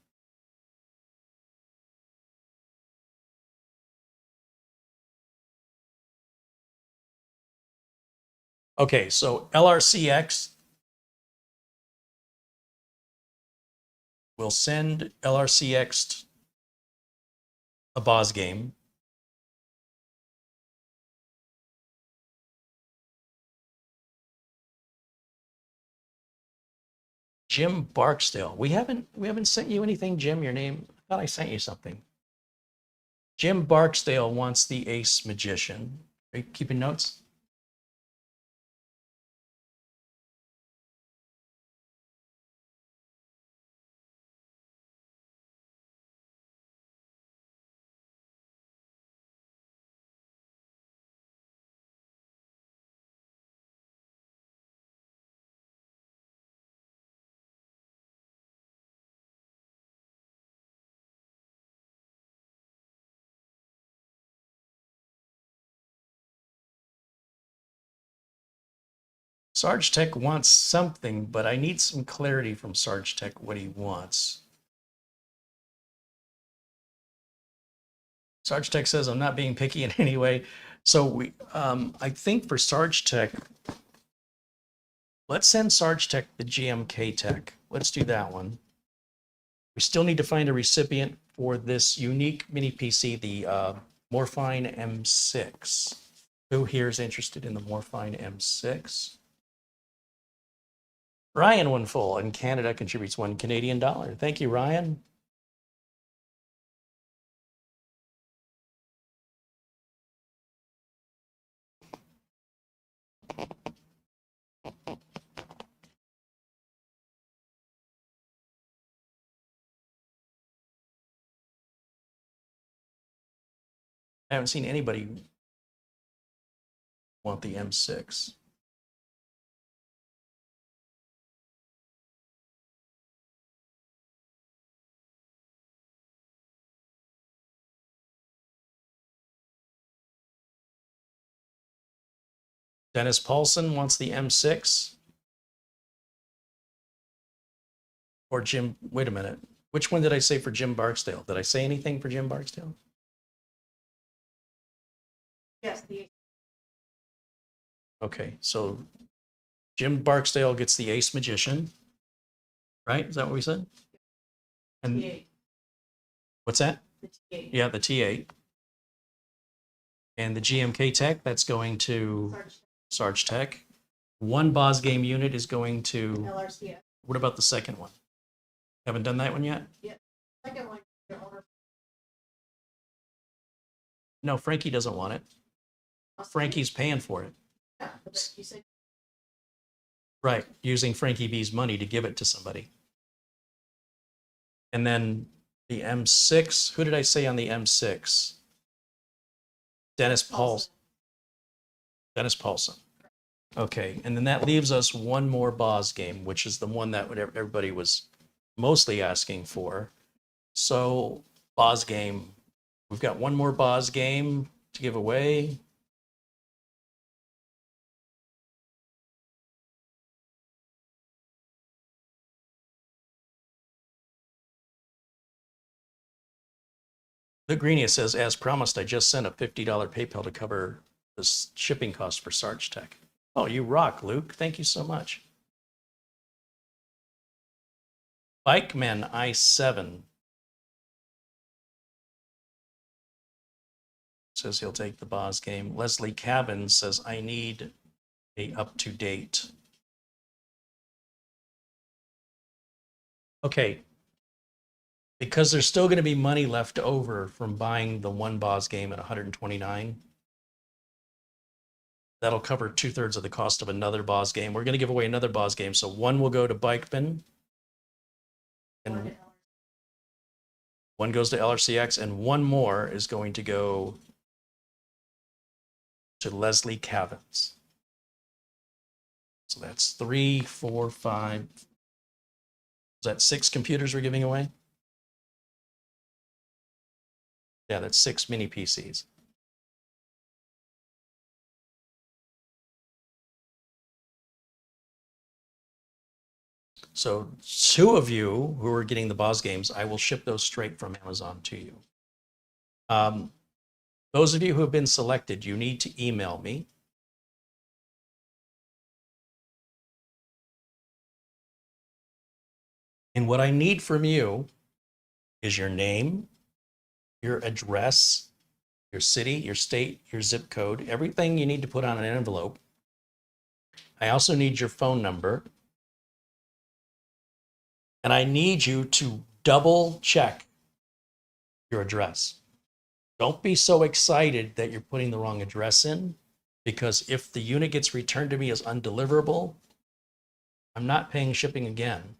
Okay, so LRCX will send LRCX a BosGame. Jim Barksdale. We haven't sent you anything, Jim. Your name? I thought I sent you something. Jim Barksdale wants the Ace Magician. Are you keeping notes? Sarge Tech wants something, but I need some clarity from Sarge Tech what he wants. Sarge Tech says, I'm not being picky in any way. So I think for Sarge Tech, let's send Sarge Tech the GMK Tech. Let's do that one. We still need to find a recipient for this unique mini PC, the Morphine M6. Who here is interested in the Morphine M6? Ryan Winfull in Canada contributes $1 Canadian. Thank you, Ryan. I haven't seen anybody want the M6. Dennis Paulson wants the M6. Or Jim, wait a minute. Which one did I say for Jim Barksdale? Did I say anything for Jim Barksdale? Yes, the Okay, so Jim Barksdale gets the Ace Magician, right? Is that what we said? And T8. what's that? The T8. Yeah, the T8. And the GMK Tech, that's going to Sarge Tech. One BosGame unit is going to, LRCF. what about the second one? Haven't done that one yet? Second one, your order. No, Frankie doesn't want it. Frankie's paying for it. Yeah, but you said Right, using Frankie B's money to give it to somebody. And then the M6, who did I say on the M6? Dennis Paulson. Dennis Paulson. Okay, and then that leaves us one more BosGame, which is the one that everybody was mostly asking for. So BosGame, we've got one more BosGame to give away. The Greenia says, as promised, I just sent a $50 PayPal to cover the shipping cost for Sarge Tech. Oh, you rock, Luke. Thank you so much. Bikeman i7 says he'll take the BosGame. Leslie Cabin says, I need a up-to-date. Okay. Because there's still going to be money left over from buying the one BosGame at 129. That'll cover 2/3 of the cost of another BosGame. We're going to give away another BosGame. So one will go to Bikeman. And one goes to LRCX, and one more is going to go to Leslie Cavins. So that's 3, 4, 5. Is that 6 computers we're giving away? Yeah, that's 6 mini PCs. So 2 of you who are getting the BosGames, I will ship those straight from Amazon to you. Those of you who have been selected, you need to email me. And what I need from you is your name, your address, your city, your state, your zip code, everything you need to put on an envelope. I also need your phone number. And I need you to double check your address. Don't be so excited that you're putting the wrong address in, because if the unit gets returned to me as undeliverable, I'm not paying shipping again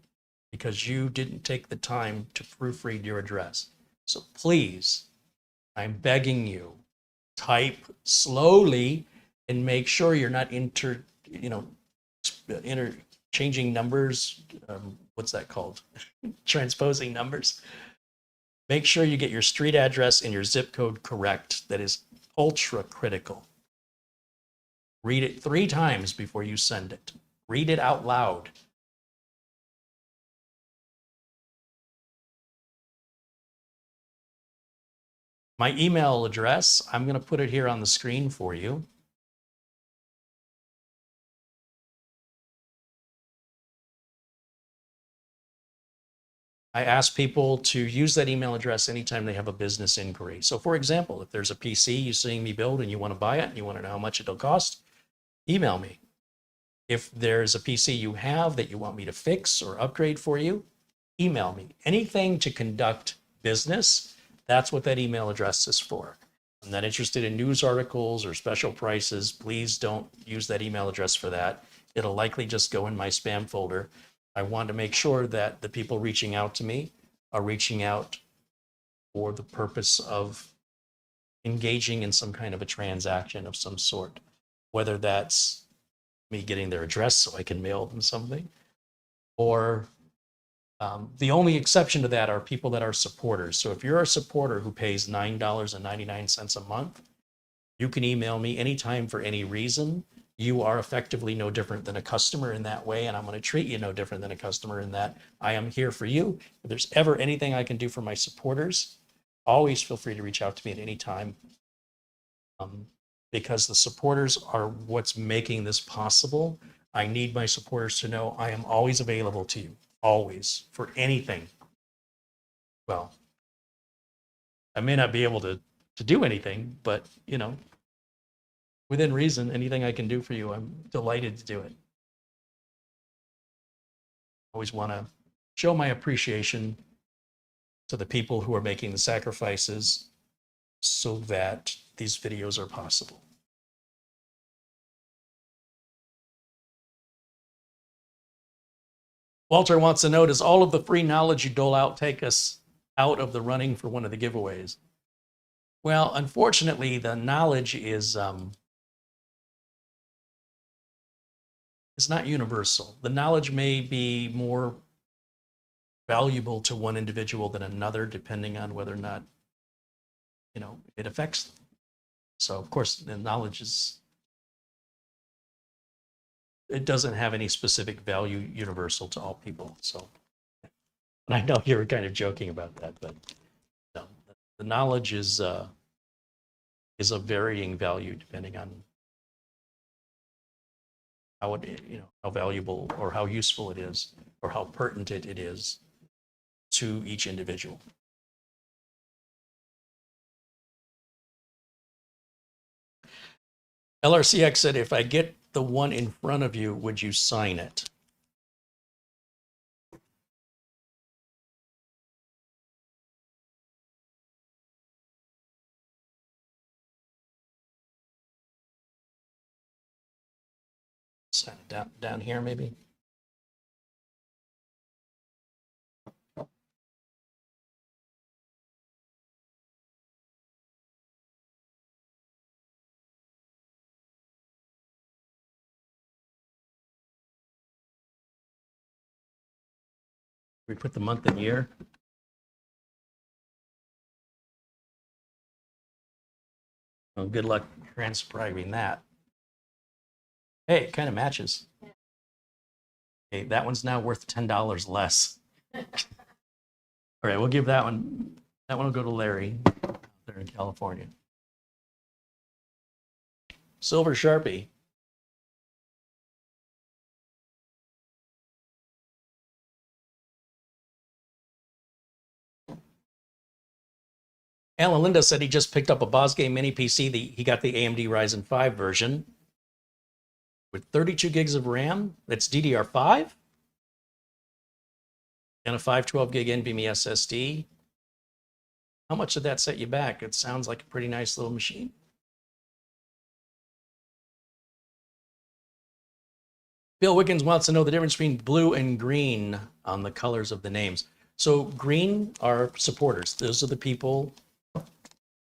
because you didn't take the time to proofread your address. So please, I'm begging you, type slowly and make sure you're not interchanging numbers. What's that called? Transposing numbers. Make sure you get your street address and your zip code correct. That is ultra critical. Read it 3 times before you send it. Read it out loud. My email address, I'm going to put it here on the screen for you. I ask people to use that email address anytime they have a business inquiry. So for example, if there's a PC you're seeing me build and you want to buy it and you want to know how much it'll cost, email me. If there's a PC you have that you want me to fix or upgrade for you, email me. Anything to conduct business, that's what that email address is for. I'm not interested in news articles or special prices. Please don't use that email address for that. It'll likely just go in my spam folder. I want to make sure that the people reaching out to me are reaching out for the purpose of engaging in some kind of a transaction of some sort, whether that's me getting their address so I can mail them something, or the only exception to that are people that are supporters. So if you're a supporter who pays $9.99 a month, you can email me anytime for any reason. You are effectively no different than a customer in that way, and I'm going to treat you no different than a customer in that I am here for you. If there's ever anything I can do for my supporters, always feel free to reach out to me at any time, because the supporters are what's making this possible. I need my supporters to know I am always available to you, always, for anything. Well, I may not be able to do anything, but within reason, anything I can do for you, I'm delighted to do it. I always want to show my appreciation to the people who are making the sacrifices so that these videos are possible. Walter wants to know, does all of the free knowledge you dole out take us out of the running for one of the giveaways? Well, unfortunately, the knowledge is it's not universal. The knowledge may be more valuable to one individual than another, depending on whether or not, it affects them. So, of course, the knowledge it doesn't have any specific value universal to all people. So, and I know you were kind of joking about that, but no, the knowledge is of varying value depending on how it, how valuable or how useful it is or how pertinent it is to each individual. LRCX said, if I get the one in front of you, would you sign it? Sign it down here, maybe. We put the month and year. Well, good luck transcribing that. Hey, it kind of matches. Okay, that one's now worth $10 less. All right, we'll give that one. That one will go to Larry there in California. Silver Sharpie. Alan Linda said he just picked up a BosGame mini PC. He got the AMD Ryzen 5 version with 32 gigs of RAM. That's DDR5 and a 512 gig NVMe SSD. How much did that set you back? It sounds like a pretty nice little machine. Bill Wiggins wants to know the difference between blue and green on the colors of the names. So green are supporters. Those are the people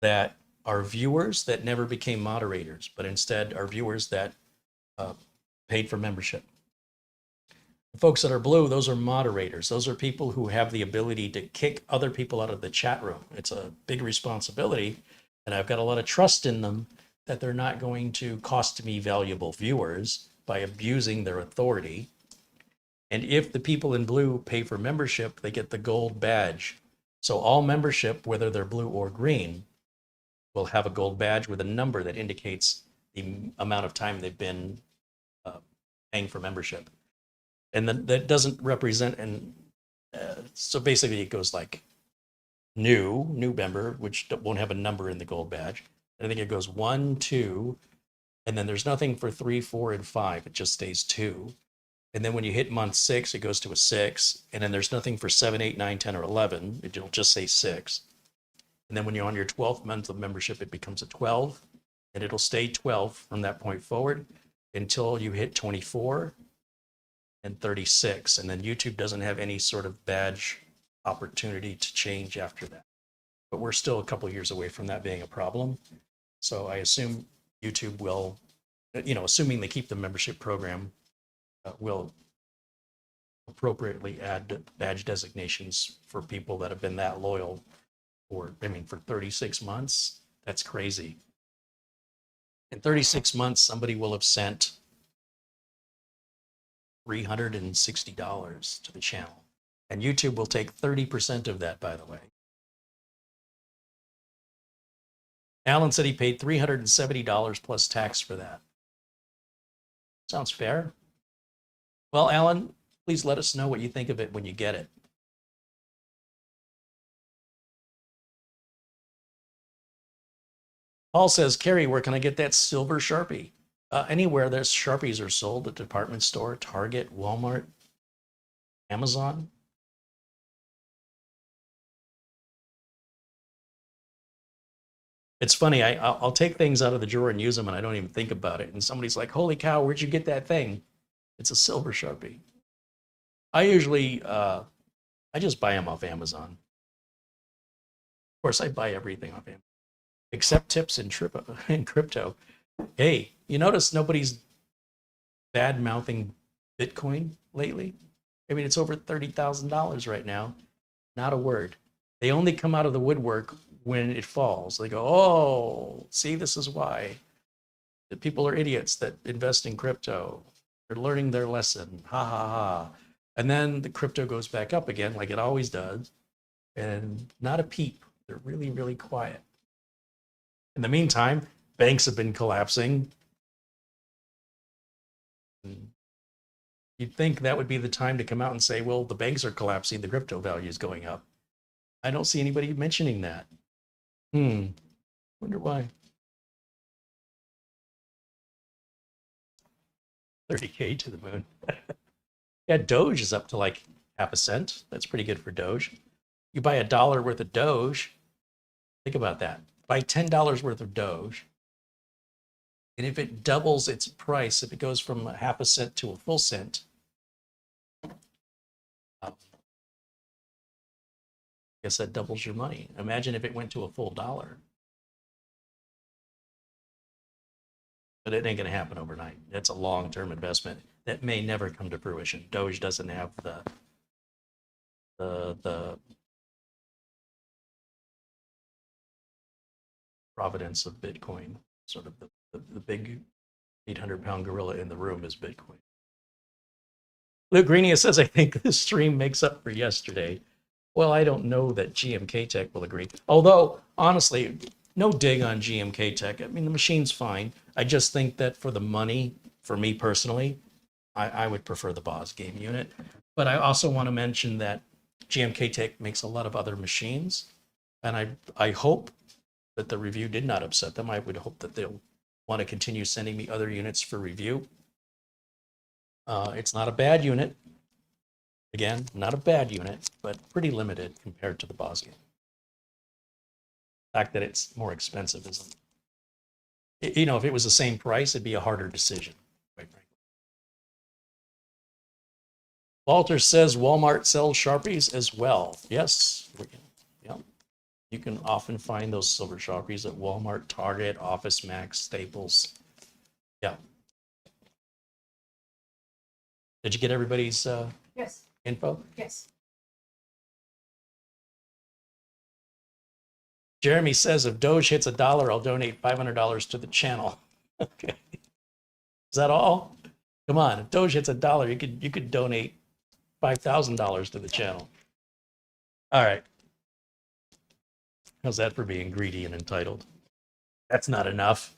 that are viewers that never became moderators, but instead are viewers that paid for membership. The folks that are blue, those are moderators. Those are people who have the ability to kick other people out of the chat room. It's a big responsibility, and I've got a lot of trust in them that they're not going to cost me valuable viewers by abusing their authority. And if the people in blue pay for membership, they get the gold badge. So all membership, whether they're blue or green, will have a gold badge with a number that indicates the amount of time they've been paying for membership. And then that doesn't represent, so basically it goes like new member, which won't have a number in the gold badge. I think it goes 1, 2, and then there's nothing for 3, 4, and 5. It just stays 2. And then when you hit month 6, it goes to a 6. And then there's nothing for 7, 8, 9, 10, or 11. It'll just say 6. And then when you're on your 12th month of membership, it becomes a 12. And it'll stay 12 from that point forward until you hit 24 and 36. And then YouTube doesn't have any sort of badge opportunity to change after that. but we're still a couple years away from that being a problem. So I assume YouTube will, assuming they keep the membership program, will appropriately add badge designations for people that have been that loyal for 36 months. That's crazy. In 36 months, somebody will have sent $360 to the channel. And YouTube will take 30% of that, by the way. Alan said he paid $370 plus tax for that. Sounds fair. Well, Alan, please let us know what you think of it when you get it. Paul says, Carrie, where can I get that silver Sharpie? Anywhere there's Sharpies are sold, at department store, Target, Walmart, Amazon. It's funny, I'll take things out of the drawer and use them and I don't even think about it. And somebody's like, holy cow, where'd you get that thing? It's a silver Sharpie. I usually, I just buy them off Amazon. Of course, I buy everything off Amazon, except tips in crypto. Hey, you notice nobody's bad-mouthing Bitcoin lately? I mean, it's over $30,000 right now. Not a word. They only come out of the woodwork when it falls. They go, oh, see, this is why. The people are idiots that invest in crypto. They're learning their lesson. Ha, ha, ha. And then the crypto goes back up again like it always does. And not a peep. They're really, really quiet. In the meantime, banks have been collapsing. You'd think that would be the time to come out and say, well, the banks are collapsing, the crypto value is going up. I don't see anybody mentioning that. Wonder why. 30K to the moon. Yeah, Doge is up to like half a cent. That's pretty good for Doge. You buy $1 worth of Doge. Think about that. Buy $10 worth of Doge. And if it doubles its price, if it goes from a half a cent to a full cent, I guess that doubles your money. Imagine if it went to a full dollar. But it ain't going to happen overnight. It's a long-term investment that may never come to fruition. Doge doesn't have the providence of Bitcoin. Sort of the big 800-pound gorilla in the room is Bitcoin. Luke Greenia says, I think this stream makes up for yesterday. Well, I don't know that GMK Tech will agree. Although, honestly, no dig on GMK Tech. I mean, the machine's fine. I just think that for the money, for me personally, I would prefer the BosGame unit. But I also want to mention that GMK Tech makes a lot of other machines. And I hope that the review did not upset them. I would hope that they'll want to continue sending me other units for review. It's not a bad unit. Again, not a bad unit, but pretty limited compared to the BosGame. The fact that it's more expensive isn't. If it was the same price, it'd be a harder decision, quite frankly. Walter says Walmart sells Sharpies as well. Yes, yeah. You can often find those silver Sharpies at Walmart, Target, Office Max, Staples. Yeah. Did you get everybody's Yes. info? Yes. Jeremy says, if Doge hits $1, I'll donate $500 to the channel. Okay. Is that all? Come on, if Doge hits $1, you could donate $5,000 to the channel. All right. How's that for being greedy and entitled? That's not enough.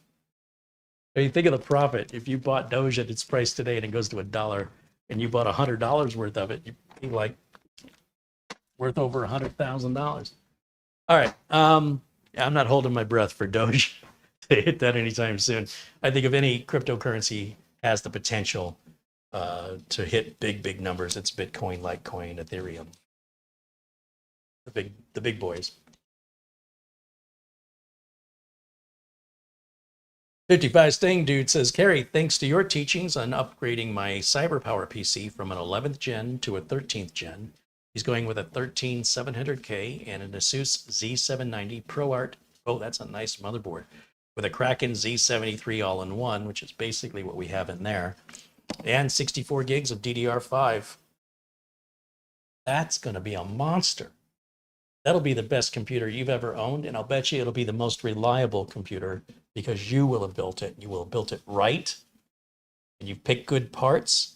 I mean, think of the profit. If you bought Doge at its price today and it goes to $1 and you bought $100 worth of it, you'd be like worth over $100,000. All right. I'm not holding my breath for Doge to hit that anytime soon. I think if any cryptocurrency has the potential to hit big numbers, it's Bitcoin, Litecoin, Ethereum. The big boys. 55 Sting Dude says, Carrie, thanks to your teachings on upgrading my CyberPower PC from an 11th gen to a 13th gen, He's going with a 13700K and an Asus Z790 ProArt. Oh, that's a nice motherboard. With a Kraken Z73 all-in-one, which is basically what we have in there, and 64 gigs of DDR5. That's going to be a monster. That'll be the best computer you've ever owned, and I'll bet you it'll be the most reliable computer because you will have built it. You will have built it right, and you've picked good parts,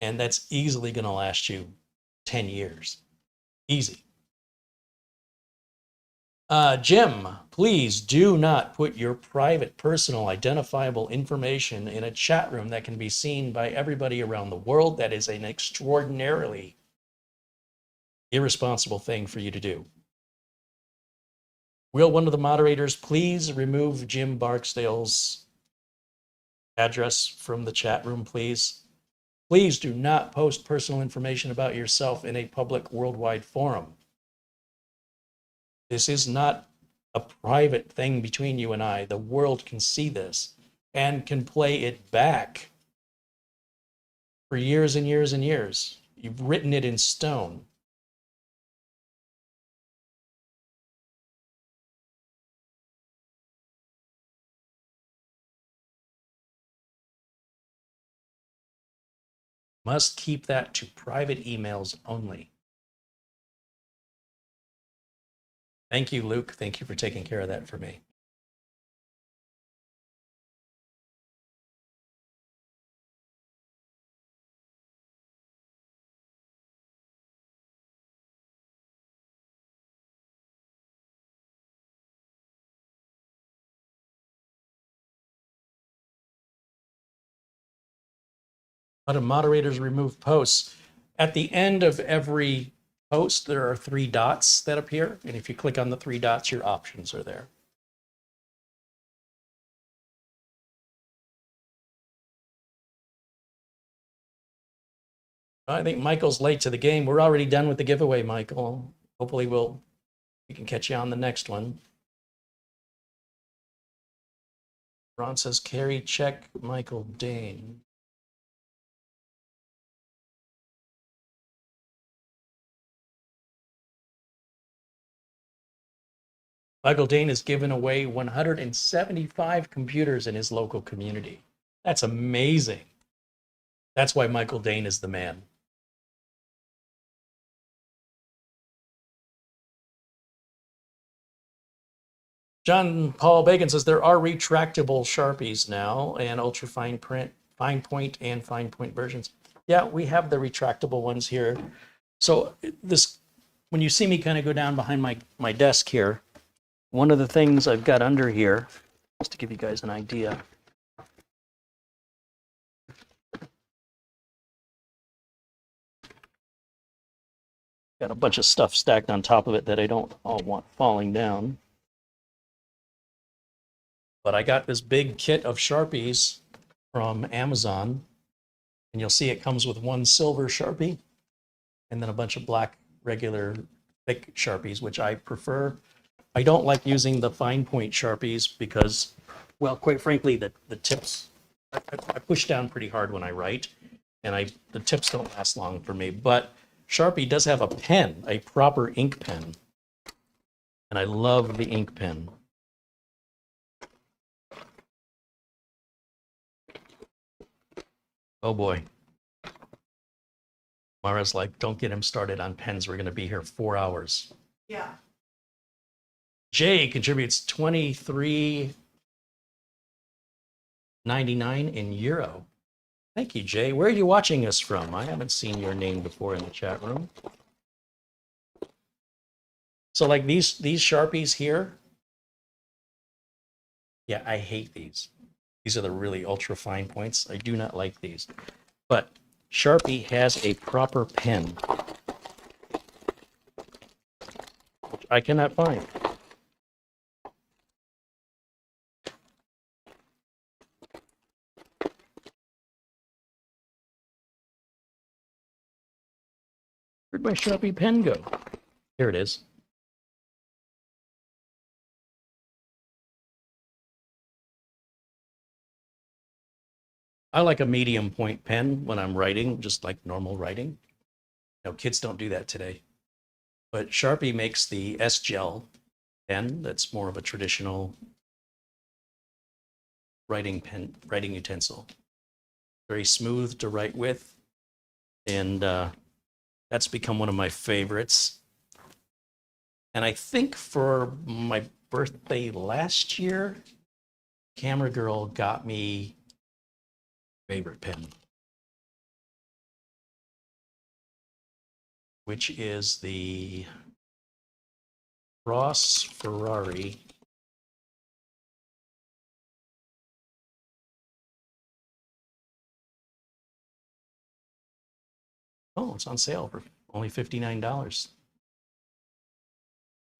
and that's easily going to last you 10 years. Easy. Jim, please do not put your private, personal, identifiable information in a chat room that can be seen by everybody around the world. That is an extraordinarily irresponsible thing for you to do. Will one of the moderators please remove Jim Barksdale's address from the chat room, please? Please do not post personal information about yourself in a public worldwide forum. This is not a private thing between you and I. The world can see this and can play it back for years and years and years. You've written it in stone. Must keep that to private emails only. Thank you, Luke. Thank you for taking care of that for me. How do moderators remove posts? At the end of every post, there are 3 dots that appear. And if you click on the 3 dots, your options are there. I think Michael's late to the game. We're already done with the giveaway, Michael. Hopefully we can catch you on the next one. Ron says, Carrie, check Michael Dane. Michael Dane has given away 175 computers in his local community. That's amazing. That's why Michael Dane is the man. John Paul Bacon says there are retractable Sharpies now and ultra fine print, fine point and fine point versions. Yeah, we have the retractable ones here. So this, when you see me kind of go down behind my desk here, one of the things I've got under here, just to give you guys an idea. Got a bunch of stuff stacked on top of it that I don't all want falling down. But I got this big kit of Sharpies from Amazon, and you'll see it comes with 1 silver Sharpie and then a bunch of black regular thick Sharpies, which I prefer. I don't like using the fine point Sharpies because, well, quite frankly, the tips, I push down pretty hard when I write, and the tips don't last long for me. But Sharpie does have a pen, a proper ink pen, and I love the ink pen. Oh boy. Mara's like, don't get him started on pens. We're going to be here 4 hours. Yeah. Jay contributes $23.99 in euro. Thank you, Jay. Where are you watching us from? I haven't seen your name before in the chat room. So like these Sharpies here. Yeah, I hate these. These are the really ultra fine points. I do not like these. But Sharpie has a proper pen, which I cannot find. Where'd my Sharpie pen go? Here it is. I like a medium point pen when I'm writing, just like normal writing. No, kids don't do that today. But Sharpie makes the S Gel pen that's more of a traditional writing utensil. Very smooth to write with, and that's become one of my favorites. And I think for my birthday last year, Camera Girl got me favorite pen, which is the Ross Ferrari. Oh, it's on sale for only $59.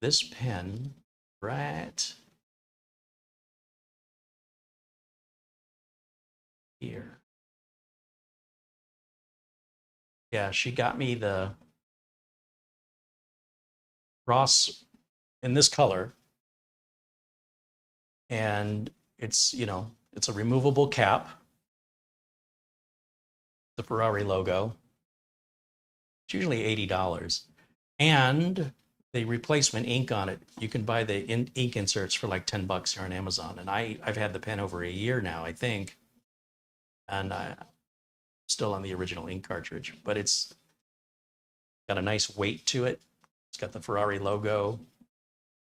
This pen right here. Yeah, she got me the Ross in this color. And it's, you know, it's a removable cap, the Ferrari logo. It's usually $80. And the replacement ink on it, you can buy the ink inserts for like 10 bucks here on Amazon. And I've had the pen over a year now, I think. And I'm still on the original ink cartridge, but it's got a nice weight to it. It's got the Ferrari logo.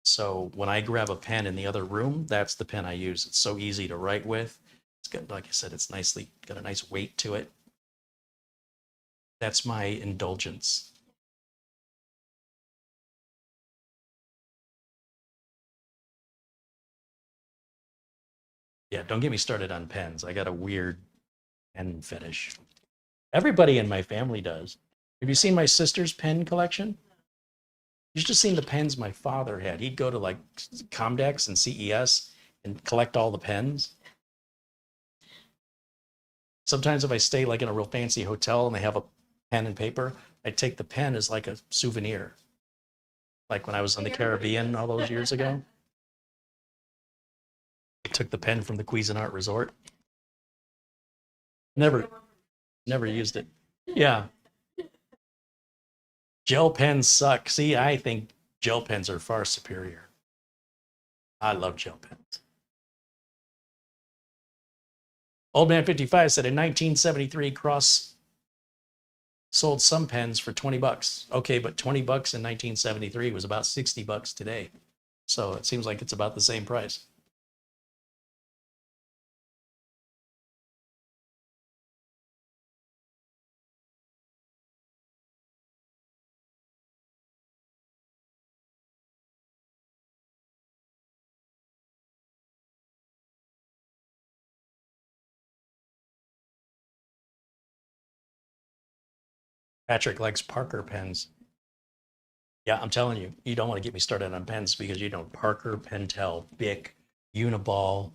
So when I grab a pen in the other room, that's the pen I use. It's so easy to write with. It's got, like I said, it's nicely got a nice weight to it. That's my indulgence. Yeah, don't get me started on pens. I got a weird pen fetish. Everybody in my family does. Have you seen my sister's pen collection? You should have seen the pens my father had. He'd go to like Comdex and CES and collect all the pens. Sometimes if I stay like in a real fancy hotel and they have a pen and paper, I take the pen as like a souvenir. Like when I was in the Caribbean all those years ago. I took the pen from the Cuisinart Resort. Never used it. Yeah. Gel pens suck. See, I think gel pens are far superior. I love gel pens. Old Man 55 said in 1973, Cross sold some pens for 20 bucks. Okay, but 20 bucks in 1973 was about 60 bucks today. So it seems like it's about the same price. Patrick likes Parker pens. Yeah, I'm telling you, you don't want to get me started on pens because you know Parker, Pentel, Bic, Uniball,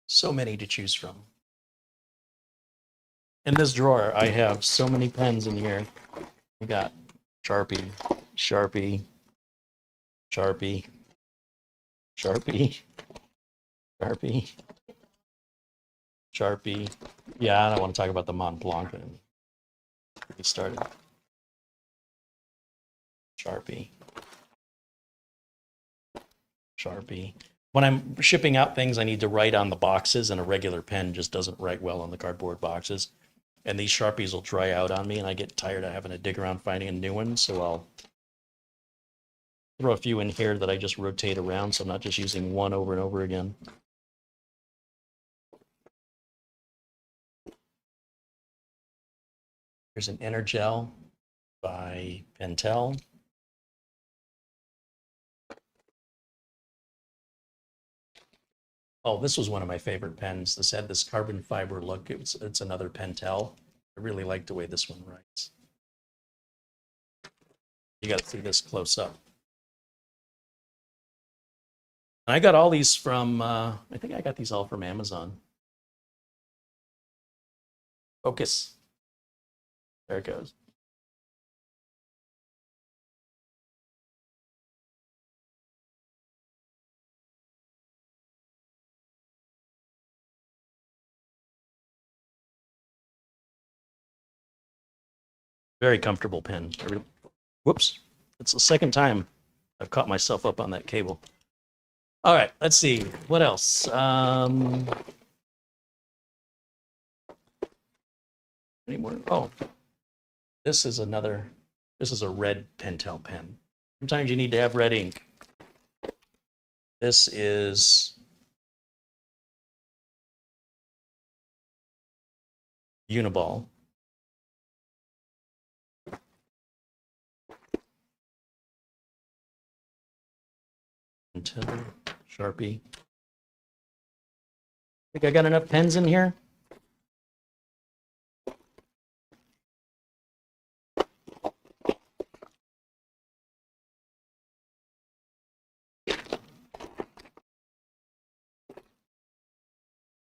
so many to choose from. In this drawer, I have so many pens in here. We got Sharpie, Sharpie, Sharpie, Sharpie, Sharpie, Sharpie. Yeah, I don't want to talk about the Mont Blanc. Get started. Sharpie, Sharpie. When I'm shipping out things, I need to write on the boxes, and a regular pen just doesn't write well on the cardboard boxes. And these Sharpies will dry out on me, and I get tired of having to dig around finding a new one. So I'll throw a few in here that I just rotate around, so I'm not just using one over and over again. Here's an Energel by Pentel. Oh, this was one of my favorite pens. This had this carbon fiber look. It's another Pentel. I really like the way this one writes. You got to see this close up. And I got all these from, I think I got these all from Amazon. Focus. There it goes. Very comfortable pen. Whoops. It's the second time I've caught myself up on that cable. All right, let's see. What else? Any more? Oh, this is a red Pentel pen. Sometimes you need to have red ink. This is Uniball. Until Sharpie. Think I got enough pens in here?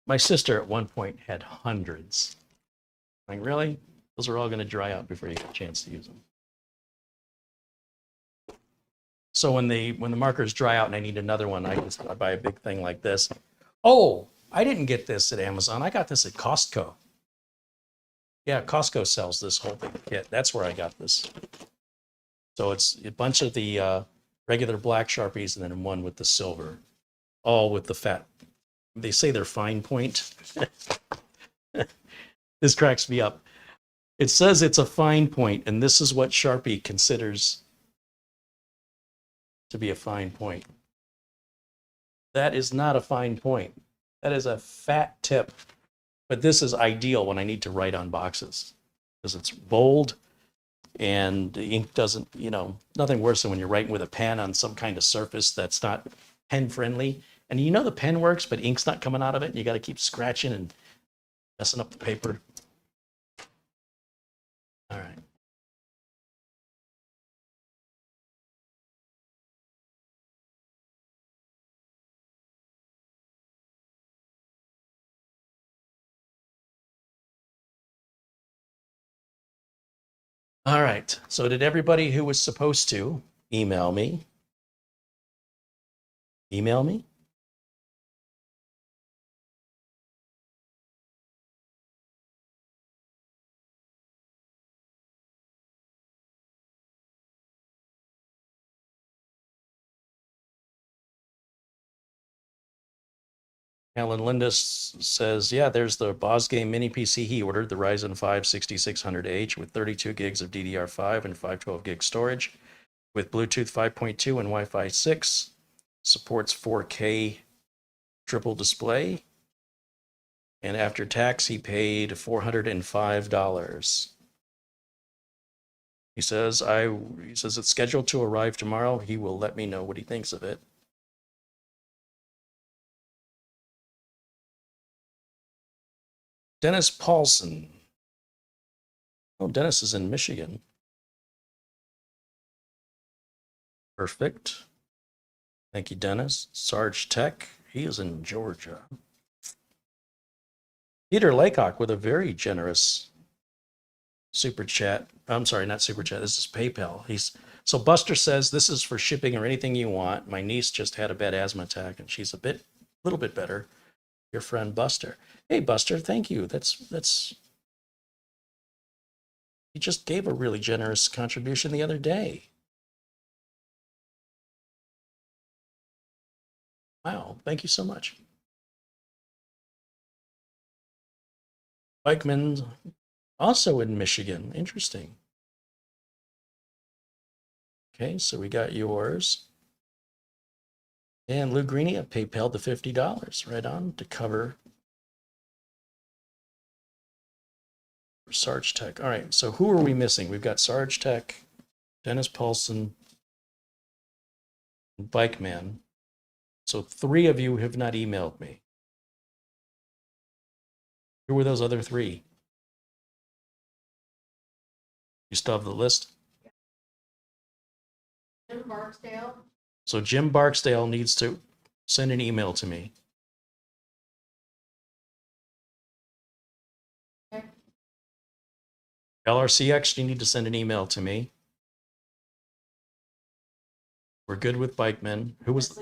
My sister at one point had hundreds. Like, really? Those are all going to dry out before you get a chance to use them. So when the markers dry out and I need another one, I buy a big thing like this. Oh, I didn't get this at Amazon. I got this at Costco. Yeah, Costco sells this whole big kit. That's where I got this. So it's a bunch of the regular black Sharpies and then one with the silver, all with the fat. They say they're fine point. This cracks me up. It says it's a fine point, and this is what Sharpie considers to be a fine point. That is not a fine point. That is a fat tip. But this is ideal when I need to write on boxes because it's bold and the ink doesn't, nothing worse than when you're writing with a pen on some kind of surface that's not pen friendly. And the pen works, but ink's not coming out of it. And you got to keep scratching and messing up the paper. All right. All right. So did everybody who was supposed to email me? Email me? Alan Lindis says, yeah, there's the BosGame mini PC he ordered, the Ryzen 5 6600H with 32 gigs of DDR5 and 512 gig storage with Bluetooth 5.2 and Wi-Fi 6. Supports 4K triple display. And after tax, he paid $405. He says it's scheduled to arrive tomorrow. He will let me know what he thinks of it. Dennis Paulson. Oh, Dennis is in Michigan. Perfect. Thank you, Dennis. Sarge Tech, he is in Georgia. Peter Laycock with a very generous super chat. I'm sorry, not super chat. This is PayPal. So Buster says this is for shipping or anything you want. My niece just had a bad asthma attack and she's a little bit better. Your friend Buster. Hey Buster, thank you. That's you just gave a really generous contribution the other day. Wow, thank you so much. Bikeman, also in Michigan. Interesting. Okay, so we got yours. And Lou Greeny at PayPal the $50 right on to cover Sarge Tech. All right, so who are we missing? We've got Sarge Tech, Dennis Paulson, and Bikeman. So 3 of you have not emailed me. Who were those other 3? You still have the list? Jim Barksdale. So Jim Barksdale needs to send an email to me. Okay. LRCX, you need to send an email to me. We're good with Bikeman. Who was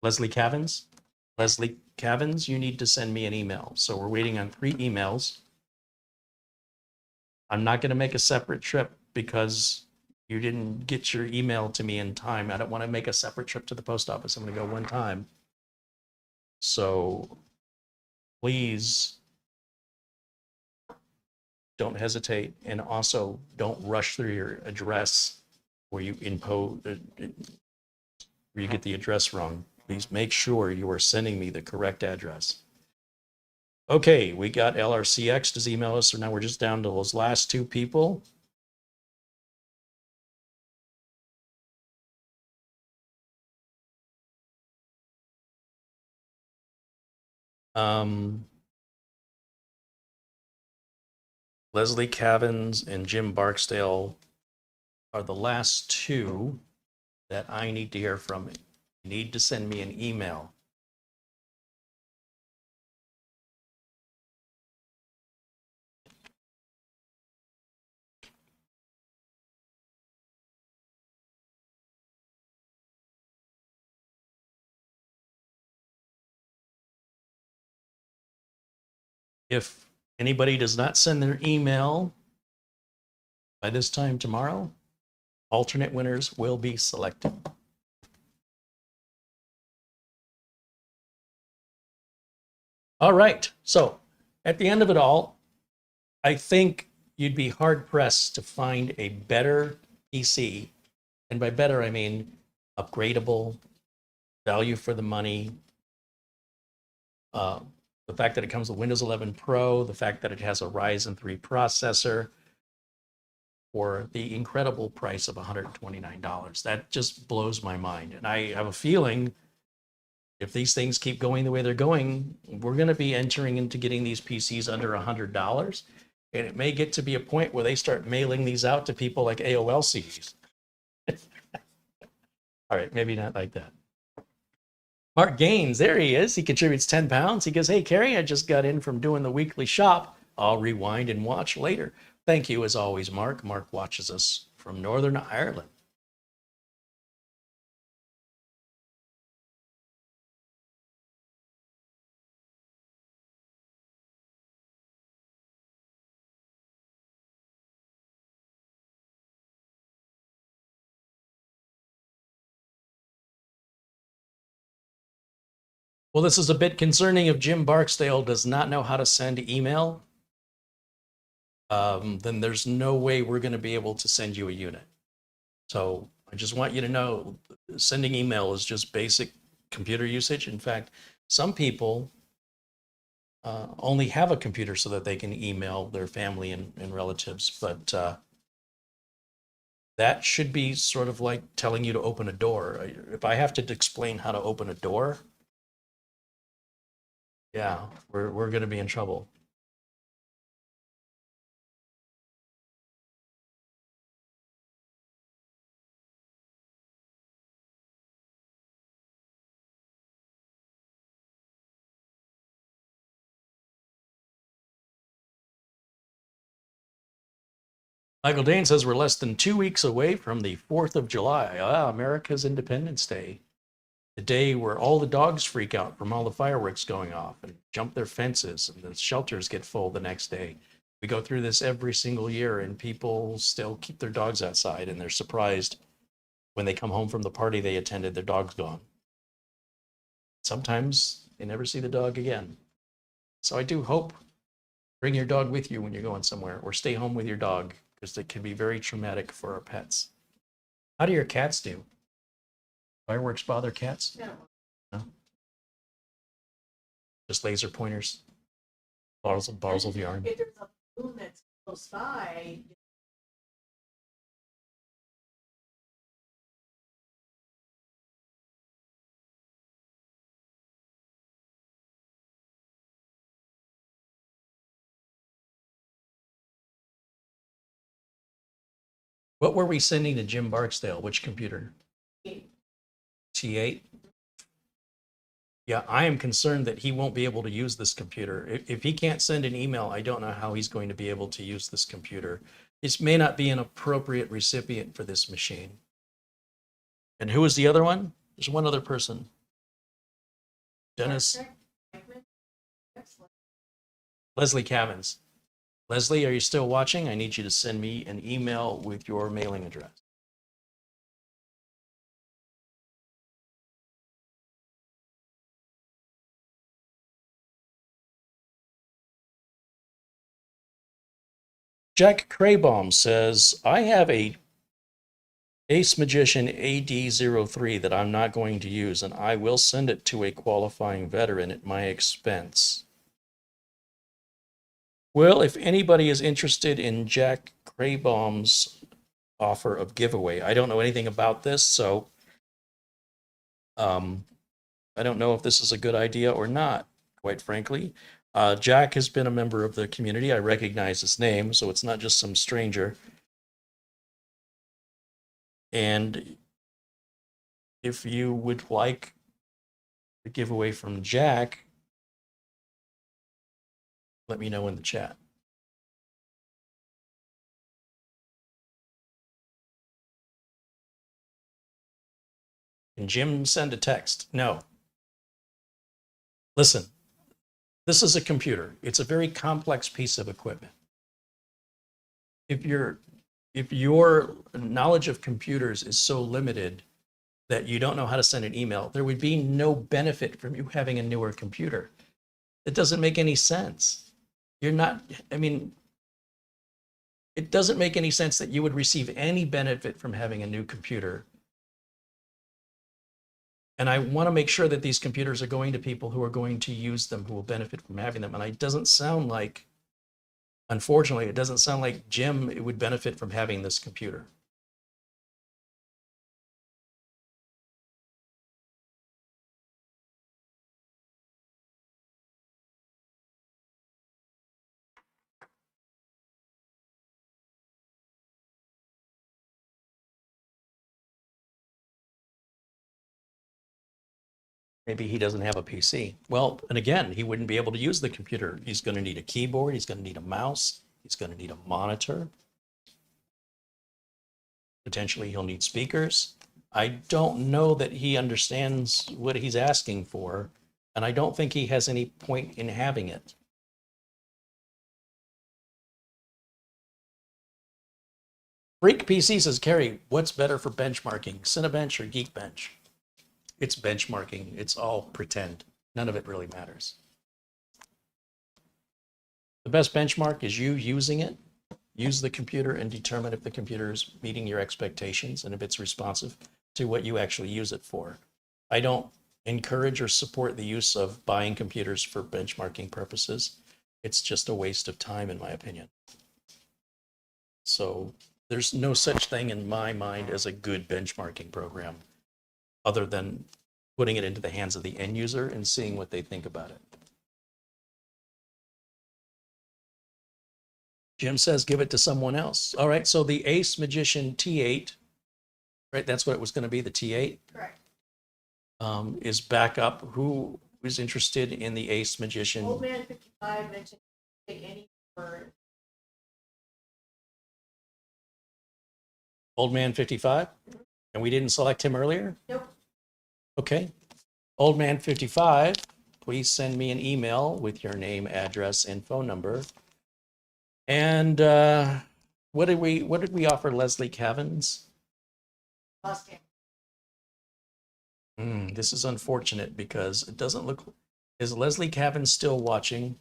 Leslie Cavins? Leslie Cavins, you need to send me an email. So we're waiting on 3 emails. I'm not going to make a separate trip because you didn't get your email to me in time. I don't want to make a separate trip to the post office. I'm going to go one time. So please don't hesitate, and also don't rush through your address where you impose, where you get the address wrong. Please make sure you are sending me the correct address. Okay, we got LRCX to email us, so now we're just down to those last two people. Leslie Cavins and Jim Barksdale are the last two that I need to hear from. You need to send me an email. If anybody does not send their email by this time tomorrow, alternate winners will be selected. All right, so at the end of it all, I think you'd be hard pressed to find a better PC. And by better, I mean upgradable, value for the money. The fact that it comes with Windows 11 Pro, the fact that it has a Ryzen 3 processor for the incredible price of $129. That just blows my mind. And I have a feeling if these things keep going the way they're going, we're going to be entering into getting these PCs under $100. And it may get to be a point where they start mailing these out to people like AOL CDs. All right, maybe not like that. Mark Gaines, there he is. He contributes 10 pounds. He goes, hey, Carrie, I just got in from doing the weekly shop. I'll rewind and watch later. Thank you, as always, Mark. Mark watches us from Northern Ireland. Well, this is a bit concerning. If Jim Barksdale does not know how to send email, then there's no way we're going to be able to send you a unit. So I just want you to know, sending email is just basic computer usage. In fact, some people only have a computer so that they can email their family and relatives, but that should be sort of like telling you to open a door. If I have to explain how to open a door, yeah, we're going to be in trouble. Michael Dane says we're less than 2 weeks away from the 4th of July, America's Independence Day. The day where all the dogs freak out from all the fireworks going off and jump their fences, and the shelters get full the next day. We go through this every single year, and people still keep their dogs outside, and they're surprised when they come home from the party they attended, their dog's gone. Sometimes they never see the dog again. So I do hope bring your dog with you when you're going somewhere, or stay home with your dog, because it can be very traumatic for our pets. How do your cats do? Fireworks bother cats? No. Just laser pointers, bars of yarn. If there's a balloon that's close by, What were we sending to Jim Barksdale? Which computer? T8? Yeah, I am concerned that he won't be able to use this computer. If he can't send an email, I don't know how he's going to be able to use this computer. This may not be an appropriate recipient for this machine. And who is the other one? There's one other person. Dennis. Leslie Cavins. Leslie, are you still watching? I need you to send me an email with your mailing address. Jack Craybaum says, I have a Ace Magician AD03 that I'm not going to use, and I will send it to a qualifying veteran at my expense. Well, if anybody is interested in Jack Craybaum's offer of giveaway, I don't know anything about this, so I don't know if this is a good idea or not, quite frankly. Jack has been a member of the community. I recognize his name, so it's not just some stranger. And if you would like the giveaway from Jack, let me know in the chat. Can Jim send a text? No. Listen, this is a computer. It's a very complex piece of equipment. If your knowledge of computers is so limited that you don't know how to send an email, there would be no benefit from you having a newer computer. It doesn't make any sense. You're not, I mean, it doesn't make any sense that you would receive any benefit from having a new computer. And I want to make sure that these computers are going to people who are going to use them, who will benefit from having them. And it doesn't sound like, unfortunately, it doesn't sound like Jim would benefit from having this computer. Maybe he doesn't have a PC. Well, and again, he wouldn't be able to use the computer. He's going to need a keyboard. He's going to need a mouse. He's going to need a monitor. Potentially, he'll need speakers. I don't know that he understands what he's asking for, and I don't think he has any point in having it. Freak PC says, Carrie, what's better for benchmarking, Cinebench or Geekbench? It's benchmarking. It's all pretend. None of it really matters. The best benchmark is you using it. Use the computer and determine if the computer is meeting your expectations and if it's responsive to what you actually use it for. I don't encourage or support the use of buying computers for benchmarking purposes. It's just a waste of time, in my opinion. So there's no such thing in my mind as a good benchmarking program, other than putting it into the hands of the end user and seeing what they think about it. Jim says, give it to someone else. All right, so the Ace Magician T8, right? That's what it was going to be, the T8? Correct. Is back up. Who is interested in the Ace Magician? Old Man 55 mentioned any word. Old Man 55? And we didn't select him earlier? Nope. Okay. Old Man 55, please send me an email with your name, address, and phone number. And what did we offer Leslie Cavins? BosGame. This is unfortunate because it doesn't look. Is Leslie Cavins still watching?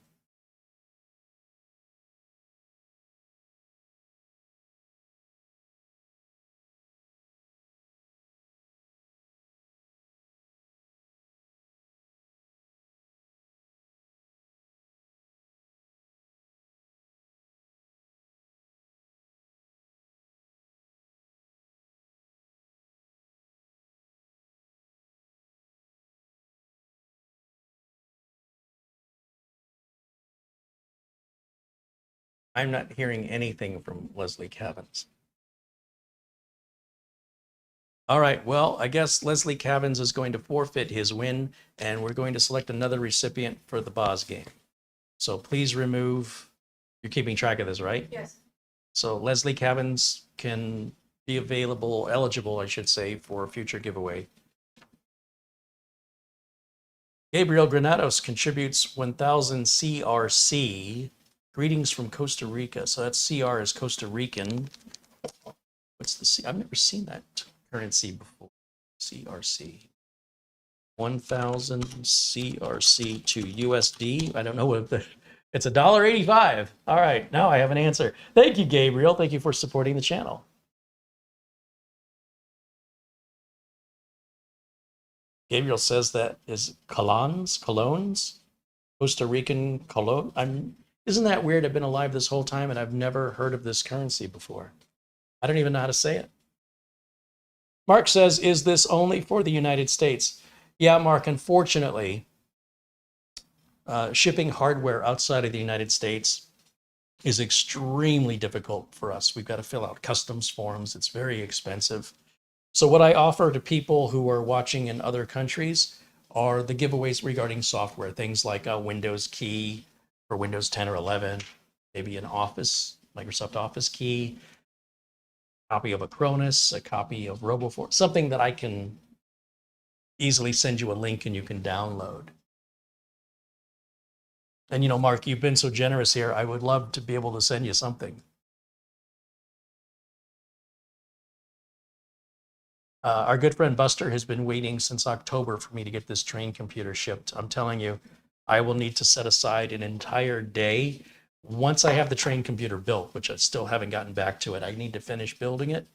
I'm not hearing anything from Leslie Cavins. All right, well, I guess Leslie Cavins is going to forfeit his win, and we're going to select another recipient for the BosGame. So please remove, you're keeping track of this, right? Yes. So Leslie Cavins can be eligible, I should say, for a future giveaway. Gabriel Granados contributes 1,000 CRC. Greetings from Costa Rica. So that's CR is Costa Rican. What's the C? I've never seen that currency before. CRC. 1,000 CRC to USD. I don't know what it's $1.85. All right, now I have an answer. Thank you, Gabriel. Thank you for supporting the channel. Gabriel says that is colons, Costa Rican colon. Isn't that weird? I've been alive this whole time and I've never heard of this currency before. I don't even know how to say it. Mark says, is this only for the United States? Yeah, Mark, unfortunately, shipping hardware outside of the United States is extremely difficult for us. We've got to fill out customs forms. It's very expensive. So what I offer to people who are watching in other countries are the giveaways regarding software, things like a Windows key for Windows 10 or 11, maybe an Office, Microsoft Office key, a copy of Acronis, a copy of RoboForm, something that I can easily send you a link and you can download. And, you know, Mark, you've been so generous here. I would love to be able to send you something. Our good friend Buster has been waiting since October for me to get this train computer shipped. I'm telling you, I will need to set aside an entire day. Once I have the train computer built, which I still haven't gotten back to it, I need to finish building it.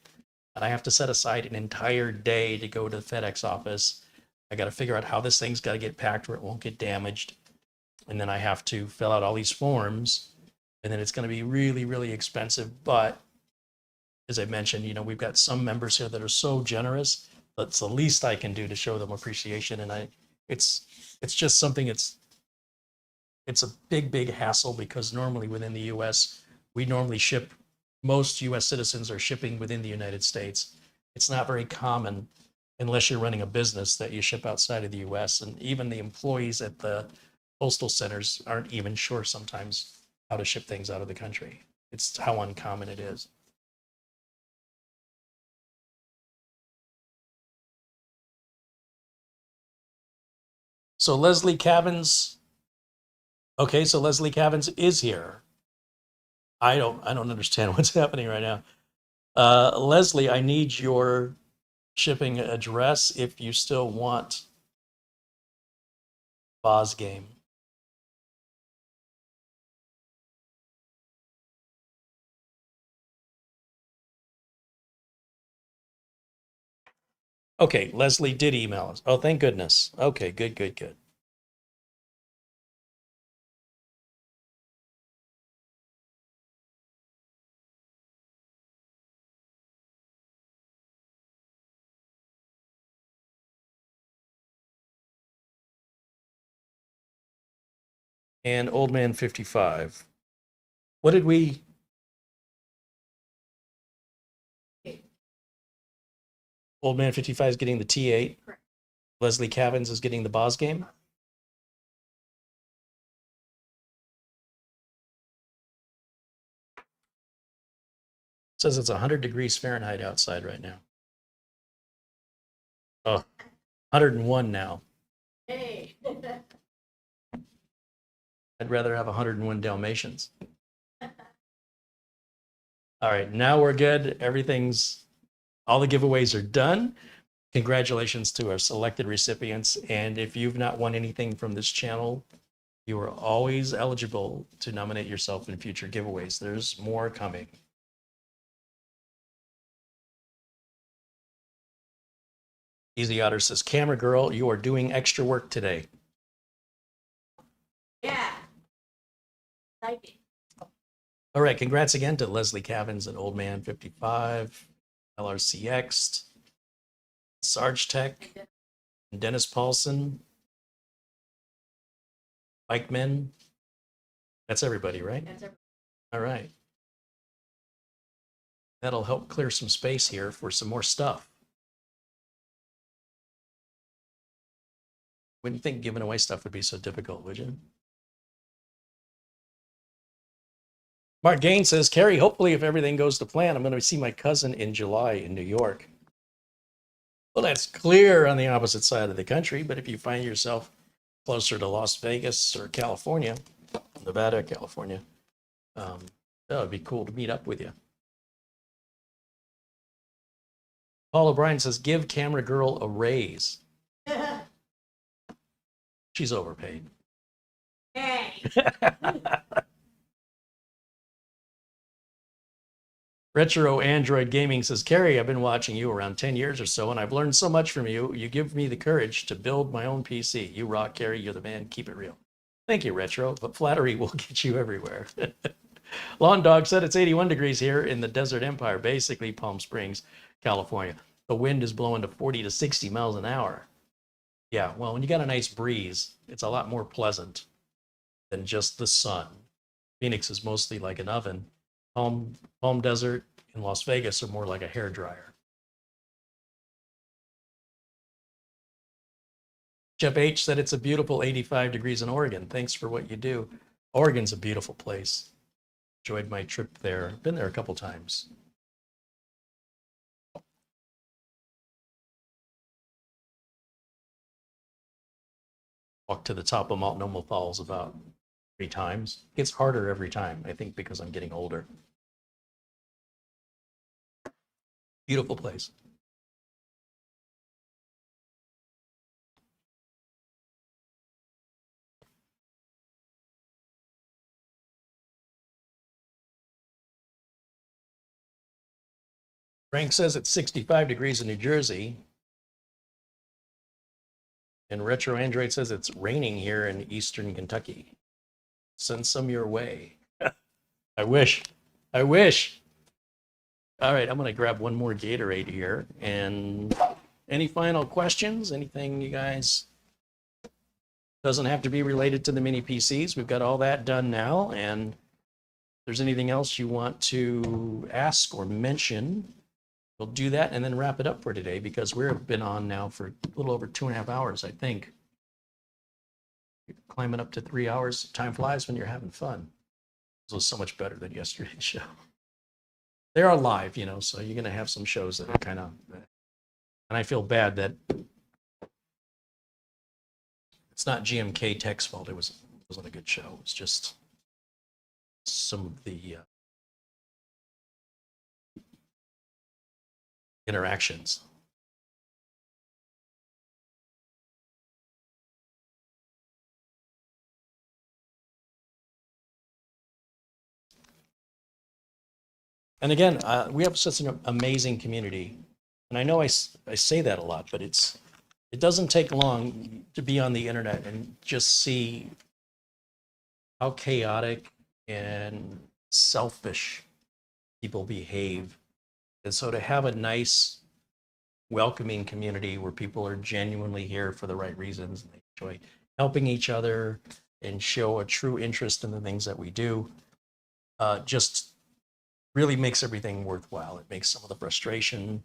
And I have to set aside an entire day to go to the FedEx office. I got to figure out how this thing's got to get packed where it won't get damaged. And then I have to fill out all these forms. And then it's going to be really, really expensive. But as I mentioned, you know, we've got some members here that are so generous. That's the least I can do to show them appreciation. And it's just something, it's a big, big hassle because normally within the US, we normally ship, most US citizens are shipping within the United States. It's not very common unless you're running a business that you ship outside of the US. And even the employees at the postal centers aren't even sure sometimes how to ship things out of the country. It's how uncommon it is. So Leslie Cavins, okay, so Leslie Cavins is here. I don't understand what's happening right now. Leslie, I need your shipping address if you still want BosGame. Okay, Leslie did email us. Oh, thank goodness. Okay, good, good, good. And Old Man 55. What did we? Old Man 55 is getting the T8. Correct. Leslie Cavins is getting the BosGame. It says it's 100 degrees Fahrenheit outside right now. Oh, 101 now. Hey. I'd rather have 101 Dalmatians. All right, now we're good. All the giveaways are done. Congratulations to our selected recipients. And if you've not won anything from this channel, you are always eligible to nominate yourself in future giveaways. There's more coming. Easy Otter says, Camera Girl, you are doing extra work today. Yeah. Typing. All right, congrats again to Leslie Cavins and Old Man 55, LRCX, Sarge Tech, and Dennis Paulson, Bikemen. That's everybody, right? That's everything. All right. That'll help clear some space here for some more stuff. Wouldn't think giving away stuff would be so difficult, would you? Mark Gaines says, Carrie, hopefully if everything goes to plan, I'm going to see my cousin in July in New York. Well, that's clear on the opposite side of the country, but if you find yourself closer to Las Vegas or California, Nevada, California, That would be cool to meet up with you. Paul O'Brien says, give camera girl a raise. She's overpaid. Hey. Retro Android Gaming says, Carrie, I've been watching you around 10 years or so, and I've learned so much from you. You give me the courage to build my own PC. You rock, Carrie. You're the man. Keep it real. Thank you, Retro, but flattery will get you everywhere. Lawn Dog said it's 81 degrees here in the Desert Empire, basically Palm Springs, California. The wind is blowing to 40 to 60 miles an hour. Yeah, well, when you got a nice breeze, it's a lot more pleasant than just the sun. Phoenix is mostly like an oven. Palm Desert in Las Vegas are more like a hairdryer. Jeff H said it's a beautiful 85 degrees in Oregon. Thanks for what you do. Oregon's a beautiful place. Enjoyed my trip there. Been there a couple times. Walked to the top of Multnomah Falls about 3 times. It gets harder every time, I think, because I'm getting older. Beautiful place. Frank says it's 65 degrees in New Jersey. And Retro Android says it's raining here in eastern Kentucky. Send some your way. I wish. I wish. All right, I'm going to grab one more Gatorade here. And any final questions? Anything you guys? Doesn't have to be related to the mini PCs. We've got all that done now. And if there's anything else you want to ask or mention, we'll do that and then wrap it up for today, because we've been on now for a little over 2.5 hours, I think. Climbing up to 3 hours. Time flies when you're having fun. This was so much better than yesterday's show. They are live, you know, so you're going to have some shows that are kind of, and I feel bad that it's not GMK Tech's fault. It wasn't a good show. It was just some of the interactions. And again, we have such an amazing community. And I know I say that a lot, but it doesn't take long to be on the internet and just see how chaotic and selfish people behave. And so to have a nice, welcoming community where people are genuinely here for the right reasons and they enjoy helping each other and show a true interest in the things that we do, just really makes everything worthwhile. It makes some of the frustration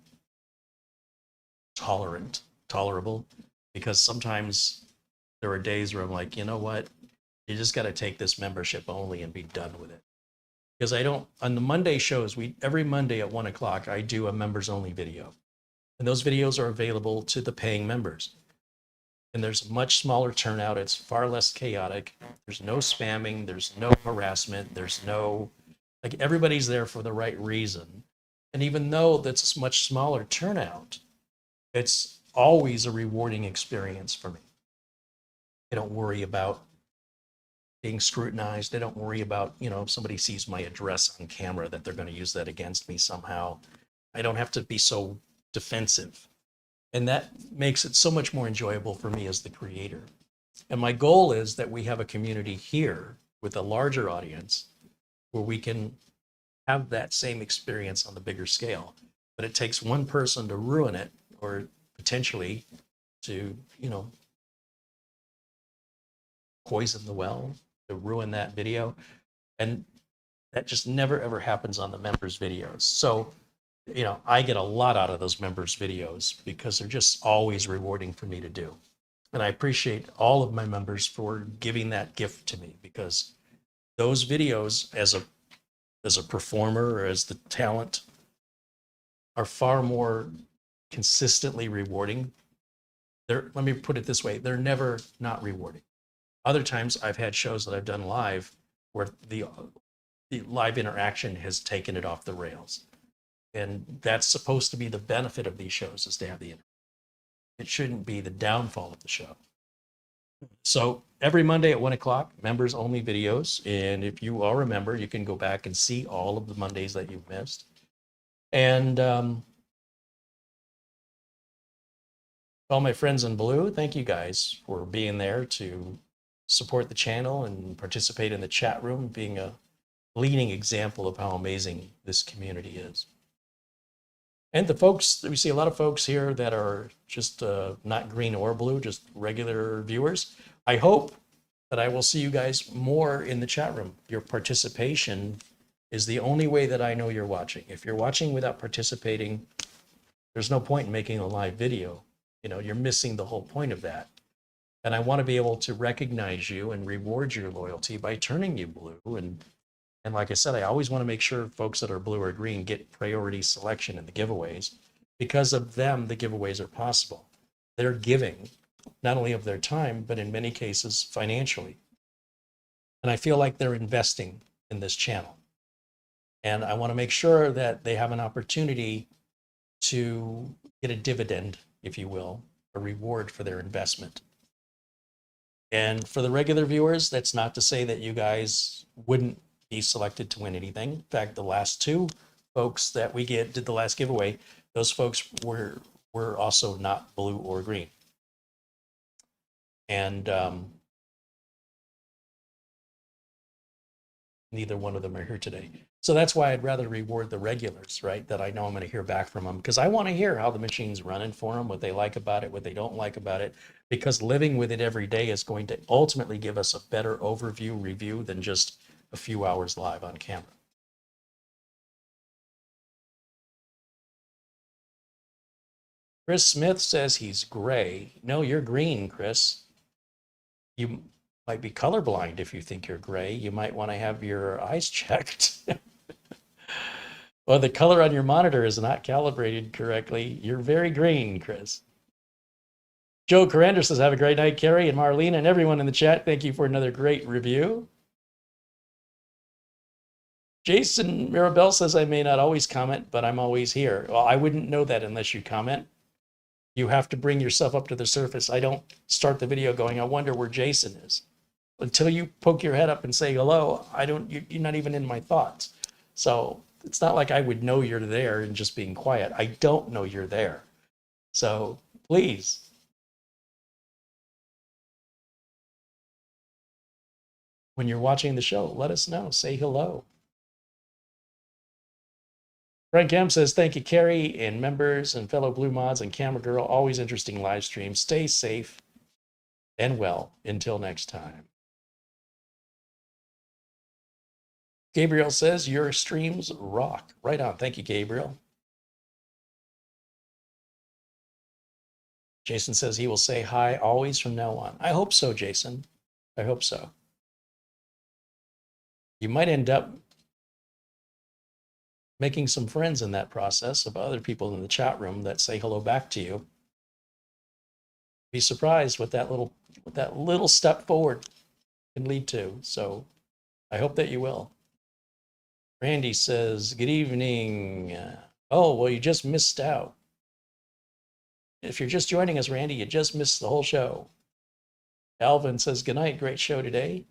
tolerable, because sometimes there are days where I'm like, you know what, you just got to take this membership only and be done with it. Because on the Monday shows, every Monday at 1 o'clock, I do a members only video. And those videos are available to the paying members. And there's a much smaller turnout. It's far less chaotic. There's no spamming. There's no harassment. There's no, like, everybody's there for the right reason. And even though that's a much smaller turnout, it's always a rewarding experience for me. I don't worry about being scrutinized. I don't worry about, if somebody sees my address on camera, that they're going to use that against me somehow. I don't have to be so defensive. And that makes it so much more enjoyable for me as the creator. And my goal is that we have a community here with a larger audience where we can have that same experience on the bigger scale. But it takes one person to ruin it, or potentially to, poison the well, to ruin that video. And that just never, ever happens on the members' videos. So, I get a lot out of those members' videos because they're just always rewarding for me to do. And I appreciate all of my members for giving that gift to me, because those videos, as a performer or as the talent, are far more consistently rewarding. Let me put it this way, they're never not rewarding. Other times I've had shows that I've done live where the the live interaction has taken it off the rails. And that's supposed to be the benefit of these shows, is to have the internet. It shouldn't be the downfall of the show. So every Monday at 1 o'clock, members only videos. And if you are a member, you can go back and see all of the Mondays that you've missed. And all my friends in blue, thank you guys for being there to support the channel and participate in the chat room, being a leading example of how amazing this community is. And the folks, we see a lot of folks here that are just not green or blue, just regular viewers. I hope that I will see you guys more in the chat room. Your participation is the only way that I know you're watching. If you're watching without participating, there's no point in making a live video. You know, you're missing the whole point of that. And I want to be able to recognize you and reward your loyalty by turning you blue. And like I said, I always want to make sure folks that are blue or green get priority selection in the giveaways. Because of them, the giveaways are possible. They're giving not only of their time, but in many cases financially. And I feel like they're investing in this channel. And I want to make sure that they have an opportunity to get a dividend, if you will, a reward for their investment. And for the regular viewers, that's not to say that you guys wouldn't be selected to win anything. In fact, the last two folks that we did the last giveaway, those folks were also not blue or green. And neither one of them are here today. So that's why I'd rather reward the regulars, right? That I know I'm going to hear back from them, because I want to hear how the machine's running for them, what they like about it, what they don't like about it, because living with it every day is going to ultimately give us a better overview review than just a few hours live on camera. Chris Smith says he's gray. No, you're green, Chris. You might be colorblind if you think you're gray. You might want to have your eyes checked. Well, the color on your monitor is not calibrated correctly. You're very green, Chris. Joe Corrender says, have a great night, Carrie and Marlene and everyone in the chat. Thank you for another great review. Jason Mirabel says, I may not always comment, but I'm always here. Well, I wouldn't know that unless you comment. You have to bring yourself up to the surface. I don't start the video going, I wonder where Jason is. Until you poke your head up and say hello, you're not even in my thoughts. So it's not like I would know you're there and just being quiet. I don't know you're there. So please. When you're watching the show, let us know. Say hello. Frank M says, thank you, Carrie, and members and fellow Blue Mods and Camera Girl. Always interesting live streams. Stay safe and well until next time. Gabriel says, your streams rock. Right on. Thank you, Gabriel. Jason says he will say hi always from now on. I hope so, Jason. I hope so. You might end up making some friends in that process of other people in the chat room that say hello back to you. Be surprised what that little step forward can lead to. So I hope that you will. Randy says, good evening. Oh, well, you just missed out. If you're just joining us, Randy, you just missed the whole show. Alvin says, good night, great show today.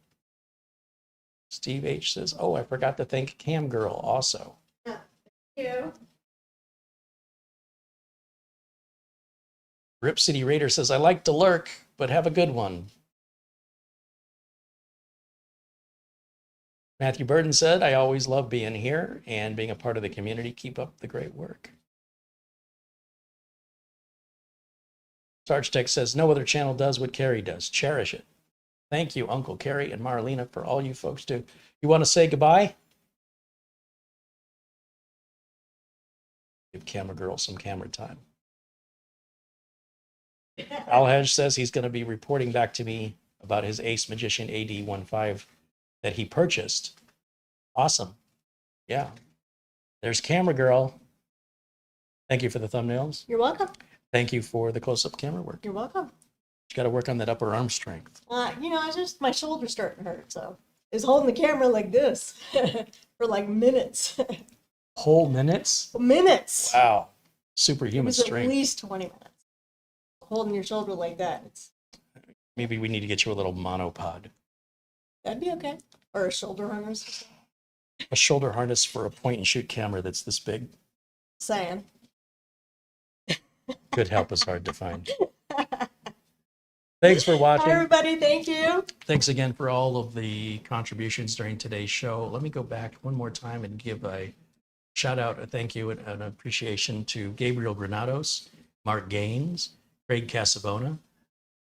Steve H says, oh, I forgot to thank Cam Girl also. You. Rip City Raider says, I like to lurk, but have a good one. Matthew Burden said, I always love being here and being a part of the community. Keep up the great work. Sarge Tech says, no other channel does what Carrie does. Cherish it. Thank you, Uncle Carrie and Marlena, for all you folks do. You want to say goodbye? Give Camera Girl some camera time. Alhaj says he's going to be reporting back to me about his Ace Magician AD15 that he purchased. Awesome. Yeah. There's Camera Girl. Thank you for the thumbnails. You're welcome. Thank you for the close-up camera work. You're welcome. You got to work on that upper arm strength. You know, it's just my shoulder's starting to hurt, so I was holding the camera like this. for like minutes. Whole minutes? Minutes. Wow. It Superhuman was at strength. least 20 minutes. Holding your shoulder like that. Maybe we need to get you a little monopod. That'd be okay. Or a shoulder harness. A shoulder harness for a point and shoot camera that's this big. Saying. Good help is hard to find. Thanks for watching. Hi, everybody. Thank you. Thanks again for all of the contributions during today's show. Let me go back one more time and give a shout out, a thank you, and an appreciation to Gabriel Granados, Mark Gaines, Craig Casabona,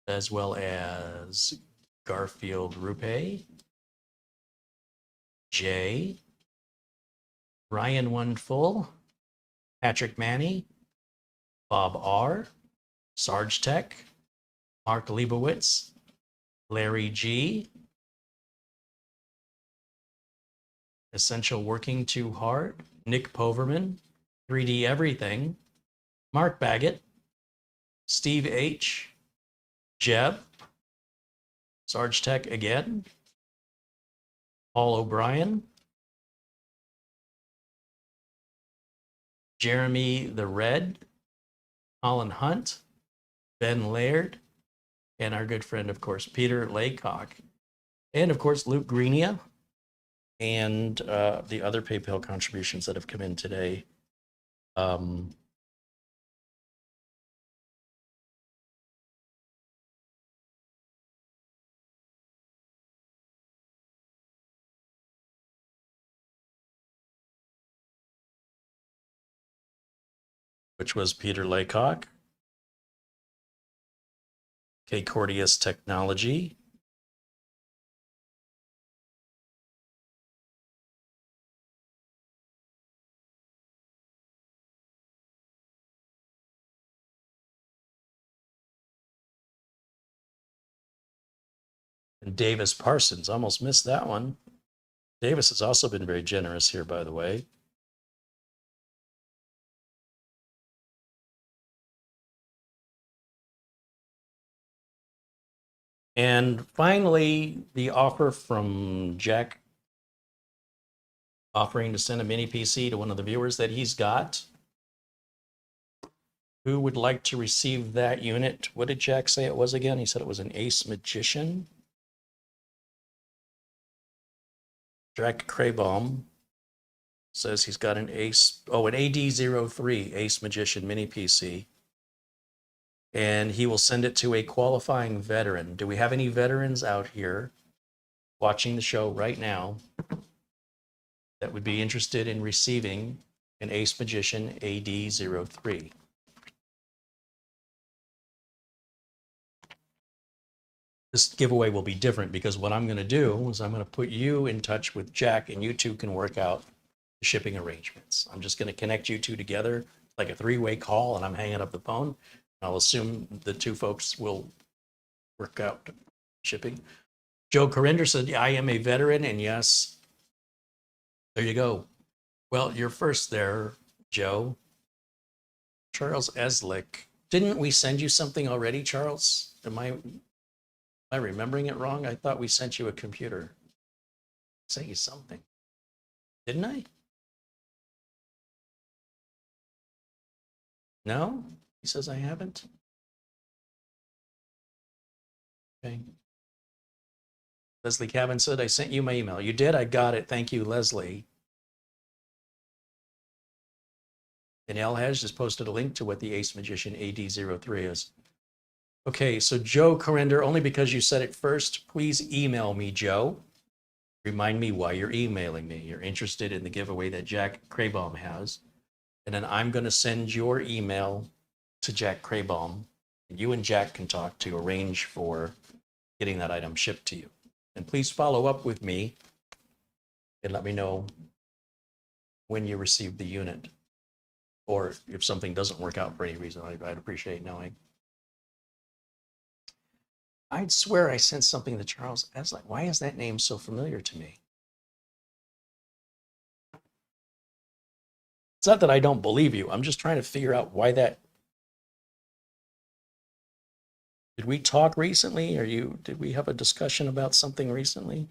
as well as Garfield Rupe, Jay, Ryan One Full, Patrick Manny, Bob R, Sarge Tech, Mark Leibowitz, Larry G, Essential Working Too Hard, Nick Poverman, 3D Everything, Mark Baggett, Steve H, Jeb, Sarge Tech again, Paul O'Brien, Jeremy the Red, Colin Hunt, Ben Laird, and our good friend, of course, Peter Laycock, and of course, Luke Greenia, and the other PayPal contributions that have come in today. Which was Peter Laycock, K. Cordius Technology, and Davis Parsons. Almost missed that one. Davis has also been very generous here, by the way. And finally, the offer from Jack offering to send a mini PC to one of the viewers that he's got. Who would like to receive that unit? What did Jack say it was again? He said it was an Ace Magician. Jack Craybaum says he's got an Ace, an AD03 Ace Magician mini PC. And he will send it to a qualifying veteran. Do we have any veterans out here watching the show right now that would be interested in receiving an Ace Magician AD03? This giveaway will be different because what I'm going to do is I'm going to put you in touch with Jack, and you two can work out the shipping arrangements. I'm just going to connect you two together like a three-way call, and I'm hanging up the phone. I'll assume the two folks will work out shipping. Joe Corinder said, I am a veteran, and yes, there you go. Well, you're first there, Joe. Charles Eslick. Didn't we send you something already, Charles? Am I remembering it wrong? I thought we sent you a computer. I sent you something. Didn't I? No? He says I haven't. Okay. Leslie Cavan said, I sent you my email. You did? I got it. Thank you, Leslie. And Elhaj just posted a link to what the Ace Magician AD03 is. Okay, so Joe Corinder, only because you said it first, please email me, Joe. Remind me why you're emailing me. You're interested in the giveaway that Jack Craybaum has. And then I'm going to send your email to Jack Craybaum. You and Jack can talk to arrange for getting that item shipped to you. And please follow up with me and let me know when you receive the unit. Or if something doesn't work out for any reason, I'd appreciate knowing. I'd swear I sent something to Charles Eslick. Why is that name so familiar to me? It's not that I don't believe you. I'm just trying to figure out why that. Did we talk recently? Did we have a discussion about something recently?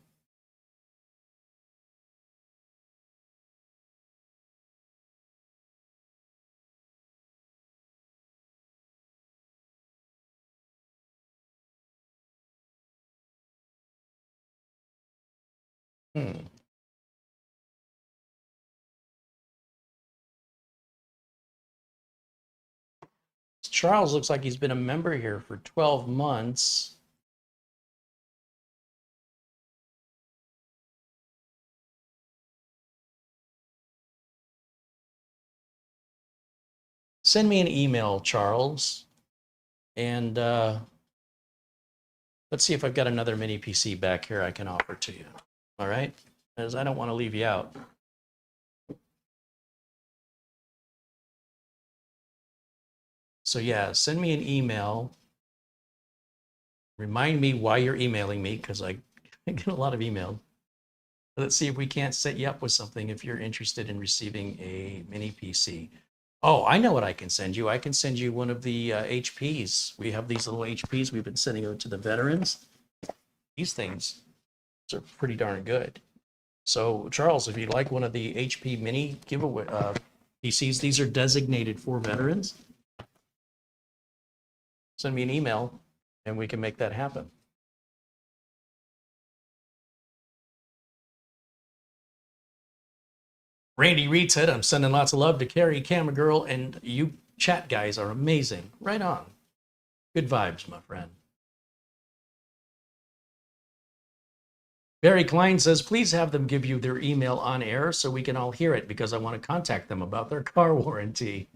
Charles looks like he's been a member here for 12 months. Send me an email, Charles, and let's see if I've got another mini PC back here I can offer to you. All right? Because I don't want to leave you out. So yeah, send me an email. Remind me why you're emailing me, because I get a lot of email. Let's see if we can't set you up with something if you're interested in receiving a mini PC. Oh, I know what I can send you. I can send you one of the HPs. We have these little HPs we've been sending out to the veterans. These things are pretty darn good. So, Charles, if you'd like one of the HP mini giveaway PCs, these are designated for veterans. Send me an email and we can make that happen. Randy Reed said, I'm sending lots of love to Carrie, Camera Girl, and you chat guys are amazing. Right on. Good vibes, my friend. Barry Klein says, please have them give you their email on air so we can all hear it because I want to contact them about their car warranty.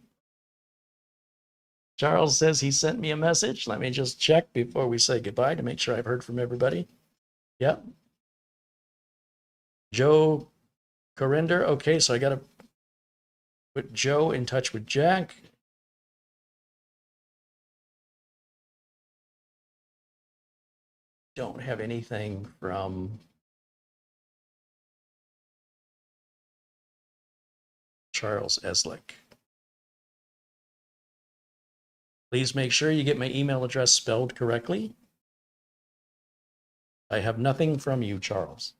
Charles says he sent me a message. Let me just check before we say goodbye to make sure I've heard from everybody. Yep. Joe Corinder. Okay, so I got to put Joe in touch with Jack. Don't have anything from Charles Eslick. Please make sure you get my email address spelled correctly. I have nothing from you, Charles.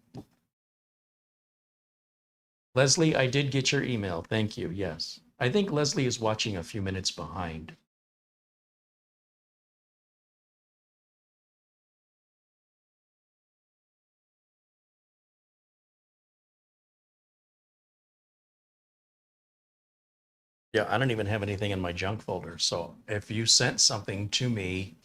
Leslie, I did get your email. Thank you. Yes. I think Leslie is watching a few minutes behind. Yeah, I don't even have anything in my junk folder. So if you sent something to me,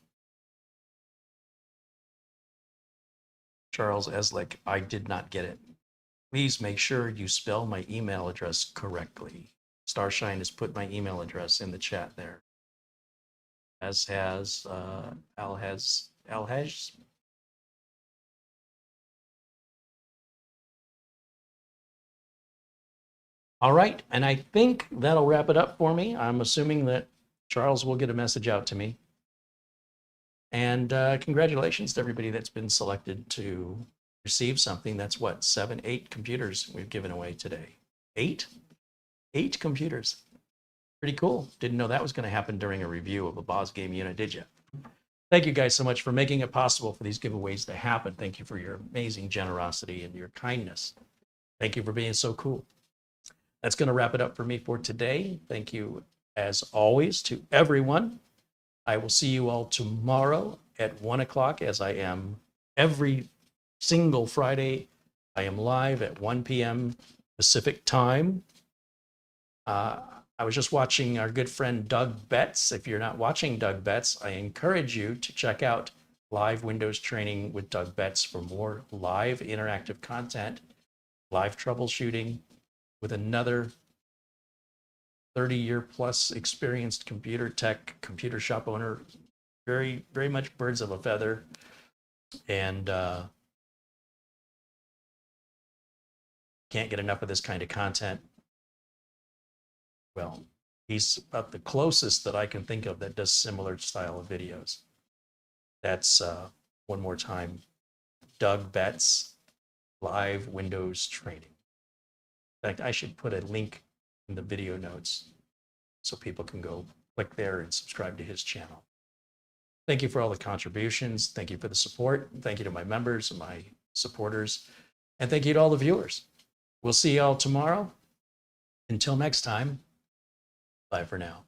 Charles Eslick, I did not get it. Please make sure you spell my email address correctly. Starshine has put my email address in the chat there. As has Alhaj. All right, and I think that'll wrap it up for me. I'm assuming that Charles will get a message out to me. And congratulations to everybody that's been selected to receive something. That's what, 7, 8 computers we've given away today. 8 computers. Pretty cool. Didn't know that was going to happen during a review of a BosGame unit, did you? Thank you guys so much for making it possible for these giveaways to happen. Thank you for your amazing generosity and your kindness. Thank you for being so cool. That's going to wrap it up for me for today. Thank you, as always, to everyone. I will see you all tomorrow at 1 o'clock, as I am every single Friday. I am live at 1 p.m. Pacific time. I was just watching our good friend Doug Betts. If you're not watching Doug Betts, I encourage you to check out live Windows training with Doug Betts for more live interactive content, live troubleshooting with another 30-year plus experienced computer tech, computer shop owner, very, very much birds of a feather. And can't get enough of this kind of content. Well, he's about the closest that I can think of that does similar style of videos. That's one more time, Doug Betts, live Windows training. In fact, I should put a link in the video notes so people can go click there and subscribe to his channel. Thank you for all the contributions. Thank you for the support. Thank you to my members and my supporters. And thank you to all the viewers. We'll see you all tomorrow. Until next time, bye for now.